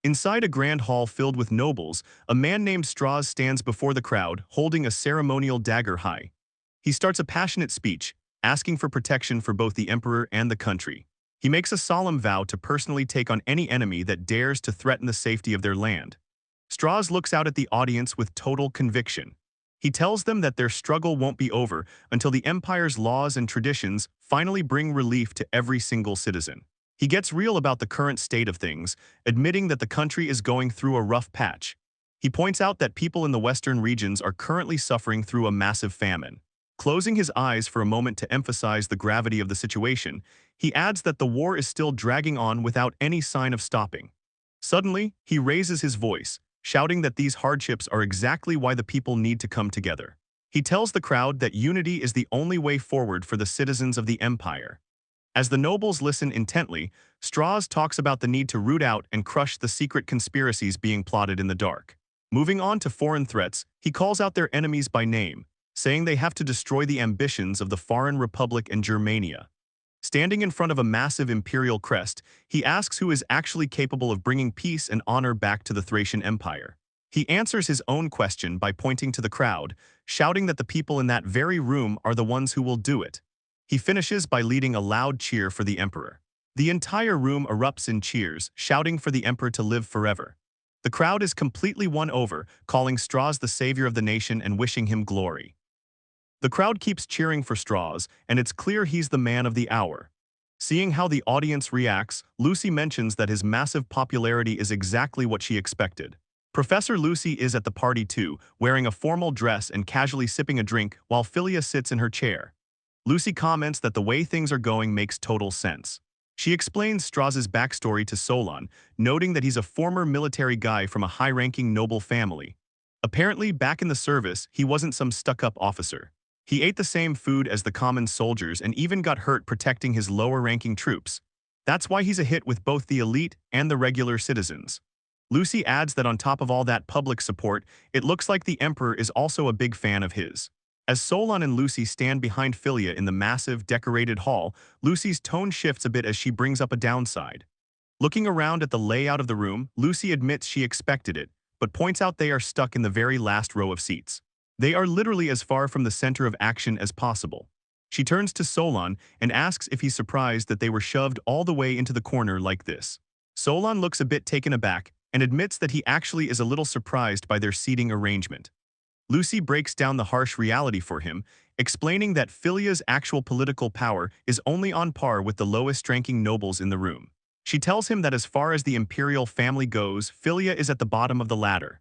Inside a grand hall filled with nobles, a man named Straws stands before the crowd, holding a ceremonial dagger high. He starts a passionate speech, asking for protection for both the emperor and the country. He makes a solemn vow to personally take on any enemy that dares to threaten the safety of their land. Straws looks out at the audience with total conviction. He tells them that their struggle won't be over until the empire's laws and traditions finally bring relief to every single citizen. He gets real about the current state of things, admitting that the country is going through a rough patch. He points out that people in the western regions are currently suffering through a massive famine. Closing his eyes for a moment to emphasize the gravity of the situation, he adds that the war is still dragging on without any sign of stopping. Suddenly, he raises his voice, shouting that these hardships are exactly why the people need to come together. He tells the crowd that unity is the only way forward for the citizens of the empire. As the nobles listen intently, Straws talks about the need to root out and crush the secret conspiracies being plotted in the dark. Moving on to foreign threats, he calls out their enemies by name, saying they have to destroy the ambitions of the foreign republic and Germania. Standing in front of a massive imperial crest, he asks who is actually capable of bringing peace and honor back to the Thracian Empire. He answers his own question by pointing to the crowd, shouting that the people in that very room are the ones who will do it. He finishes by leading a loud cheer for the emperor. The entire room erupts in cheers, shouting for the emperor to live forever. The crowd is completely won over, calling Straws the savior of the nation and wishing him glory. The crowd keeps cheering for Straws, and it's clear he's the man of the hour. Seeing how the audience reacts, Lucy mentions that his massive popularity is exactly what she expected. Professor Lucy is at the party too, wearing a formal dress and casually sipping a drink while Fyia sits in her chair. Lucy comments that the way things are going makes total sense. She explains Straws' backstory to Solon, noting that he's a former military guy from a high-ranking noble family. Apparently, back in the service, he wasn't some stuck-up officer. He ate the same food as the common soldiers and even got hurt protecting his lower-ranking troops. That's why he's a hit with both the elite and the regular citizens. Lucy adds that on top of all that public support, it looks like the emperor is also a big fan of his. As Solon and Lucy stand behind Fyia in the massive, decorated hall, Lucy's tone shifts a bit as she brings up a downside. Looking around at the layout of the room, Lucy admits she expected it, but points out they are stuck in the very last row of seats. They are literally as far from the center of action as possible. She turns to Solon and asks if he's surprised that they were shoved all the way into the corner like this. Solon looks a bit taken aback and admits that he actually is a little surprised by their seating arrangement. Lucy breaks down the harsh reality for him, explaining that Filia's actual political power is only on par with the lowest-ranking nobles in the room. She tells him that as far as the imperial family goes, Fyia is at the bottom of the ladder.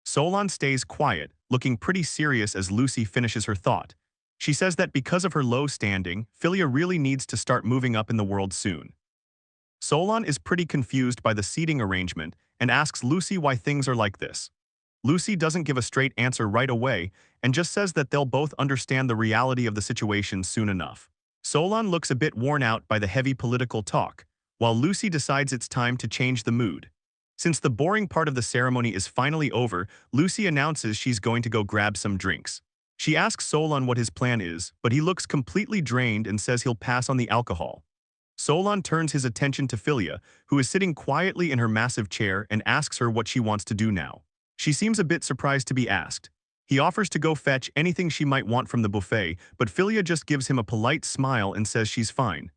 Solon stays quiet, looking pretty serious as Lucy finishes her thought. She says that because of her low standing, Fyia really needs to start moving up in the world soon. Solon is pretty confused by the seating arrangement and asks Lucy why things are like this. Lucy doesn't give a straight answer right away and just says that they'll both understand the reality of the situation soon enough. Solon looks a bit worn out by the heavy political talk, while Lucy decides it's time to change the mood. Since the boring part of the ceremony is finally over, Lucy announces she's going to go grab some drinks. She asks Solon what his plan is, but he looks completely drained and says he'll pass on the alcohol. Solon turns his attention to Fyia, who is sitting quietly in her massive chair, and asks her what she wants to do now. She seems a bit surprised to be asked. He offers to go fetch anything she might want from the buffet, but Fyia just gives him a polite smile and says she's fine.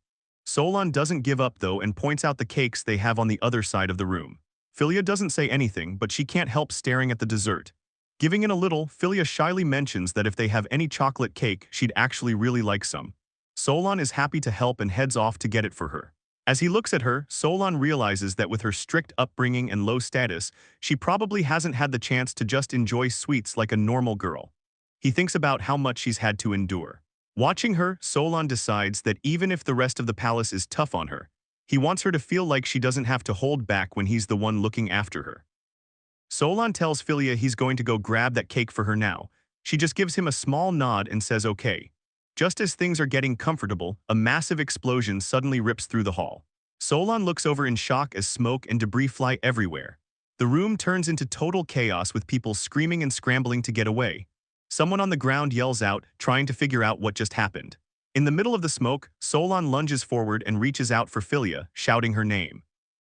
Solon doesn't give up though and points out the cakes they have on the other side of the room. Fyia doesn't say anything, but she can't help staring at the dessert. Giving in a little, Fyia shyly mentions that if they have any chocolate cake, she'd actually really like some. Solon is happy to help and heads off to get it for her. As he looks at her, Solon realizes that with her strict upbringing and low status, she probably hasn't had the chance to just enjoy sweets like a normal girl. He thinks about how much she's had to endure. Watching her, Solon decides that even if the rest of the palace is tough on her, he wants her to feel like she doesn't have to hold back when he's the one looking after her. Solon tells Fyia he's going to go grab that cake for her now. She just gives him a small nod and says okay. Just as things are getting comfortable, a massive explosion suddenly rips through the hall. Solon looks over in shock as smoke and debris fly everywhere. The room turns into total chaos with people screaming and scrambling to get away. Someone on the ground yells out, trying to figure out what just happened. In the middle of the smoke, Solon lunges forward and reaches out for Fyia, shouting her name.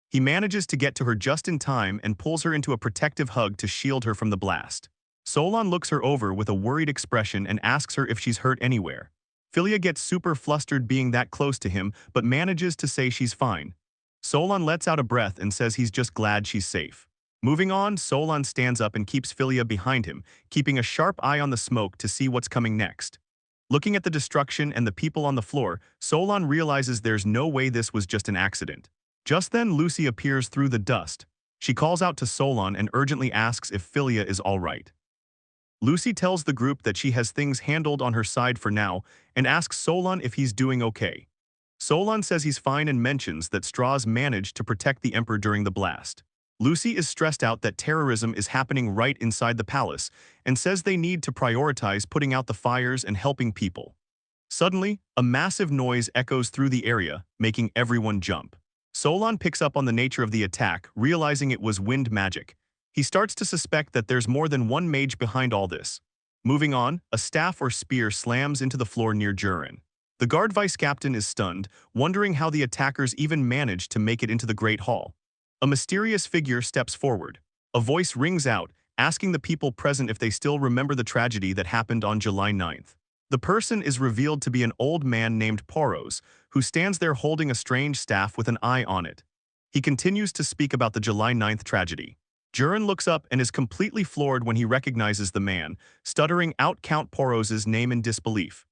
He manages to get to her just in time and pulls her into a protective hug to shield her from the blast. Solon looks her over with a worried expression and asks her if she's hurt anywhere. Fyia gets super flustered being that close to him, but manages to say she's fine. Solon lets out a breath and says he's just glad she's safe. Moving on, Solon stands up and keeps Fyia behind him, keeping a sharp eye on the smoke to see what's coming next. Looking at the destruction and the people on the floor, Solon realizes there's no way this was just an accident. Just then, Lucy appears through the dust. She calls out to Solon and urgently asks if Fyia is all right. Lucy tells the group that she has things handled on her side for now and asks Solon if he's doing okay. Solon says he's fine and mentions that Straws managed to protect the Emperor during the blast. Lucy is stressed out that terrorism is happening right inside the palace and says they need to prioritize putting out the fires and helping people. Suddenly, a massive noise echoes through the area, making everyone jump. Solon picks up on the nature of the attack, realizing it was wind magic. He starts to suspect that there's more than one mage behind all this. Moving on, a staff or spear slams into the floor near Jurin. The guard vice-captain is stunned, wondering how the attackers even managed to make it into the Great Hall. A mysterious figure steps forward. A voice rings out, asking the people present if they still remember the tragedy that happened on July 9th. The person is revealed to be an old man named Poros, who stands there holding a strange staff with an eye on it. He continues to speak about the July 9th tragedy. Jurin looks up and is completely floored when he recognizes the man, stuttering out Count Poros's name in disbelief.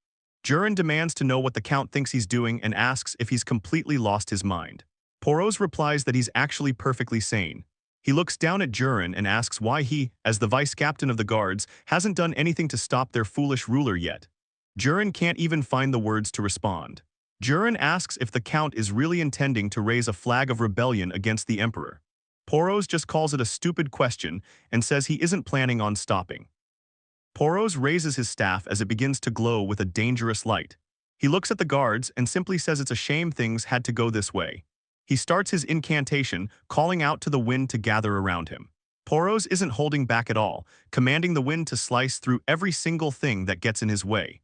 Jurin demands to know what the Count thinks he's doing and asks if he's completely lost his mind. Poros replies that he's actually perfectly sane. He looks down at Jurin and asks why he, as the vice-captain of the guards, hasn't done anything to stop their foolish ruler yet. Jurin can't even find the words to respond. Jurin asks if the Count is really intending to raise a flag of rebellion against the Emperor. Poros just calls it a stupid question and says he isn't planning on stopping. Poros raises his staff as it begins to glow with a dangerous light. He looks at the guards and simply says it's a shame things had to go this way. He starts his incantation, calling out to the wind to gather around him. Poros isn't holding back at all, commanding the wind to slice through every single thing that gets in his way.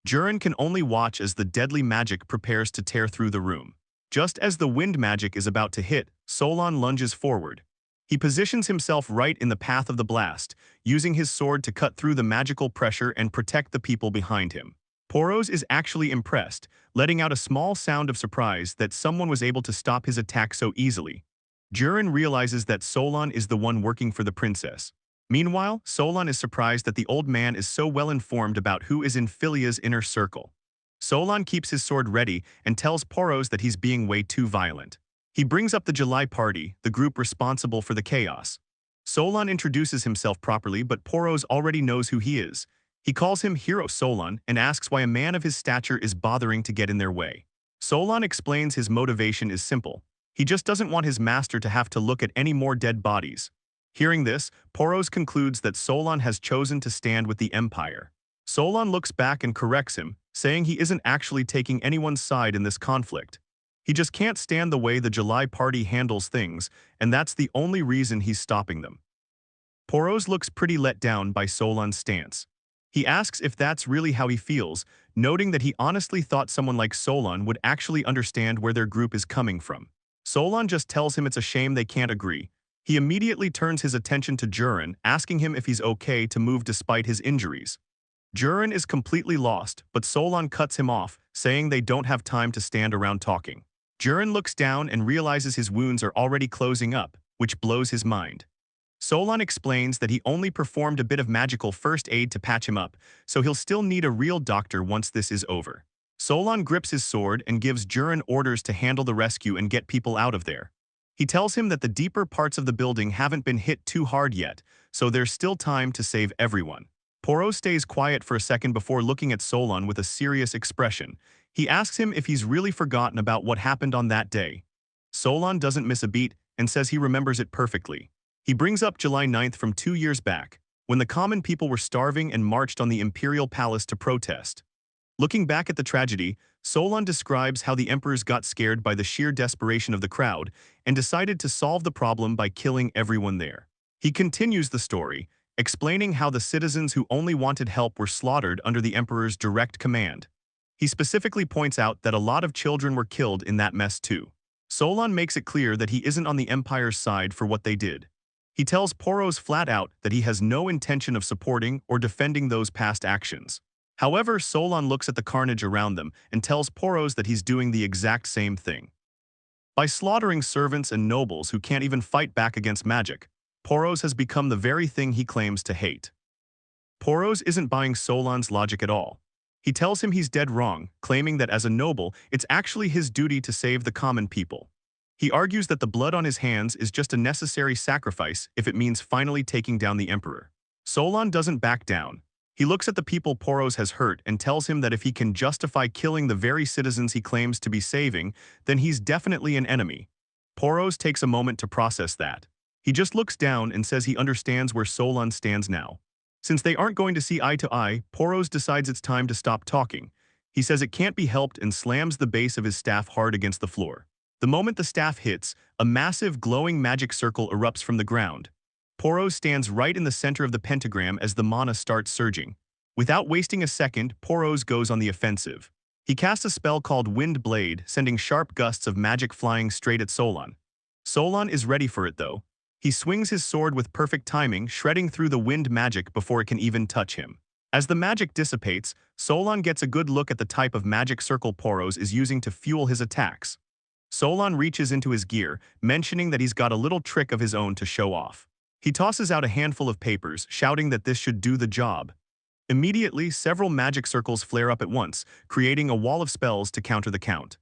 Jurin can only watch as the deadly magic prepares to tear through the room. Just as the wind magic is about to hit, Solon lunges forward. He positions himself right in the path of the blast, using his sword to cut through the magical pressure and protect the people behind him. Poros is actually impressed, letting out a small sound of surprise that someone was able to stop his attack so easily. Jurin realizes that Solon is the one working for the princess. Meanwhile, Solon is surprised that the old man is so well informed about who is in Fyllia's inner circle. Solon keeps his sword ready and tells Poros that he's being way too violent. He brings up the July party, the group responsible for the chaos. Solon introduces himself properly, but Poros already knows who he is. He calls him Hero Solon and asks why a man of his stature is bothering to get in their way. Solon explains his motivation is simple. He just doesn't want his master to have to look at any more dead bodies. Hearing this, Poros concludes that Solon has chosen to stand with the Empire. Solon looks back and corrects him, saying he isn't actually taking anyone's side in this conflict. He just can't stand the way the July party handles things, and that's the only reason he's stopping them. Poros looks pretty let down by Solon's stance. He asks if that's really how he feels, noting that he honestly thought someone like Solon would actually understand where their group is coming from. Solon just tells him it's a shame they can't agree. He immediately turns his attention to Jurin, asking him if he's okay to move despite his injuries. Jurin is completely lost, but Solon cuts him off, saying they don't have time to stand around talking. Jurin looks down and realizes his wounds are already closing up, which blows his mind. Solon explains that he only performed a bit of magical first aid to patch him up, so he'll still need a real doctor once this is over. Solon grips his sword and gives Jurin orders to handle the rescue and get people out of there. He tells him that the deeper parts of the building haven't been hit too hard yet, so there's still time to save everyone. Poros stays quiet for a second before looking at Solon with a serious expression. He asks him if he's really forgotten about what happened on that day. Solon doesn't miss a beat and says he remembers it perfectly. He brings up July 9th from 2 years back, when the common people were starving and marched on the Imperial Palace to protest. Looking back at the tragedy, Solon describes how the emperors got scared by the sheer desperation of the crowd and decided to solve the problem by killing everyone there. He continues the story, explaining how the citizens who only wanted help were slaughtered under the emperor's direct command. He specifically points out that a lot of children were killed in that mess too. Solon makes it clear that he isn't on the empire's side for what they did. He tells Poros flat out that he has no intention of supporting or defending those past actions. However, Solon looks at the carnage around them and tells Poros that he's doing the exact same thing. By slaughtering servants and nobles who can't even fight back against magic, Poros has become the very thing he claims to hate. Poros isn't buying Solon's logic at all. He tells him he's dead wrong, claiming that as a noble, it's actually his duty to save the common people. He argues that the blood on his hands is just a necessary sacrifice if it means finally taking down the emperor. Solon doesn't back down. He looks at the people Poros has hurt and tells him that if he can justify killing the very citizens he claims to be saving, then he's definitely an enemy. Poros takes a moment to process that. He just looks down and says he understands where Solon stands now. Since they aren't going to see eye to eye, Poros decides it's time to stop talking. He says it can't be helped and slams the base of his staff hard against the floor. The moment the staff hits, a massive glowing magic circle erupts from the ground. Poros stands right in the center of the pentagram as the mana starts surging. Without wasting a second, Poros goes on the offensive. He casts a spell called Wind Blade, sending sharp gusts of magic flying straight at Solon. Solon is ready for it though. He swings his sword with perfect timing, shredding through the wind magic before it can even touch him. As the magic dissipates, Solon gets a good look at the type of magic circle Poros is using to fuel his attacks. Solon reaches into his gear, mentioning that he's got a little trick of his own to show off. He tosses out a handful of papers, shouting that this should do the job. Immediately, several magic circles flare up at once, creating a wall of spells to counter the count.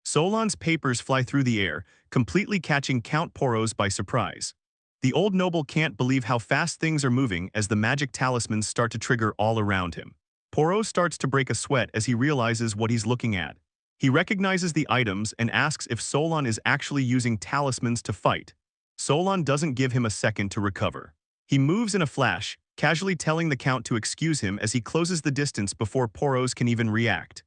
Solon's papers fly through the air, completely catching Count Poros by surprise. The old noble can't believe how fast things are moving as the magic talismans start to trigger all around him. Poros starts to break a sweat as he realizes what he's looking at. He recognizes the items and asks if Solon is actually using talismans to fight. Solon doesn't give him a second to recover. He moves in a flash, casually telling the Count to excuse him as he closes the distance before Poros can even react.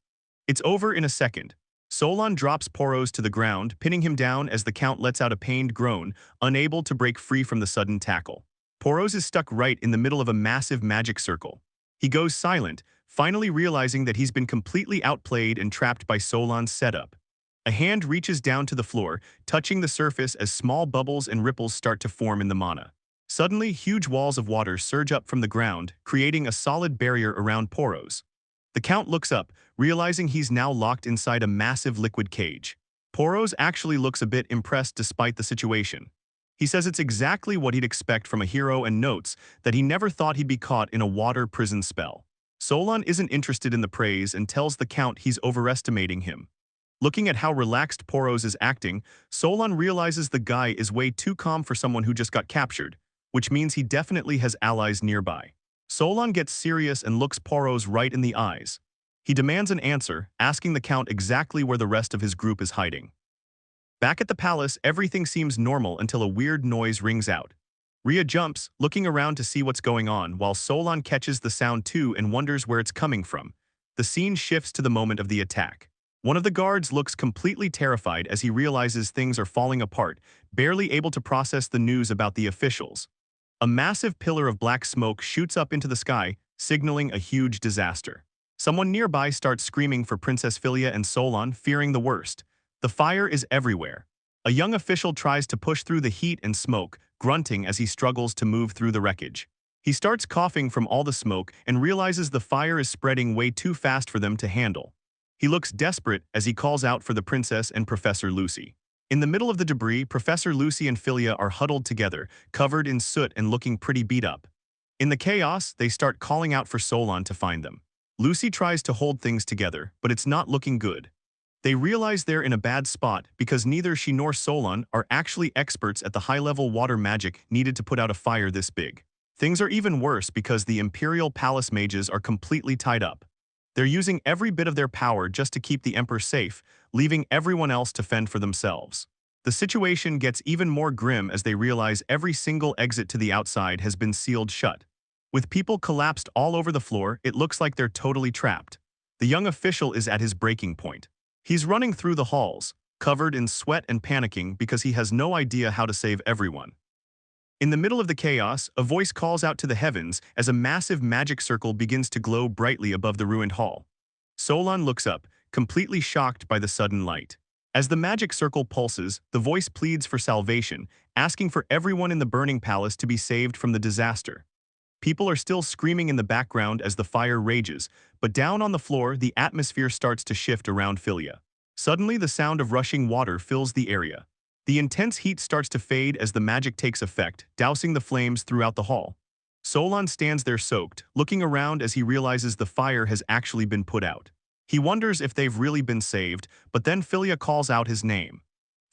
It's over in a second. Solon drops Poros to the ground, pinning him down as the Count lets out a pained groan, unable to break free from the sudden tackle. Poros is stuck right in the middle of a massive magic circle. He goes silent, finally realizing that he's been completely outplayed and trapped by Solon's setup. A hand reaches down to the floor, touching the surface as small bubbles and ripples start to form in the mana. Suddenly, huge walls of water surge up from the ground, creating a solid barrier around Poros. The Count looks up, realizing he's now locked inside a massive liquid cage. Poros actually looks a bit impressed despite the situation. He says it's exactly what he'd expect from a hero and notes that he never thought he'd be caught in a water prison spell. Solon isn't interested in the praise and tells the Count he's overestimating him. Looking at how relaxed Poros is acting, Solon realizes the guy is way too calm for someone who just got captured, which means he definitely has allies nearby. Solon gets serious and looks Poros right in the eyes. He demands an answer, asking the Count exactly where the rest of his group is hiding. Back at the palace, everything seems normal until a weird noise rings out. Rhea jumps, looking around to see what's going on, while Solon catches the sound too and wonders where it's coming from. The scene shifts to the moment of the attack. One of the guards looks completely terrified as he realizes things are falling apart, barely able to process the news about the officials. A massive pillar of black smoke shoots up into the sky, signaling a huge disaster. Someone nearby starts screaming for Princess Fyia and Solon, fearing the worst. The fire is everywhere. A young official tries to push through the heat and smoke, grunting as he struggles to move through the wreckage. He starts coughing from all the smoke and realizes the fire is spreading way too fast for them to handle. He looks desperate as he calls out for the princess and Professor Lucy. In the middle of the debris, Professor Lucy and Fyia are huddled together, covered in soot and looking pretty beat up. In the chaos, they start calling out for Solon to find them. Lucy tries to hold things together, but it's not looking good. They realize they're in a bad spot because neither she nor Solon are actually experts at the high-level water magic needed to put out a fire this big. Things are even worse because the Imperial Palace mages are completely tied up. They're using every bit of their power just to keep the Emperor safe, leaving everyone else to fend for themselves. The situation gets even more grim as they realize every single exit to the outside has been sealed shut. With people collapsed all over the floor, it looks like they're totally trapped. The young official is at his breaking point. He's running through the halls, covered in sweat and panicking because he has no idea how to save everyone. In the middle of the chaos, a voice calls out to the heavens as a massive magic circle begins to glow brightly above the ruined hall. Solon looks up, completely shocked by the sudden light. As the magic circle pulses, the voice pleads for salvation, asking for everyone in the burning palace to be saved from the disaster. People are still screaming in the background as the fire rages, but down on the floor, the atmosphere starts to shift around Fyia. Suddenly, the sound of rushing water fills the area. The intense heat starts to fade as the magic takes effect, dousing the flames throughout the hall. Solon stands there soaked, looking around as he realizes the fire has actually been put out. He wonders if they've really been saved, but then Fyia calls out his name.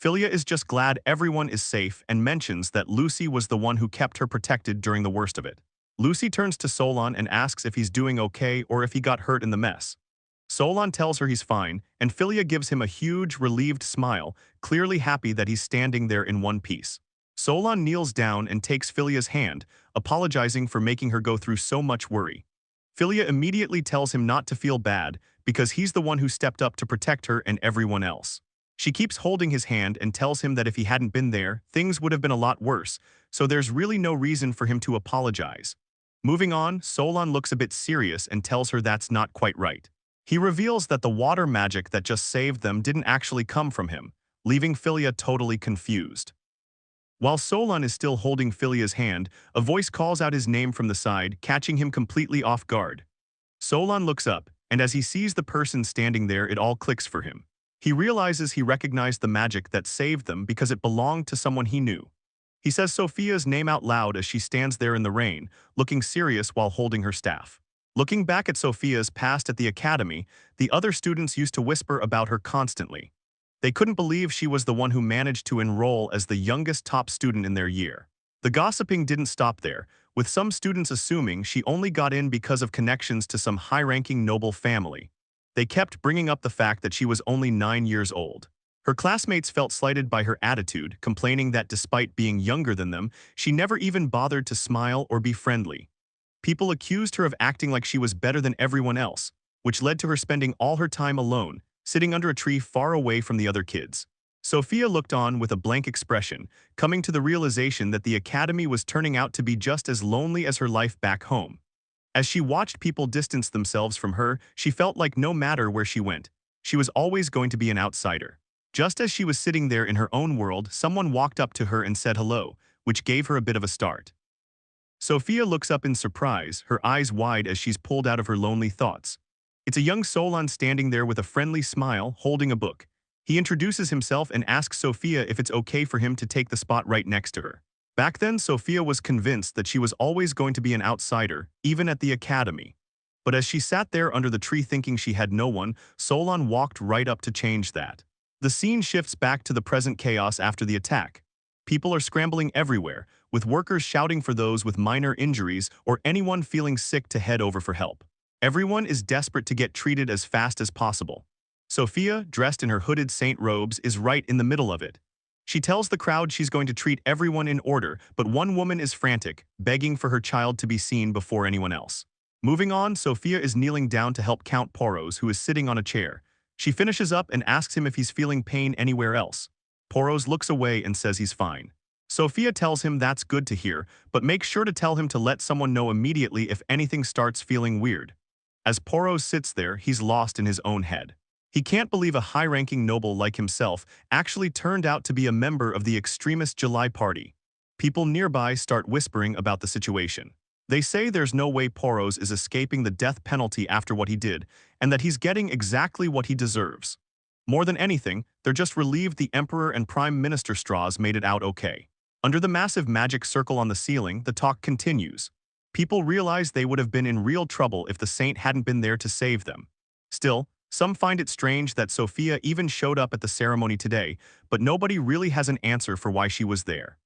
Fyia is just glad everyone is safe and mentions that Lucy was the one who kept her protected during the worst of it. Lucy turns to Solon and asks if he's doing okay or if he got hurt in the mess. Solon tells her he's fine, and Fyia gives him a huge, relieved smile, clearly happy that he's standing there in one piece. Solon kneels down and takes Fylia's hand, apologizing for making her go through so much worry. Fyia immediately tells him not to feel bad because he's the one who stepped up to protect her and everyone else. She keeps holding his hand and tells him that if he hadn't been there, things would have been a lot worse, so there's really no reason for him to apologize. Moving on, Solon looks a bit serious and tells her that's not quite right. He reveals that the water magic that just saved them didn't actually come from him, leaving Fyia totally confused. While Solon is still holding Fylia's hand, a voice calls out his name from the side, catching him completely off guard. Solon looks up, and as he sees the person standing there, it all clicks for him. He realizes he recognized the magic that saved them because it belonged to someone he knew. He says Sophia's name out loud as she stands there in the rain, looking serious while holding her staff. Looking back at Sophia's past at the academy, the other students used to whisper about her constantly. They couldn't believe she was the one who managed to enroll as the youngest top student in their year. The gossiping didn't stop there, with some students assuming she only got in because of connections to some high-ranking noble family. They kept bringing up the fact that she was only 9 years old. Her classmates felt slighted by her attitude, complaining that despite being younger than them, she never even bothered to smile or be friendly. People accused her of acting like she was better than everyone else, which led to her spending all her time alone, sitting under a tree far away from the other kids. Sophia looked on with a blank expression, coming to the realization that the academy was turning out to be just as lonely as her life back home. As she watched people distance themselves from her, she felt like no matter where she went, she was always going to be an outsider. Just as she was sitting there in her own world, someone walked up to her and said hello, which gave her a bit of a start. Sophia looks up in surprise, her eyes wide as she's pulled out of her lonely thoughts. It's a young Solon standing there with a friendly smile, holding a book. He introduces himself and asks Sophia if it's okay for him to take the spot right next to her. Back then, Sophia was convinced that she was always going to be an outsider, even at the academy. But as she sat there under the tree thinking she had no one, Solon walked right up to change that. The scene shifts back to the present chaos after the attack. People are scrambling everywhere, with workers shouting for those with minor injuries or anyone feeling sick to head over for help. Everyone is desperate to get treated as fast as possible. Sophia, dressed in her hooded saint robes, is right in the middle of it. She tells the crowd she's going to treat everyone in order, but one woman is frantic, begging for her child to be seen before anyone else. Moving on, Sophia is kneeling down to help Count Poros, who is sitting on a chair. She finishes up and asks him if he's feeling pain anywhere else. Poros looks away and says he's fine. Sophia tells him that's good to hear, but makes sure to tell him to let someone know immediately if anything starts feeling weird. As Poros sits there, he's lost in his own head. He can't believe a high-ranking noble like himself actually turned out to be a member of the extremist July party. People nearby start whispering about the situation. They say there's no way Poros is escaping the death penalty after what he did, and that he's getting exactly what he deserves. More than anything, they're just relieved the Emperor and Prime Minister Strauss made it out okay. Under the massive magic circle on the ceiling, the talk continues. People realize they would have been in real trouble if the saint hadn't been there to save them. Still, some find it strange that Sophia even showed up at the ceremony today, but nobody really has an answer for why she was there.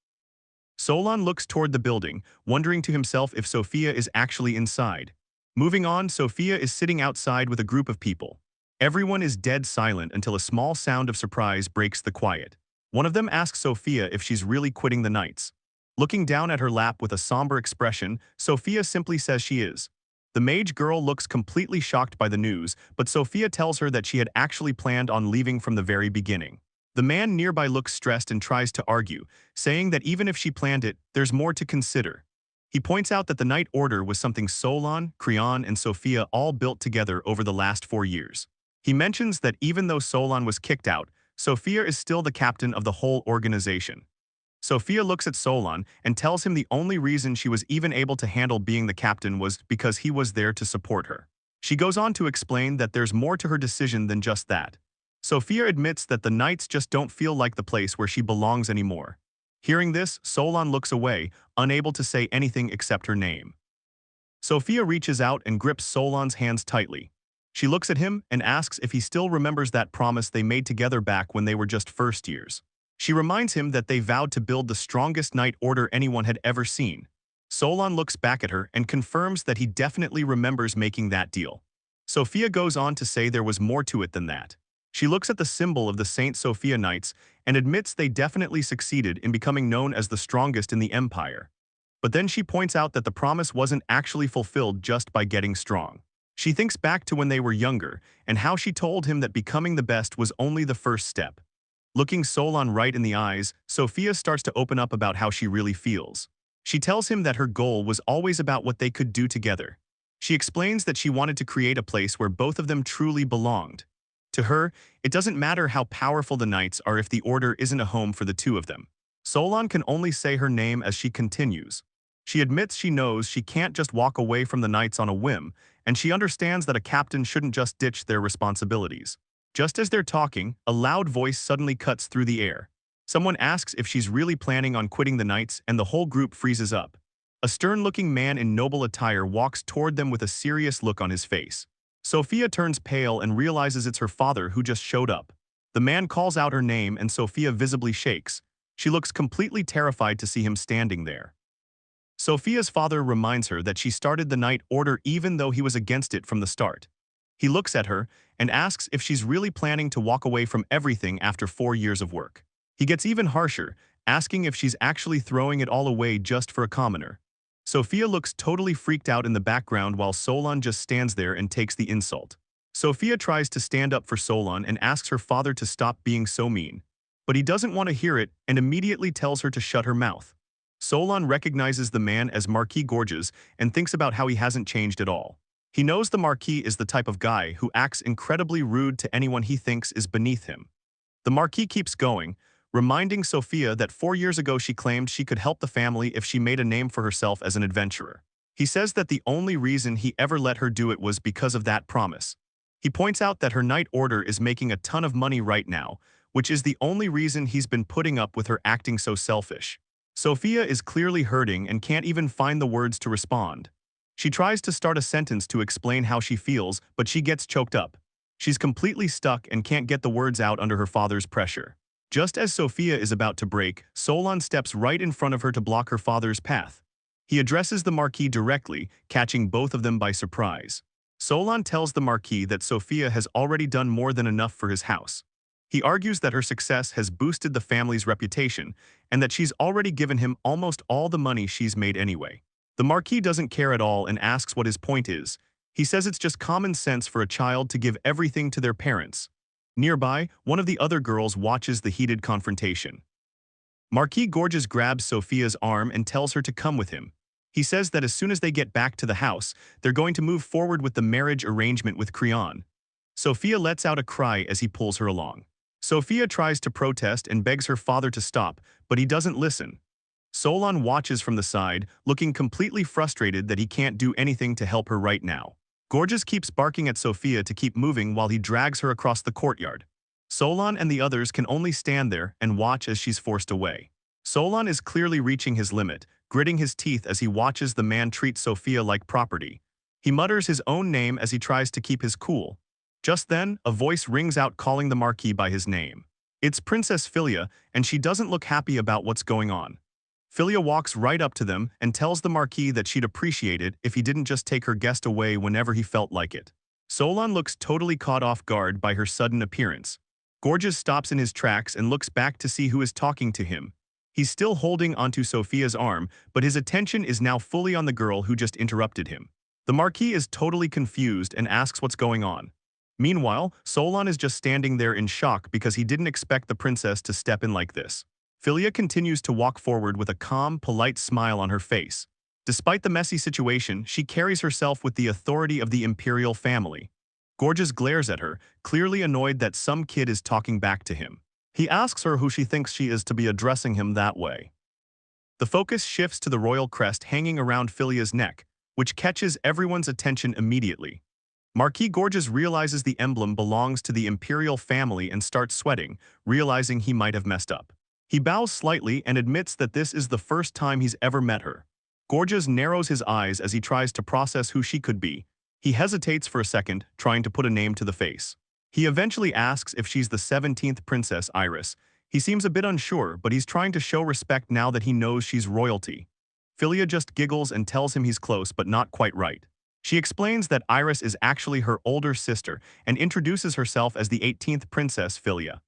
Solon looks toward the building, wondering to himself if Sophia is actually inside. Moving on, Sophia is sitting outside with a group of people. Everyone is dead silent until a small sound of surprise breaks the quiet. One of them asks Sophia if she's really quitting the Knights. Looking down at her lap with a somber expression, Sophia simply says she is. The mage girl looks completely shocked by the news, but Sophia tells her that she had actually planned on leaving from the very beginning. The man nearby looks stressed and tries to argue, saying that even if she planned it, there's more to consider. He points out that the Knight Order was something Solon, Creon, and Sophia all built together over the last 4 years. He mentions that even though Solon was kicked out, Sophia is still the captain of the whole organization. Sophia looks at Solon and tells him the only reason she was even able to handle being the captain was because he was there to support her. She goes on to explain that there's more to her decision than just that. Sophia admits that the Knights just don't feel like the place where she belongs anymore. Hearing this, Solon looks away, unable to say anything except her name. Sophia reaches out and grips Solon's hands tightly. She looks at him and asks if he still remembers that promise they made together back when they were just first years. She reminds him that they vowed to build the strongest Knight Order anyone had ever seen. Solon looks back at her and confirms that he definitely remembers making that deal. Sophia goes on to say there was more to it than that. She looks at the symbol of the Saint Sophia Knights and admits they definitely succeeded in becoming known as the strongest in the Empire. But then she points out that the promise wasn't actually fulfilled just by getting strong. She thinks back to when they were younger and how she told him that becoming the best was only the first step. Looking Solon right in the eyes, Sophia starts to open up about how she really feels. She tells him that her goal was always about what they could do together. She explains that she wanted to create a place where both of them truly belonged. To her, it doesn't matter how powerful the Knights are if the Order isn't a home for the two of them. Solon can only say her name as she continues. She admits she knows she can't just walk away from the Knights on a whim, and she understands that a captain shouldn't just ditch their responsibilities. Just as they're talking, a loud voice suddenly cuts through the air. Someone asks if she's really planning on quitting the Knights, and the whole group freezes up. A stern-looking man in noble attire walks toward them with a serious look on his face. Sophia turns pale and realizes it's her father who just showed up. The man calls out her name and Sophia visibly shakes. She looks completely terrified to see him standing there. Sophia's father reminds her that she started the Knight Order even though he was against it from the start. He looks at her and asks if she's really planning to walk away from everything after 4 years of work. He gets even harsher, asking if she's actually throwing it all away just for a commoner. Sophia looks totally freaked out in the background while Solon just stands there and takes the insult. Sophia tries to stand up for Solon and asks her father to stop being so mean. But he doesn't want to hear it and immediately tells her to shut her mouth. Solon recognizes the man as Marquee Gorges and thinks about how he hasn't changed at all. He knows the Marquee is the type of guy who acts incredibly rude to anyone he thinks is beneath him. The Marquee keeps going, reminding Sophia that 4 years ago she claimed she could help the family if she made a name for herself as an adventurer. He says that the only reason he ever let her do it was because of that promise. He points out that her night order is making a ton of money right now, which is the only reason he's been putting up with her acting so selfish. Sophia is clearly hurting and can't even find the words to respond. She tries to start a sentence to explain how she feels, but she gets choked up. She's completely stuck and can't get the words out under her father's pressure. Just as Sophia is about to break, Solon steps right in front of her to block her father's path. He addresses the Marquee directly, catching both of them by surprise. Solon tells the Marquee that Sophia has already done more than enough for his house. He argues that her success has boosted the family's reputation and that she's already given him almost all the money she's made anyway. The Marquee doesn't care at all and asks what his point is. He says it's just common sense for a child to give everything to their parents. Nearby, one of the other girls watches the heated confrontation. Marquee Gorges grabs Sophia's arm and tells her to come with him. He says that as soon as they get back to the house, they're going to move forward with the marriage arrangement with Creon. Sophia lets out a cry as he pulls her along. Sophia tries to protest and begs her father to stop, but he doesn't listen. Solon watches from the side, looking completely frustrated that he can't do anything to help her right now. Gorges keeps barking at Sophia to keep moving while he drags her across the courtyard. Solon and the others can only stand there and watch as she's forced away. Solon is clearly reaching his limit, gritting his teeth as he watches the man treat Sophia like property. He mutters his own name as he tries to keep his cool. Just then, a voice rings out calling the Marquee by his name. It's Princess Fyia, and she doesn't look happy about what's going on. Fyia walks right up to them and tells the Marquee that she'd appreciate it if he didn't just take her guest away whenever he felt like it. Solon looks totally caught off guard by her sudden appearance. Gorges stops in his tracks and looks back to see who is talking to him. He's still holding onto Sophia's arm, but his attention is now fully on the girl who just interrupted him. The Marquee is totally confused and asks what's going on. Meanwhile, Solon is just standing there in shock because he didn't expect the princess to step in like this. Fyia continues to walk forward with a calm, polite smile on her face. Despite the messy situation, she carries herself with the authority of the imperial family. Gorges glares at her, clearly annoyed that some kid is talking back to him. He asks her who she thinks she is to be addressing him that way. The focus shifts to the royal crest hanging around Filia's neck, which catches everyone's attention immediately. Marquee Gorges realizes the emblem belongs to the imperial family and starts sweating, realizing he might have messed up. He bows slightly and admits that this is the first time he's ever met her. Gorges narrows his eyes as he tries to process who she could be. He hesitates for a second, trying to put a name to the face. He eventually asks if she's the 17th Princess Iris. He seems a bit unsure, but he's trying to show respect now that he knows she's royalty. Fyia just giggles and tells him he's close but not quite right. She explains that Iris is actually her older sister and introduces herself as the 18th Princess Fyia.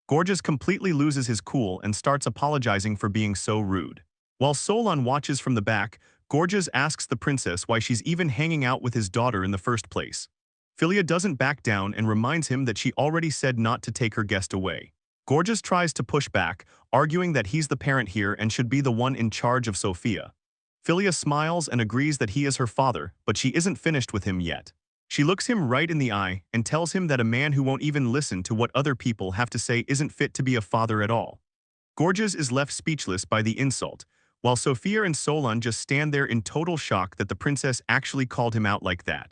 Gorges completely loses his cool and starts apologizing for being so rude. While Solon watches from the back, Gorges asks the princess why she's even hanging out with his daughter in the first place. Fyia doesn't back down and reminds him that she already said not to take her guest away. Gorges tries to push back, arguing that he's the parent here and should be the one in charge of Sophia. Fyia smiles and agrees that he is her father, but she isn't finished with him yet. She looks him right in the eye and tells him that a man who won't even listen to what other people have to say isn't fit to be a father at all. Gorges is left speechless by the insult, while Sophia and Solon just stand there in total shock that the princess actually called him out like that.